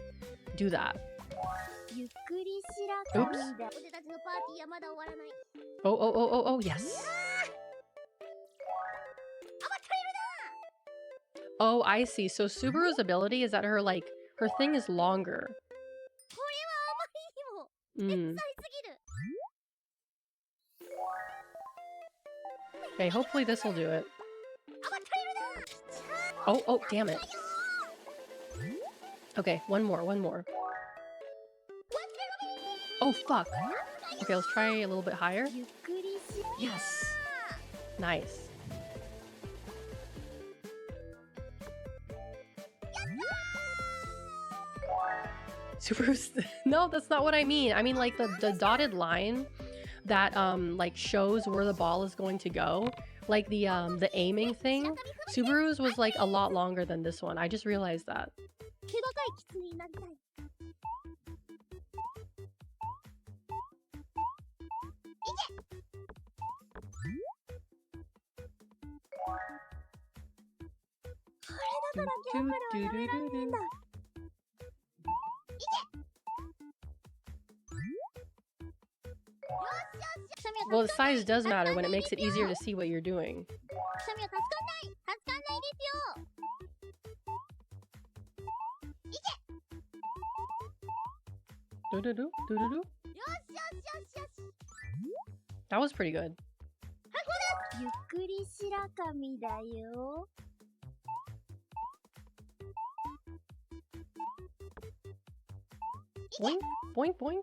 do that? Oops. Oh, yes. Oh, I see. So Subaru's ability is that her thing is longer. Okay, hopefully this will do it. Oh, damn it. Okay, one more. Oh, fuck. Okay, let's try a little bit higher. Yes. Nice. Subaru's... No, that's not what I mean. I mean, like, the dotted line that, like, shows where the ball is going to go. Like, the aiming thing. Subaru's was, like, a lot longer than this one. I just realized that. Well, the size does matter when it makes it easier to see what you're doing. That was pretty good. Boing, boing, boing.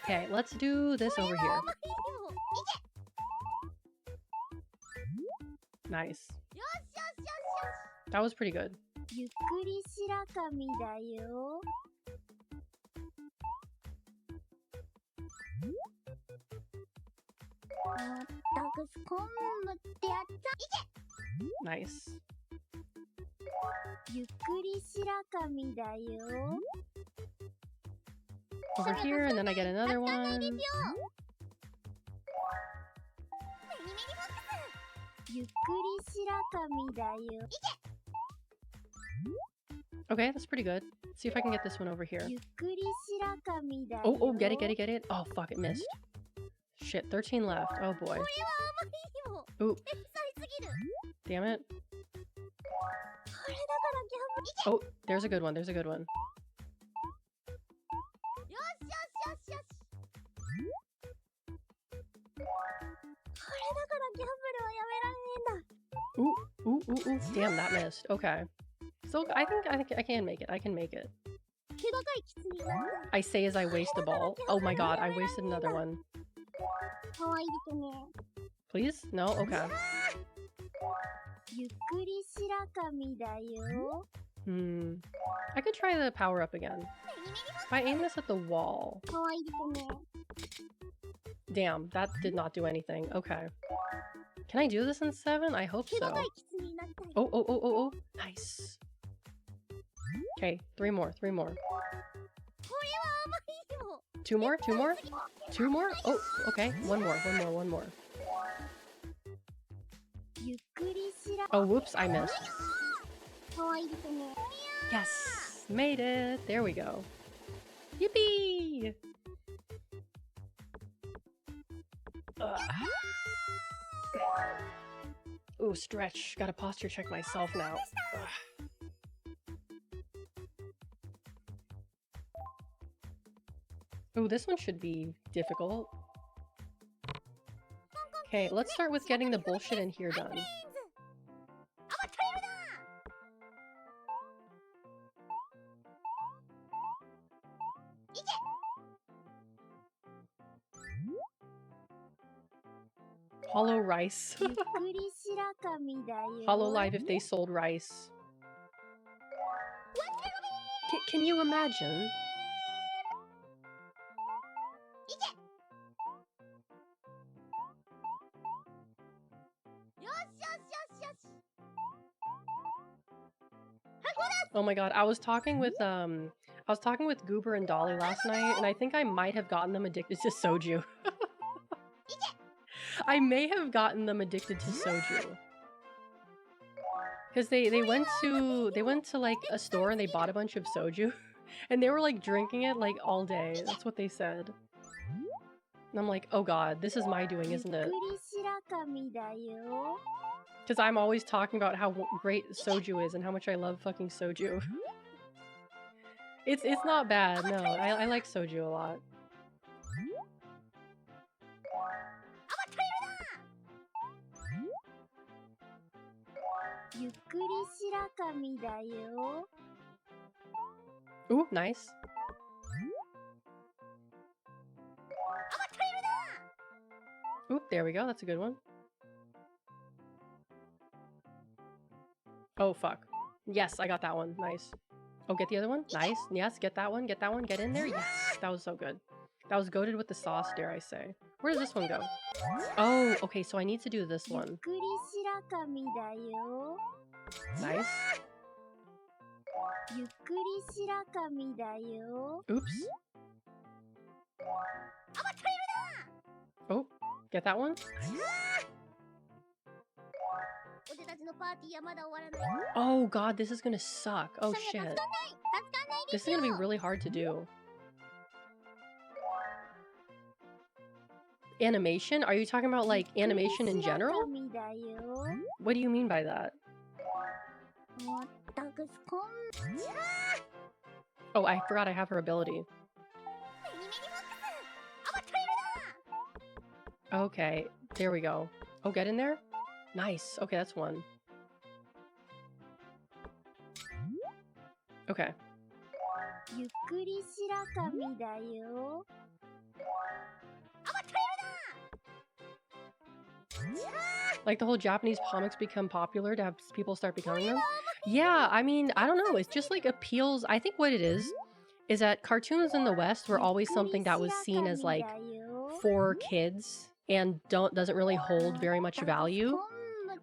Okay, let's do this over here. Nice. That was pretty good. Nice. Over here, and then I get another one. Okay, that's pretty good. Let's see if I can get this one over here. Oh, get it. Oh, fuck, it missed. Shit, 13 left. Oh, boy. Ooh. Damn it. Oh, there's a good one. Ooh. Damn, that missed. Okay. So I think I can make it. I say as I waste the ball. Oh my god, I wasted another one. Please? No? Okay. I could try the power up again. If I aim this at the wall. Damn, that did not do anything. Okay. Can I do this in 7? I hope so. Oh. Nice. Okay, 3 more. 2 more? 2 more? Oh, okay. One more. Oh, whoops, I missed. Yes! Made it! There we go. Yippee! Ooh, stretch. Gotta posture check myself now. Ooh, this one should be difficult. Okay, let's start with getting the bullshit in here done. Hollow rice. Hololive if they sold rice. Can you imagine? Oh my god, I was talking with Goober and Dollie last night, and I think I might have gotten them addicted to soju. I may have gotten them addicted to soju. Because they went to like a store and they bought a bunch of soju. And they were like drinking it like all day. That's what they said. And I'm like, oh god, this is my doing, isn't it? Because I'm always talking about how great soju is and how much I love fucking soju. It's not bad, no. I like soju a lot. Ooh, nice. Oop, there we go. That's a good one. Oh, fuck. Yes, I got that one. Nice. Oh, get the other one? Nice. Yes, get that one. Get that one. Get in there. Yes, that was so good. That was goated with the sauce, dare I say. Where does this one go? Oh, okay, so I need to do this one. Nice. Oops. Oh, get that one? Oh god, this is gonna suck. Oh shit. This is gonna be really hard to do. Animation? Are you talking about like animation in general? What do you mean by that? Oh, I forgot I have her ability. Okay, there we go. Oh, get in there? Nice. Okay, that's one. Okay. Like the whole Japanese comics become popular to have people start becoming them? Yeah, I mean, I don't know. It's just like appeals. I think what it is that cartoons in the West were always something that was seen as like for kids and doesn't really hold very much value.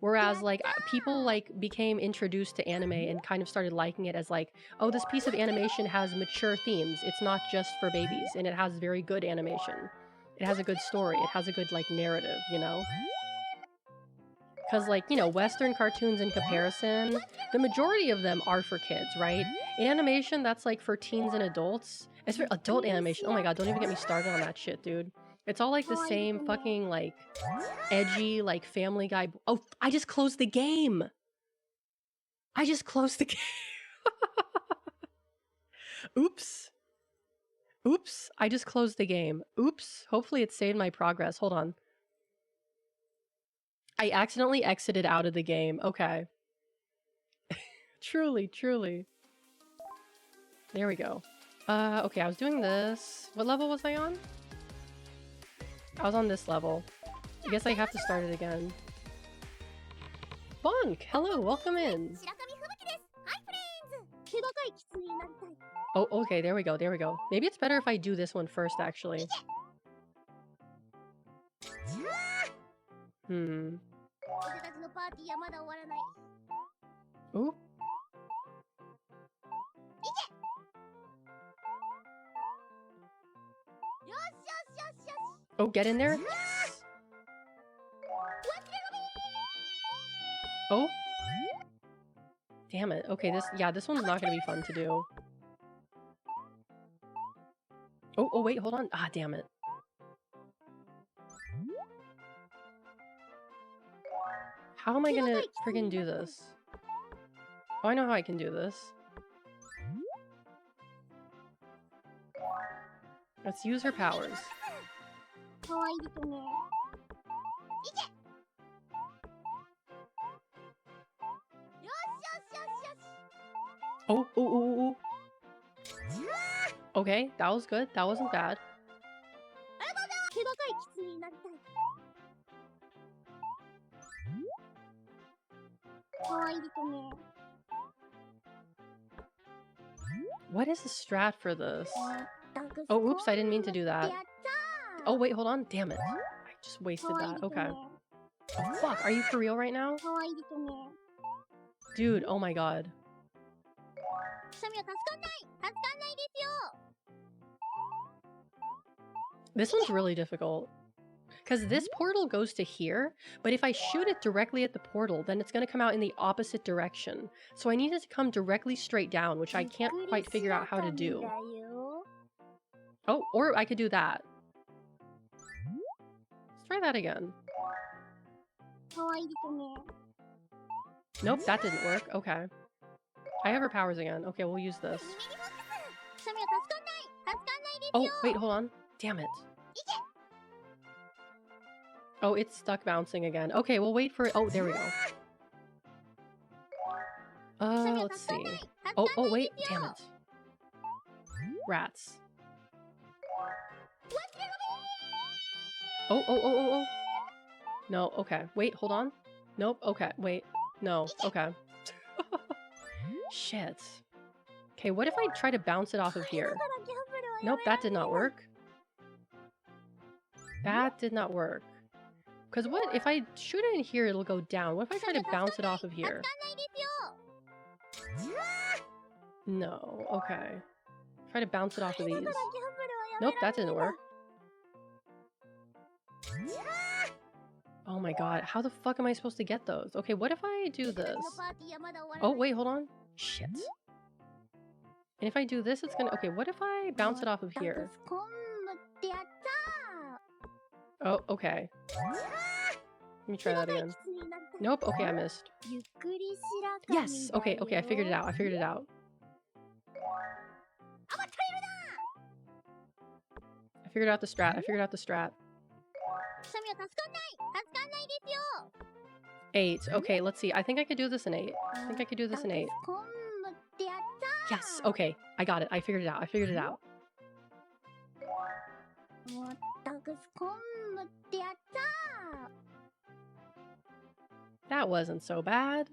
Whereas like people like became introduced to anime and kind of started liking it as like, oh, this piece of animation has mature themes. It's not just for babies, and it has very good animation. It has a good story. It has a good like narrative, you know? Because like, you know, Western cartoons in comparison, the majority of them are for kids, right? In animation, that's like for teens and adults. It's for adult animation. Oh my god, don't even get me started on that shit, dude. It's all like the same fucking like edgy like Family Guy. Oh, I just closed the game. I just closed the game. Oops. Oops. I just closed the game. Oops. Hopefully it saved my progress. Hold on. I accidentally exited out of the game. Okay. Truly, truly. There we go. Okay, I was doing this. What level was I on? I was on this level. I guess I have to start it again. Bonk! Hello, welcome in! Oh, okay, there we go, there we go. Maybe it's better if I do this one first, actually. Hmm. Ooh. Oh, get in there? Yes! Oh? Damn it. Okay, this one's not gonna be fun to do. Oh, wait, hold on. Ah, damn it. How am I gonna friggin' do this? Oh, I know how I can do this. Let's use her powers. Oh. Okay, that was good. That wasn't bad. What is the strat for this? Oh, oops, I didn't mean to do that. Oh, wait, hold on. Damn it. I just wasted that. Okay. Oh, fuck. Are you for real right now? Dude, oh my god. This one's really difficult. Because this portal goes to here, but if I shoot it directly at the portal, then it's going to come out in the opposite direction. So I need it to come directly straight down, which I can't quite figure out how to do. Oh, or I could do that. Let's try that again. Nope, that didn't work. Okay. I have her powers again. Okay, we'll use this. Oh, wait, hold on. Damn it. Oh, it's stuck bouncing again. Okay, we'll wait for it. Oh, there we go. Let's see. Oh, wait. Damn it. Rats. Oh. No, okay. Wait, hold on. Nope, okay. Wait. No, okay. Shit. Okay, what if I try to bounce it off of here? Nope, that did not work. That did not work. Because what if I shoot it in here, it'll go down. What if I try to bounce it off of here? No, okay. Try to bounce it off of these. Nope, that didn't work. Oh my god, how the fuck am I supposed to get those? Okay, what if I do this? Oh, wait, hold on. Shit. And if I do this, it's gonna... Okay, what if I bounce it off of here? Oh, okay. Let me try that again. Nope, okay, I missed. Yes! Okay, I figured it out. I figured it out. I figured out the strat. 8. Okay, let's see. I think I could do this in 8. Yes! Okay, I got it. I figured it out. That wasn't so bad.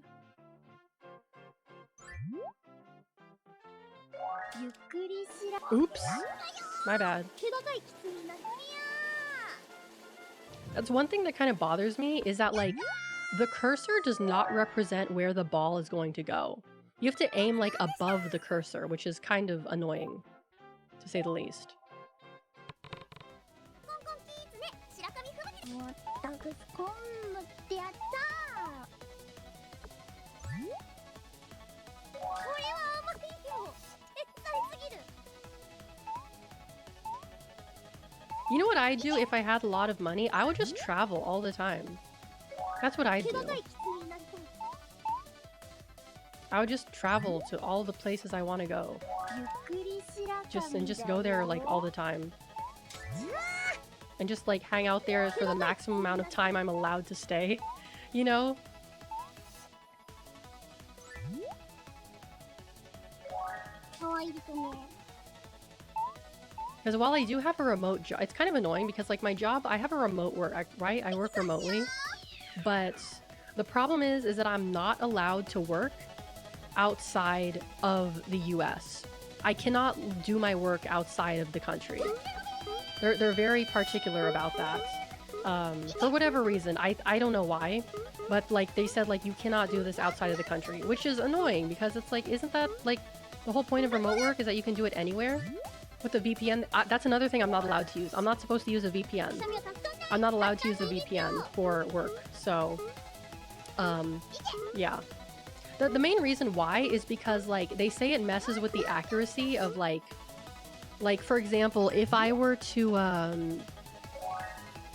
Oops. My bad. That's one thing that kind of bothers me, is that, like, the cursor does not represent where the ball is going to go. You have to aim, like, above the cursor, which is kind of annoying, to say the least. You know what I'd do if I had a lot of money? I would just travel all the time. That's what I'd do. I would just travel to all the places I want to go. Just go there, like, all the time. And just, like, hang out there for the maximum amount of time I'm allowed to stay. You know? Because while I do have a remote job, it's kind of annoying because, like, my job, I have a remote work, right? I work remotely. But the problem is that I'm not allowed to work outside of the US. I cannot do my work outside of the country. They're very particular about that. For whatever reason, I don't know why, but, like, they said, like, you cannot do this outside of the country, which is annoying because it's like, isn't that, like, the whole point of remote work is that you can do it anywhere? With the VPN, that's another thing I'm not allowed to use. I'm not supposed to use a VPN. I'm not allowed to use a VPN for work, so, yeah. The main reason why is because, like, they say it messes with the accuracy of, like, for example, if I were to,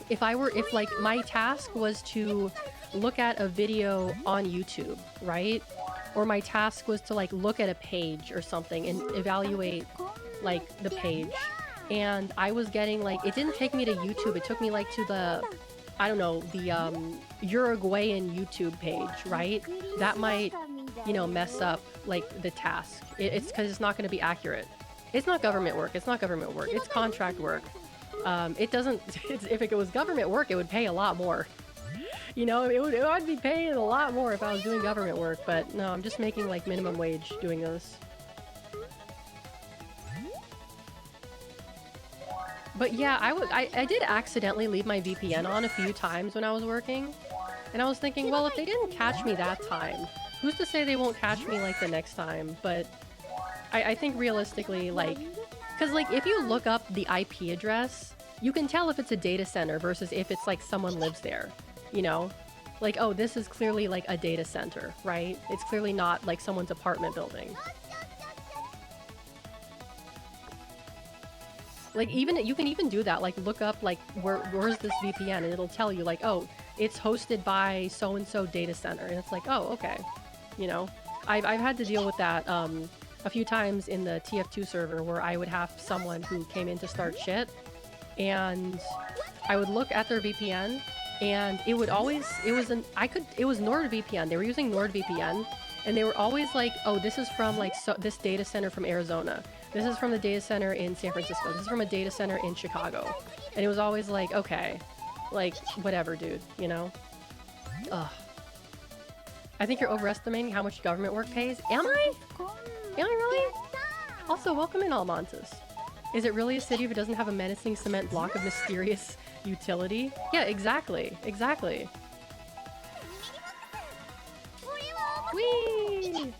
if, like, my task was to look at a video on YouTube, right? Or my task was to, like, look at a page or something and evaluate, like, the page. And I was getting, like, it didn't take me to YouTube, it took me, like, to the, I don't know, the, Uruguayan YouTube page, right? That might, you know, mess up, like, the task. It's because it's not going to be accurate. It's not government work, it's contract work. It doesn't, if it was government work, it would pay a lot more. You know, I'd be paying a lot more if I was doing government work, but no, I'm just making, like, minimum wage doing this. But yeah, I did accidentally leave my VPN on a few times when I was working. And I was thinking, well, if they didn't catch me that time, who's to say they won't catch me, like, the next time? But I think realistically, like, because, like, if you look up the IP address you can tell if it's a data center versus if it's like someone lives there, you know? Like, oh, this is clearly like a data center, right? It's clearly not like someone's apartment building. Like, even you can even do that, like look up like where's this VPN, and it'll tell you like, oh, it's hosted by so-and-so data center, and it's like, oh, okay, you know. I've had to deal with that a few times in the TF2 server, where I would have someone who came in to start shit, and I would look at their VPN, and it would always, it was NordVPN. They were using NordVPN, and they were always like, oh, this is from like this data center from Arizona. This is from the data center in San Francisco. This is from a data center in Chicago. And it was always like, okay, like, whatever, dude, you know? Ugh. I think you're overestimating how much government work pays. Am I? Am I really? Also, welcome in, Almontes. Is it really a city if it doesn't have a menacing cement block of mysterious utility? Yeah, exactly. Exactly. Whee!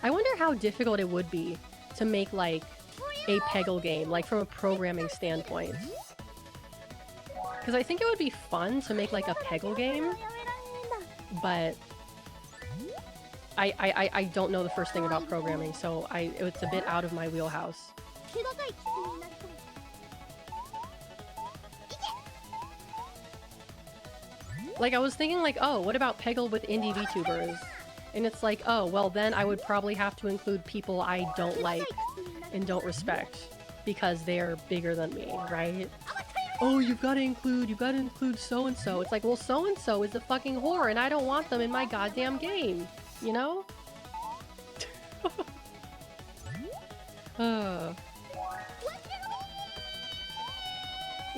I wonder how difficult it would be to make like a peggle game, like from a programming standpoint. Because I think it would be fun to make like a peggle game, but I don't know the first thing about programming, so it's a bit out of my wheelhouse. Like, I was thinking like, oh, what about peggle with indie VTubers? And it's like, oh, well then I would probably have to include people I don't like and don't respect because they're bigger than me, right? Oh, you've got to include so-and-so. It's like, well, so-and-so is a fucking whore and I don't want them in my goddamn game, you know?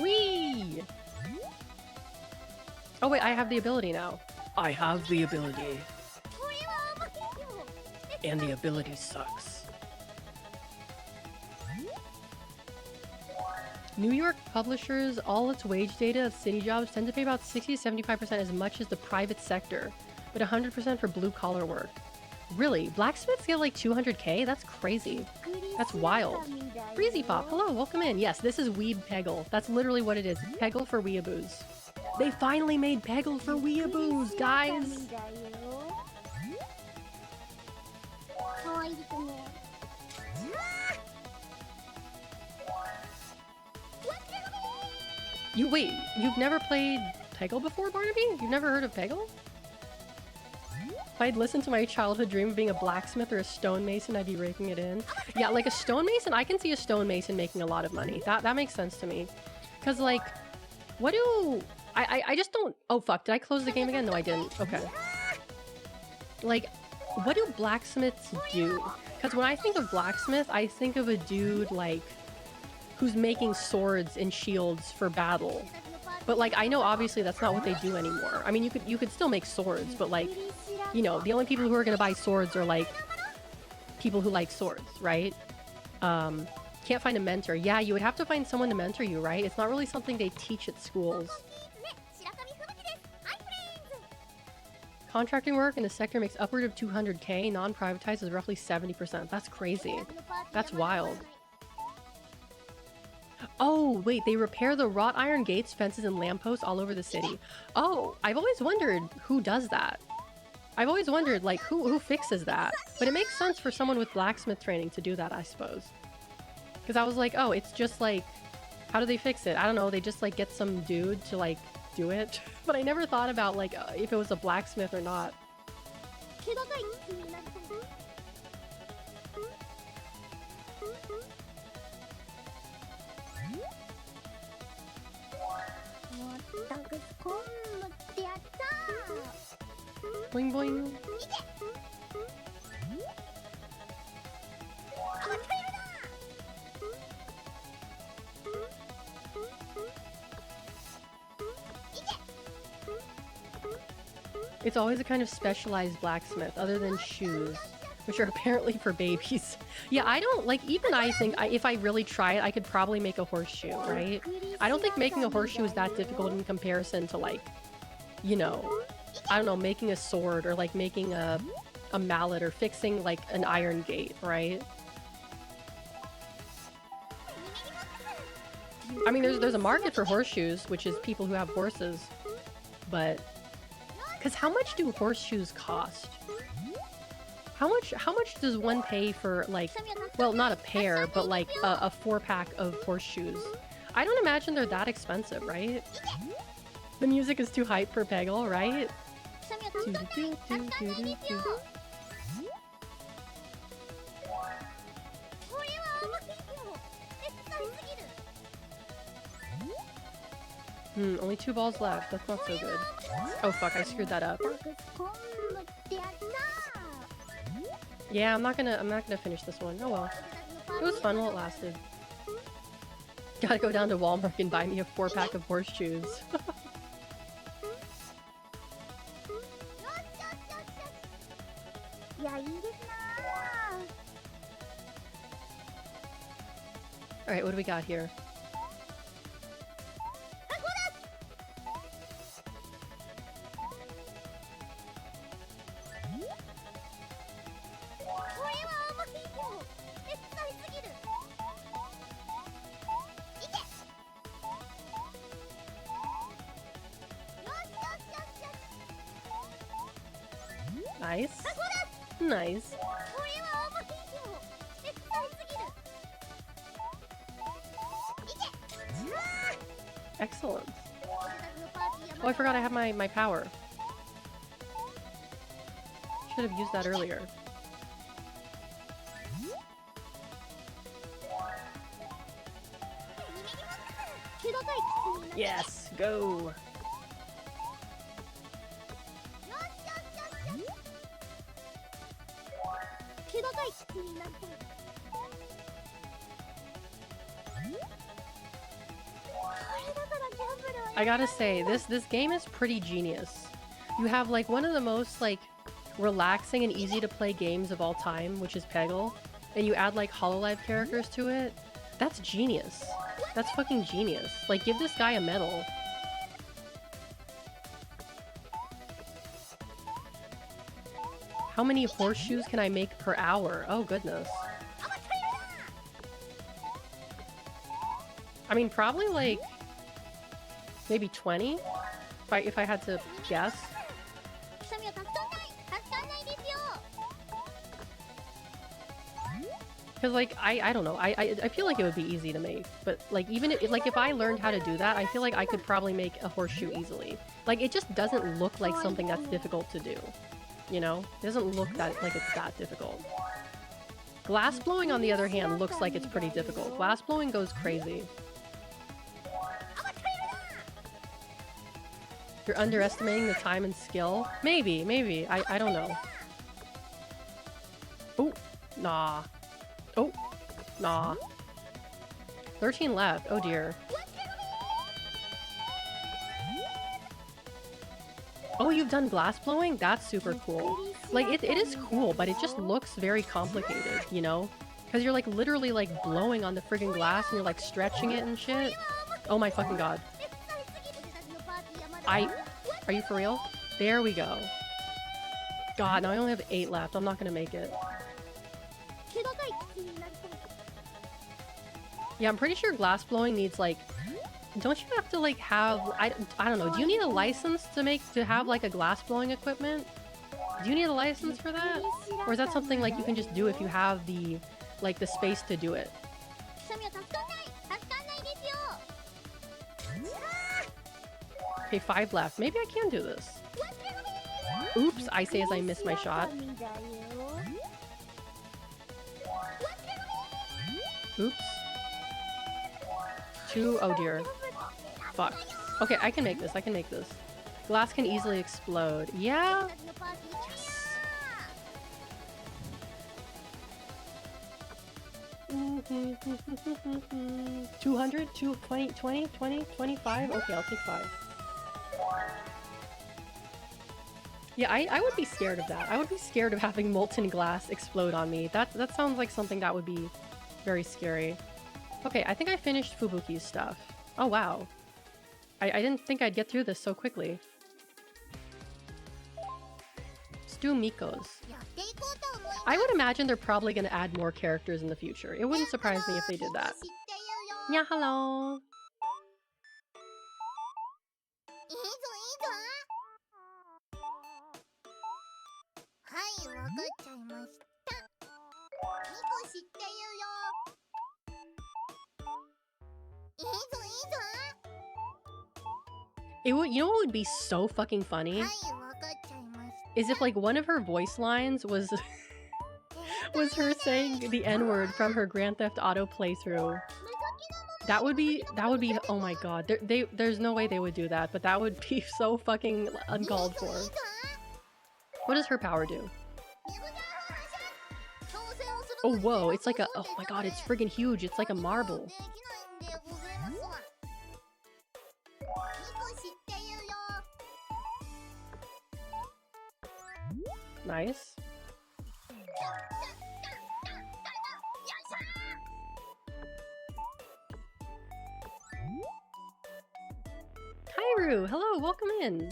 Whee! Oh wait, I have the ability now. I have the ability. And the ability sucks. New York publishers, all its wage data of city jobs tend to pay about 60 to 75% as much as the private sector, but 100% for blue-collar work. Really? Blacksmiths get like 200k? That's crazy. That's wild. Breezy Pop, hello, welcome in. Yes, this is Weeb Peggle. That's literally what it is. Peggle for weeaboos. They finally made Peggle for weeaboos, guys! Wait, you've never played Peggle before, Barnaby? You've never heard of Peggle? If I'd listened to my childhood dream of being a blacksmith or a stonemason, I'd be raking it in. Yeah, like a stonemason, I can see a stonemason making a lot of money. That makes sense to me. Cause like, what do... I just don't... Oh fuck, did I close the game again? No, I didn't. Okay. Like, what do blacksmiths do? Because when I think of blacksmith, I think of a dude like who's making swords and shields for battle. But like, I know obviously that's not what they do anymore. I mean, you could still make swords, but like, you know, the only people who are gonna buy swords are like people who like swords, right? Can't find a mentor. Yeah, you would have to find someone to mentor you, right? It's not really something they teach at schools. Contracting work in the sector makes upward of 200k. Non-privatized is roughly 70%. That's crazy. That's wild. Oh, wait, they repair the wrought iron gates, fences, and lampposts all over the city. Oh, I've always wondered who does that. I've always wondered, like, who fixes that? But it makes sense for someone with blacksmith training to do that, I suppose. Because I was like, oh, it's just like, how do they fix it? I don't know, they just like get some dude to like do it. But I never thought about like if it was a blacksmith or not. Boing boing. It's always a kind of specialized blacksmith, other than shoes, which are apparently for babies. Yeah, I don't, like, even I think if I really try it, I could probably make a horseshoe, right? I don't think making a horseshoe is that difficult in comparison to, like, you know, I don't know, making a sword or, like, making a mallet or fixing, like, an iron gate, right? I mean, there's a market for horseshoes, which is people who have horses. But, because how much do horseshoes cost? How much does one pay for, like, well, not a pair, but like a 4-pack of horseshoes? I don't imagine they're that expensive, right? The music is too hype for Peggle, right? Only 2 balls left. That's not so good. Oh fuck, I screwed that up. Yeah, I'm not gonna finish this one. Oh well. It was fun while it lasted. Gotta go down to Walmart and buy me a 4-pack of horseshoes. Alright, what do we got here? Nice. Nice. Excellent. Oh, I forgot I have my power. Should have used that earlier. Yes, go! I gotta say, this game is pretty genius. You have like one of the most like relaxing and easy to play games of all time, which is Peggle, and you add like Hololive characters to it. That's genius. That's fucking genius. Like, give this guy a medal. How many horseshoes can I make per hour? Oh goodness. I mean, probably like maybe 20 if I had to guess. Because like I don't know, I feel like it would be easy to make, but like even if I learned how to do that, I feel like I could probably make a horseshoe easily. Like, it just doesn't look like something that's difficult to do, you know? It doesn't look like it's that difficult. Glass blowing, on the other hand, looks like it's pretty difficult. Glass blowing goes crazy. You're underestimating the time and skill? Maybe. I don't know. Oh, nah. Oh, nah. 13 left. Oh dear. Oh, you've done glass blowing? That's super cool. Like, it is cool, but it just looks very complicated, you know? Because you're like literally like blowing on the friggin' glass and you're like stretching it and shit. Oh my fucking god. Are you for real? There we go. God, now I only have 8 left. I'm not gonna make it. Yeah, I'm pretty sure glass blowing needs like... Don't you have to like have... I don't know. Do you need a license to have like a glass blowing equipment? Do you need a license for that? Or is that something like you can just do if you have the like the space to do it? Okay, 5 left. Maybe I can do this. Oops, I say as I miss my shot. Oops. 2. Oh dear. Fuck. Okay, I can make this. Glass can easily explode. Yeah? Yes. 200? 20? 25? Okay, I'll take 5. Yeah, I would be scared of that. I would be scared of having molten glass explode on me. That sounds like something that would be very scary. Okay, I think I finished Fubuki's stuff. Oh wow. I didn't think I'd get through this so quickly. Let's do Miko's. I would imagine they're probably going to add more characters in the future. It wouldn't surprise me if they did that. Yeah, hello. It would, you know what would be so fucking funny? Is if like one of her voice lines was was her saying the N-word from her Grand Theft Auto playthrough. That would be, oh my god. There's no way they would do that, but that would be so fucking uncalled for. What does her power do? Oh, whoa, it's like a, oh my god, it's friggin' huge. It's like a marble. Nice. Hyru, hello, welcome in.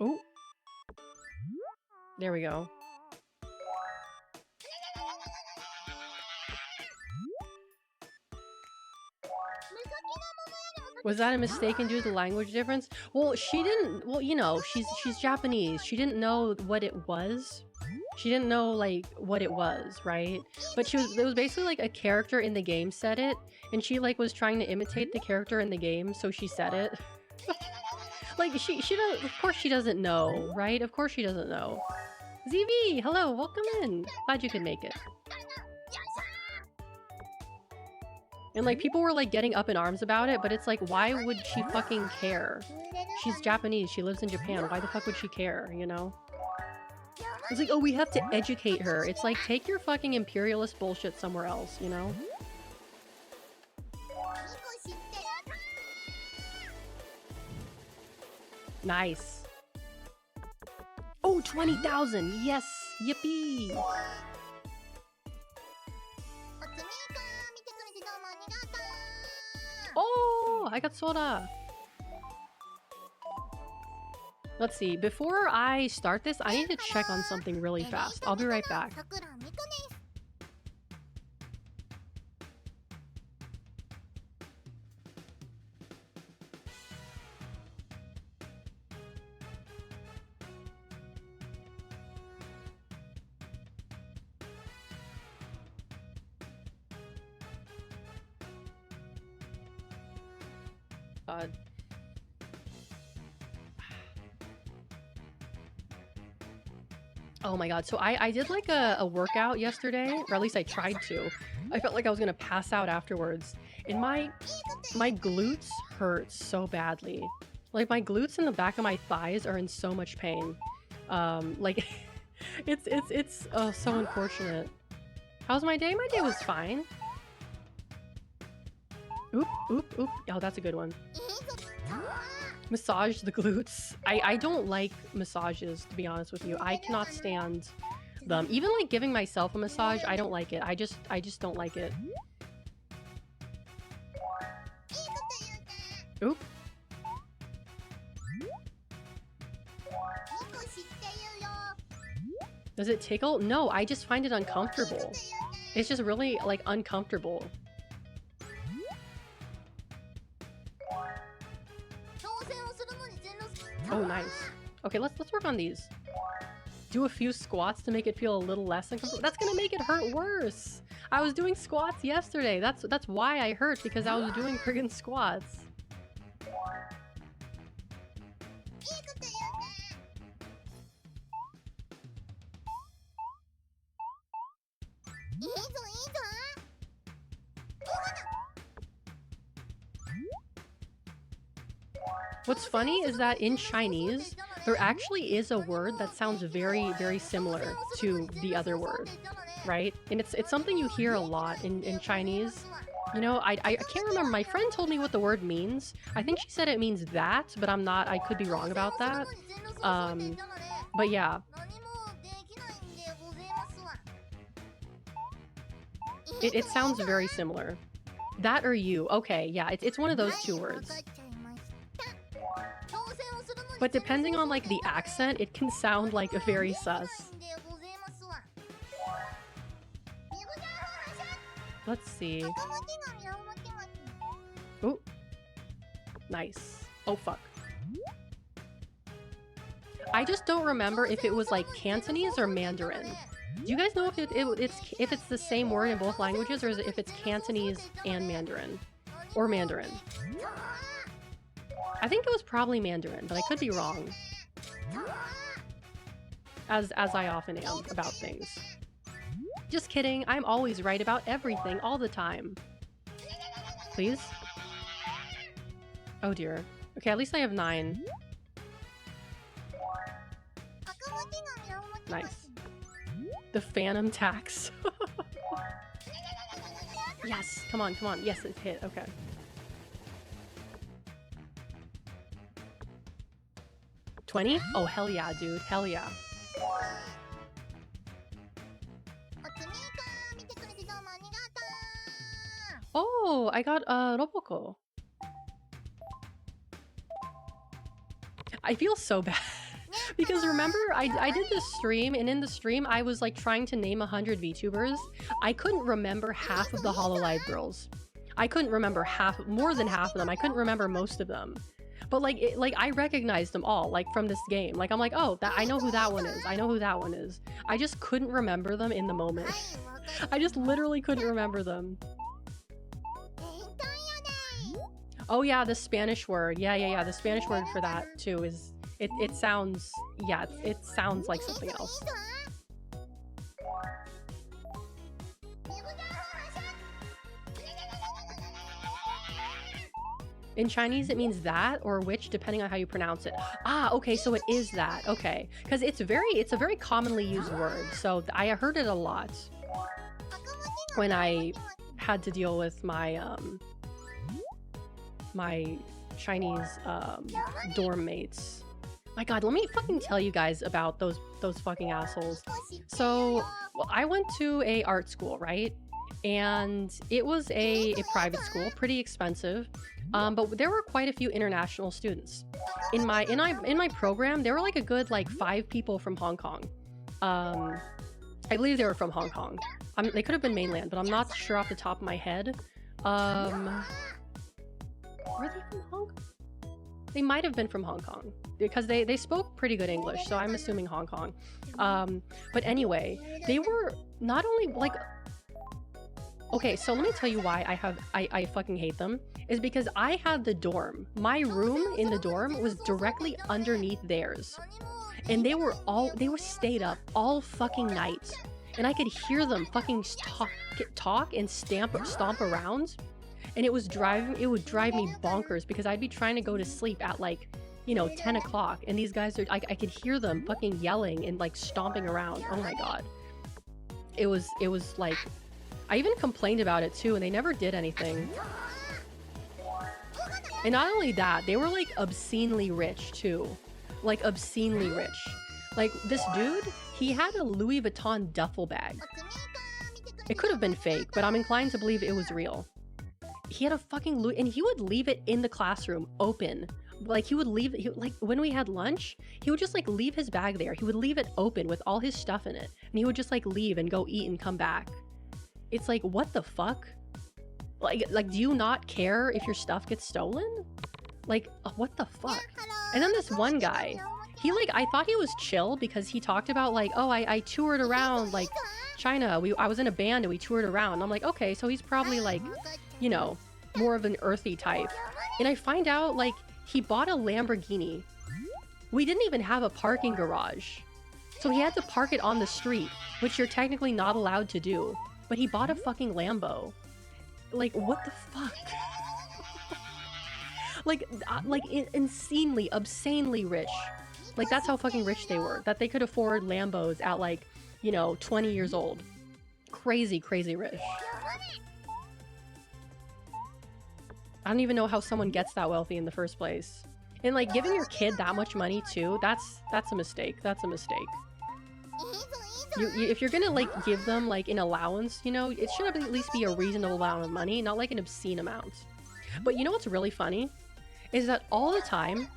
Oh. There we go. Was that a mistake due to the language difference? Well, she didn't, well, you know, she's Japanese. She didn't know what it was. She didn't know, like, what it was, right? But it was basically like a character in the game said it, and she, like, was trying to imitate the character in the game, so she said it. Like, she doesn't, of course she doesn't know, right? Of course she doesn't know. ZV, hello, welcome in. Glad you could make it. And like people were like getting up in arms about it, but it's like, why would she fucking care? She's Japanese, she lives in Japan, why the fuck would she care, you know? It's like, oh, we have to educate her. It's like, take your fucking imperialist bullshit somewhere else, you know? Nice. Oh, 20,000! Yes! Yippee! Oh, I got soda! Let's see, before I start this, I need to check on something really fast. I'll be right back. God. Oh my god, so I did like a workout yesterday, or at least I tried to. I felt like I was gonna pass out afterwards. And my glutes hurt so badly. Like my glutes and the back of my thighs are in so much pain. Like it's so unfortunate. How's my day? My day was fine. Oop, oop, oop. Oh, that's a good one. Massage the glutes. I don't like massages, to be honest with you. I cannot stand them. Even like giving myself a massage, I don't like it. I just don't like it. Oop. Does it tickle? No, I just find it uncomfortable. It's just really like uncomfortable. Oh, nice. Okay, let's work on these. Do a few squats to make it feel a little less uncomfortable. That's gonna make it hurt worse. I was doing squats yesterday. That's why I hurt, because I was doing friggin' squats. What's funny is that in Chinese, there actually is a word that sounds very, very similar to the other word, right? And it's something you hear a lot in Chinese. You know, I can't remember. My friend told me what the word means. I think she said it means that, but I could be wrong about that. But yeah. It sounds very similar. That or you. Okay, yeah, it's one of those two words. But depending on like the accent, it can sound like a very sus. Let's see. Ooh. Nice. Oh fuck. I just don't remember if it was like Cantonese or Mandarin. Do you guys know if it's the same word in both languages, or is it if it's Cantonese and Mandarin? Or Mandarin? I think it was probably Mandarin, but I could be wrong. As I often am about things. Just kidding, I'm always right about everything, all the time. Please? Oh dear. Okay, at least I have 9. Nice. The Phantom Tax. Yes, come on, come on. Yes, it hit, okay. $20? Oh, hell yeah, dude. Hell yeah. Oh, I got Roboko. I feel so bad. Because remember, I did this stream, and in the stream, I was like trying to name 100 VTubers. I couldn't remember half of the Hololive girls. I couldn't remember more than half of them. I couldn't remember most of them. But like, I recognized them all, like from this game. Like, I'm like, oh, I know who that one is. I know who that one is. I just couldn't remember them in the moment. I just literally couldn't remember them. Oh yeah, the Spanish word. Yeah. The Spanish word for that too is, it sounds, yeah, it sounds like something else. In Chinese, it means that or which, depending on how you pronounce it. Ah, okay, so it is that. Okay, because it's a very commonly used word. So I heard it a lot when I had to deal with my my Chinese dorm mates. My God, let me fucking tell you guys about those fucking assholes. So, well, I went to a art school, right? And it was a private school, pretty expensive. But there were quite a few international students. In my program, there were like a good like 5 people from Hong Kong. I believe they were from Hong Kong. They could have been mainland, but I'm not sure off the top of my head. Were they from Hong Kong? They might have been from Hong Kong because they spoke pretty good English, so I'm assuming Hong Kong. But anyway, they were not only like... Okay, so let me tell you why I fucking hate them. Is because I had the dorm. My room in the dorm was directly underneath theirs. And they were stayed up all fucking night. And I could hear them fucking talk and stomp around. And it would drive me bonkers because I'd be trying to go to sleep at like, you know, 10 o'clock. And these guys I could hear them fucking yelling and like stomping around. Oh my God. It was like, I even complained about it too, and they never did anything. And not only that, they were like obscenely rich too. Like obscenely rich. Like this dude, he had a Louis Vuitton duffel bag. It could have been fake, but I'm inclined to believe it was real. He had a fucking Louis, and he would leave it in the classroom open. Like he would leave, like when we had lunch, he would just like leave his bag there. He would leave it open with all his stuff in it. And he would just like leave and go eat and come back. It's like, what the fuck? Like, do you not care if your stuff gets stolen? Like, what the fuck? And then this one guy, he like, I thought he was chill because he talked about like, oh, I toured around like China. I was in a band and we toured around. And I'm like, okay, so he's probably like, you know, more of an earthy type. And I find out like he bought a Lamborghini. We didn't even have a parking garage. So he had to park it on the street, which you're technically not allowed to do. But he bought a fucking Lambo. Like, what the fuck? like insanely, obscenely rich. Like, that's how fucking rich they were. That they could afford Lambos at, like, you know, 20 years old. Crazy, crazy rich. I don't even know how someone gets that wealthy in the first place. And, like, giving your kid that much money, too, that's a mistake. That's a mistake. If you're gonna like give them like an allowance, you know, it should at least be a reasonable amount of money, not like an obscene amount. But you know what's really funny is that all the time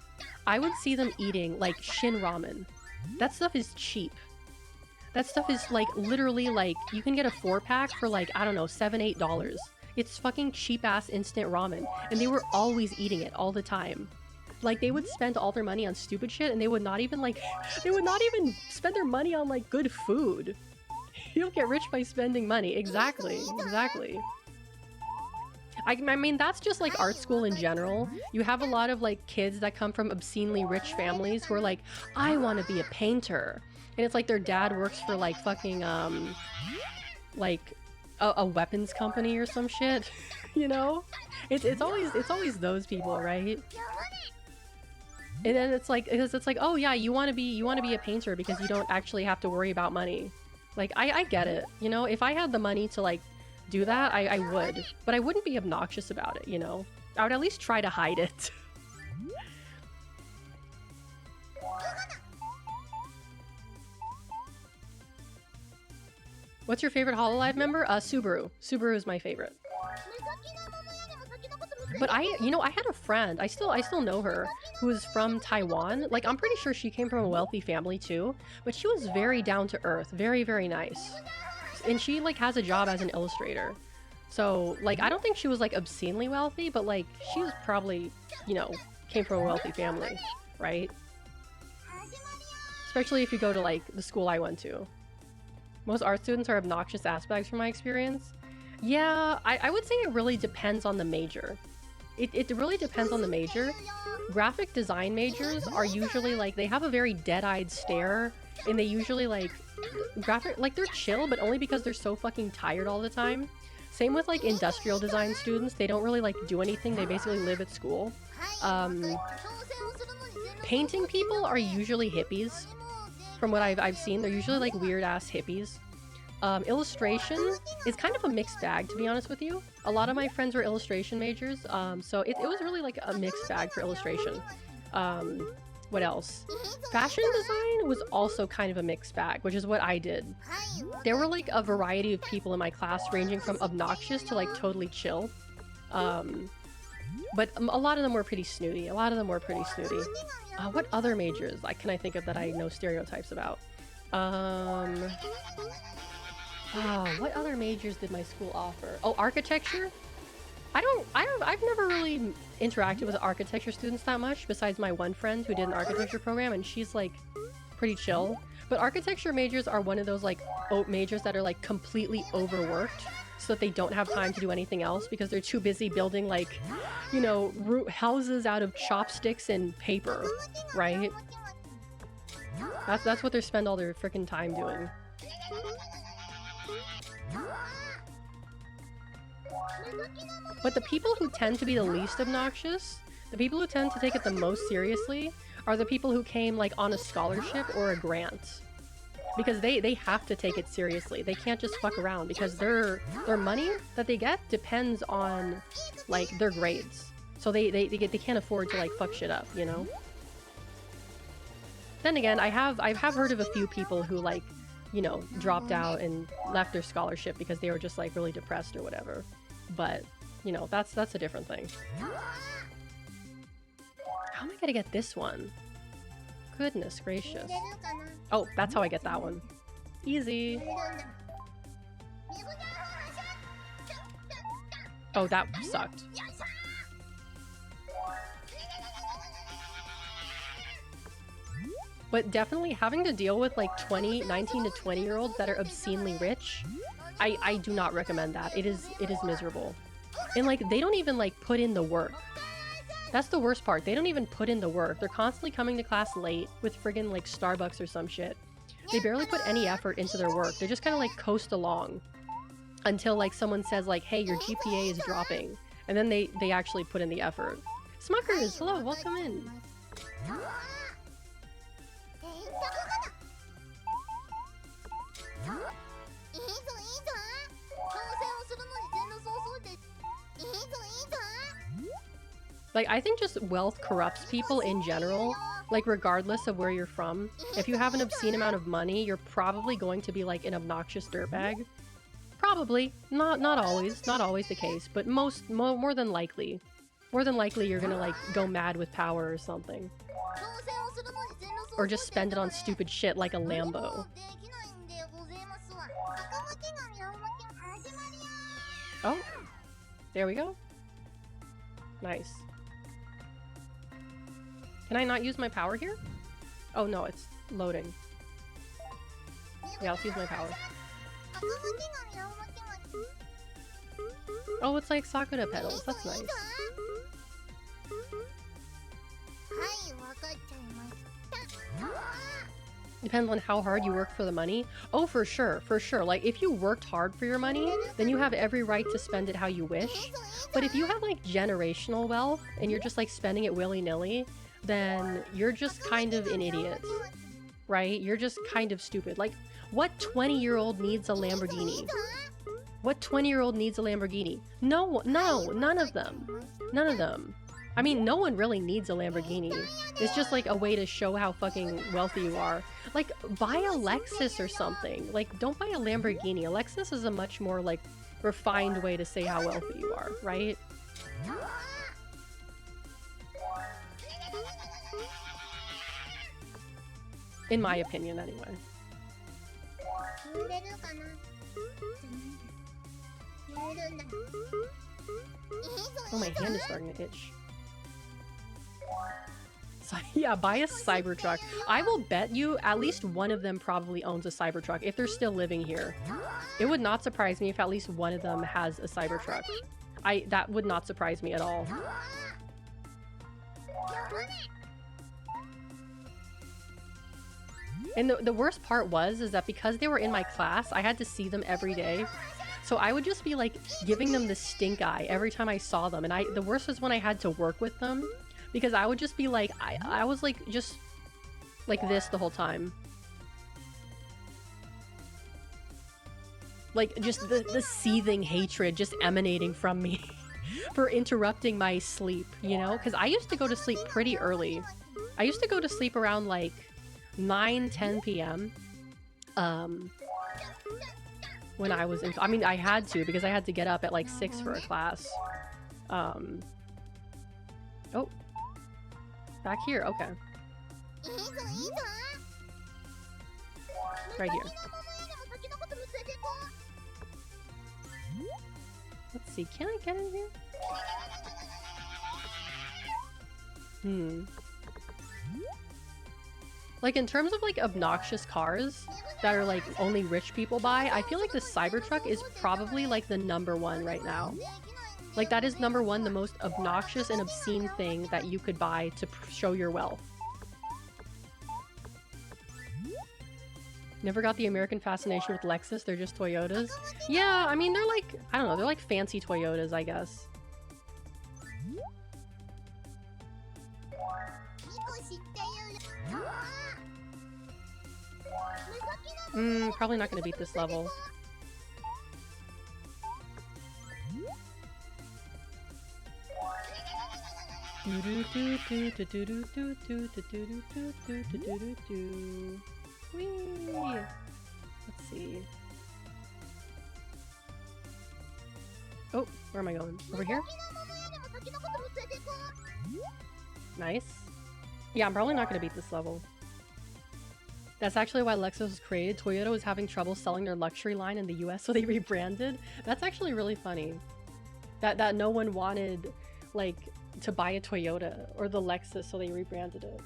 I would see them eating like Shin ramen. That stuff is cheap. That stuff is like literally like you can get a 4-pack for like, I don't know, $7, $8. It's fucking cheap ass instant ramen. And they were always eating it all the time. Like they would spend all their money on stupid shit and they would not even spend their money on like good food. You don't get rich by spending money. Exactly. Exactly. I mean, that's just like art school in general. You have a lot of like kids that come from obscenely rich families who are like, I want to be a painter. And it's like their dad works for like fucking, like a weapons company or some shit, you know? It's always those people, right? And then it's like, oh yeah, you want to be a painter because you don't actually have to worry about money. Like, I get it, you know? If I had the money to like do that, I would. But I wouldn't be obnoxious about it, you know? I would at least try to hide it. What's your favorite Hololive member? Subaru. Subaru is my favorite. But I had a friend, I still know her, who was from Taiwan. Like, I'm pretty sure she came from a wealthy family too, but she was very down to earth, very, very nice. And she, like, has a job as an illustrator. So, like, I don't think she was, like, obscenely wealthy, but, like, she was probably, you know, came from a wealthy family, right? Especially if you go to, like, the school I went to. Most art students are obnoxious aspects from my experience. Yeah, I would say it really depends on the major. It really depends on the major. Graphic design majors are usually, like, they have a very dead-eyed stare, and they usually, like, they're chill, but only because they're so fucking tired all the time. Same with, like, industrial design students. They don't really, like, do anything. They basically live at school. Painting people are usually hippies. From what I've seen, they're usually, like, weird-ass hippies. Illustration is kind of a mixed bag, to be honest with you. A lot of my friends were illustration majors, so it was really, like, a mixed bag for illustration. What else? Fashion design was also kind of a mixed bag, which is what I did. There were, like, a variety of people in my class ranging from obnoxious to, like, totally chill. But a lot of them were pretty snooty. What other majors can I think of that I know stereotypes about? What other majors did my school offer? Oh, architecture? I've never really interacted with architecture students that much, besides my one friend who did an architecture program, and she's, like, pretty chill. But architecture majors are one of those, like, majors that are, like, completely overworked, so that they don't have time to do anything else because they're too busy building, like, you know, houses out of chopsticks and paper, right? That's what they spend all their freaking time doing. But the people who tend to be the least obnoxious, the people who tend to take it the most seriously, are the people who came, like, on a scholarship or a grant. Because they have to take it seriously. They can't just fuck around because their money that they get depends on, like, their grades. So they can't afford to, like, fuck shit up, you know? Then again, I have heard of a few people who, like, you know, dropped out and left their scholarship because they were just, like, really depressed or whatever. But, you know, that's a different thing. How am I gonna get this one? Goodness gracious. Oh, that's how I get that one. Easy. Oh, that sucked. But definitely having to deal with, like, 19 to 20-year-olds that are obscenely rich, I do not recommend that. It is miserable. And, like, they don't even, like, put in the work. That's the worst part. They don't even put in the work. They're constantly coming to class late with friggin', like, Starbucks or some shit. They barely put any effort into their work. They just kind of, like, coast along until, like, someone says, like, hey, your GPA is dropping. And then they actually put in the effort. Smuckers, hello, welcome in. Like, I think just wealth corrupts people in general, like, regardless of where you're from. If you have an obscene amount of money, you're probably going to be, like, an obnoxious dirtbag. Probably. Not always the case, but more than likely. More than likely you're gonna, like, go mad with power or something. Or just spend it on stupid shit like a Lambo. Oh, there we go. Nice. Can I not use my power here? Oh no, it's loading. Yeah, let's use my power. Oh, it's like Sakura pedals. That's nice. Depends on how hard you work for the money. Oh, for sure, for sure. Like, if you worked hard for your money, then you have every right to spend it how you wish. But if you have, like, generational wealth, and you're just, like, spending it willy-nilly, then you're just kind of an idiot. Right? You're just kind of stupid. Like, what 20-year-old needs a Lamborghini? What 20-year-old needs a Lamborghini? No, none of them. None of them. I mean, no one really needs a Lamborghini. It's just like a way to show how fucking wealthy you are. Like, buy a Lexus or something. Like, don't buy a Lamborghini. A Lexus is a much more, like, refined way to say how wealthy you are, right? In my opinion, anyway. Oh, my hand is starting to itch. So, yeah, buy a Cybertruck. I will bet you at least one of them probably owns a Cybertruck if they're still living here. It would not surprise me if at least one of them has a Cybertruck. That would not surprise me at all. And the worst part is that because they were in my class, I had to see them every day. So I would just be like giving them the stink eye every time I saw them. And the worst was when I had to work with them, because I would just be like, I was like just like this the whole time. Like just the seething hatred just emanating from me for interrupting my sleep, you know? Because I used to go to sleep pretty early. I used to go to sleep around like 9-10 p.m. When I was in, I mean, I had to, because I had to get up at like 6 for a class. Oh, back here, okay. Right here. Let's see, can I get in here? Like, in terms of, like, obnoxious cars that are, like, only rich people buy, I feel like the Cybertruck is probably, like, the #1 right now. Like, that is #1, the most obnoxious and obscene thing that you could buy to show your wealth. Never got the American fascination with Lexus, they're just Toyotas. Yeah, I mean, they're like, I don't know, they're like fancy Toyotas, I guess. Probably not gonna beat this level. Whee! Let's see. Oh, where am I going? Over here? Nice. Yeah, I'm probably not gonna beat this level. That's actually why Lexus was created. Toyota was having trouble selling their luxury line in the US, so they rebranded. That's actually really funny. That no one wanted, like, to buy a Toyota or the Lexus, so they rebranded it.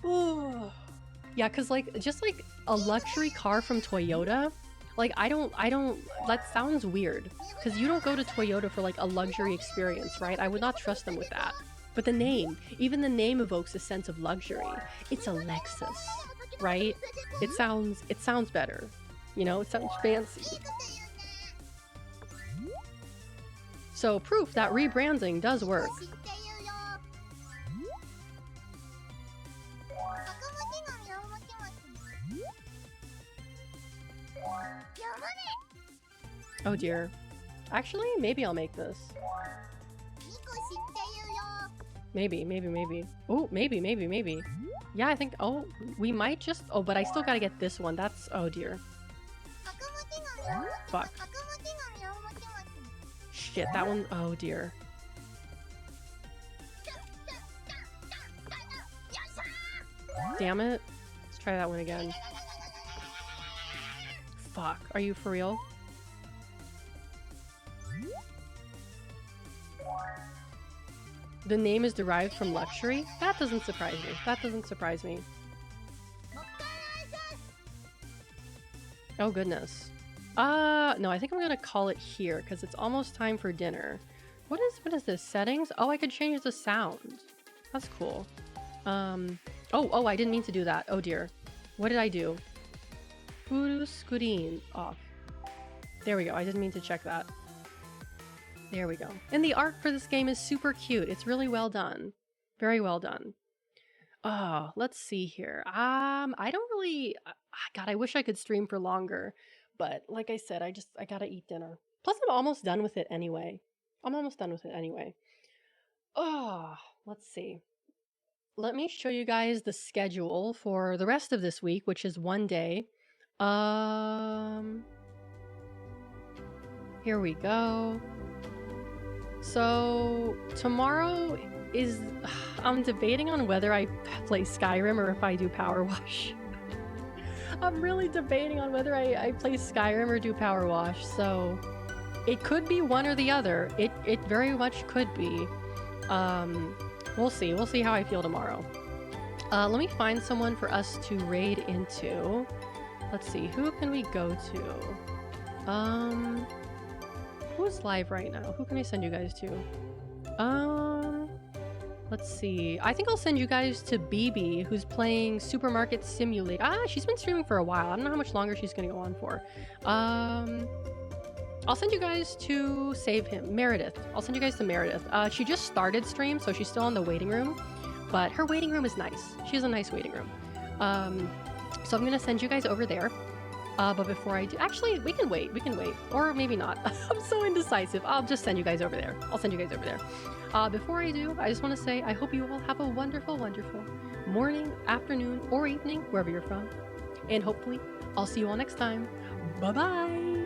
Oh. Yeah, cause like, just like a luxury car from Toyota, like I don't, that sounds weird. Cause you don't go to Toyota for like a luxury experience, right? I would not trust them with that. But the name, even the name evokes a sense of luxury. It's a Lexus, right? It sounds better. You know, it sounds fancy. So proof that rebranding does work. Oh dear. Actually, maybe I'll make this. Maybe. Oh, maybe. Yeah, I think, oh, we might just, oh, but I still gotta get this one. That's, oh dear. Fuck. Shit, that one, oh dear. Damn it. Let's try that one again. Fuck. Are you for real? The name is derived from luxury? That doesn't surprise me. That doesn't surprise me. Oh goodness. No, I think I'm gonna call it here because it's almost time for dinner. What is this? Settings? Oh, I could change the sound. That's cool. Oh, I didn't mean to do that. Oh dear. What did I do? Furu screen off. There we go. I didn't mean to check that. There we go. And the art for this game is super cute. It's really well done. Very well done. Oh, let's see here. I don't really... God, I wish I could stream for longer. But like I said, I gotta eat dinner. Plus, I'm almost done with it anyway. Oh, let's see. Let me show you guys the schedule for the rest of this week, which is one day. Here we go. So tomorrow is... I'm debating on whether I play Skyrim or if I do Power Wash. I'm really debating on whether I play Skyrim or do Power Wash, so it could be one or the other. It very much could be. We'll see. We'll see how I feel tomorrow. Let me find someone for us to raid into. Let's see. Who can we go to? Who's live right now? Who can I send you guys to? Let's see. I think I'll send you guys to BB, who's playing Supermarket Simulator. She's been streaming for a while. I don't know how much longer she's gonna go on for. I'll send you guys to save him. Meredith. I'll send you guys to Meredith. She just started stream, so she's still in the waiting room. But her waiting room is nice. She has a nice waiting room. So I'm gonna send you guys over there. But before I do... Actually, we can wait. Or maybe not. I'm so indecisive. I'll just send you guys over there. Before I do, I just want to say I hope you all have a wonderful, wonderful morning, afternoon, or evening, wherever you're from. And hopefully, I'll see you all next time. Bye-bye!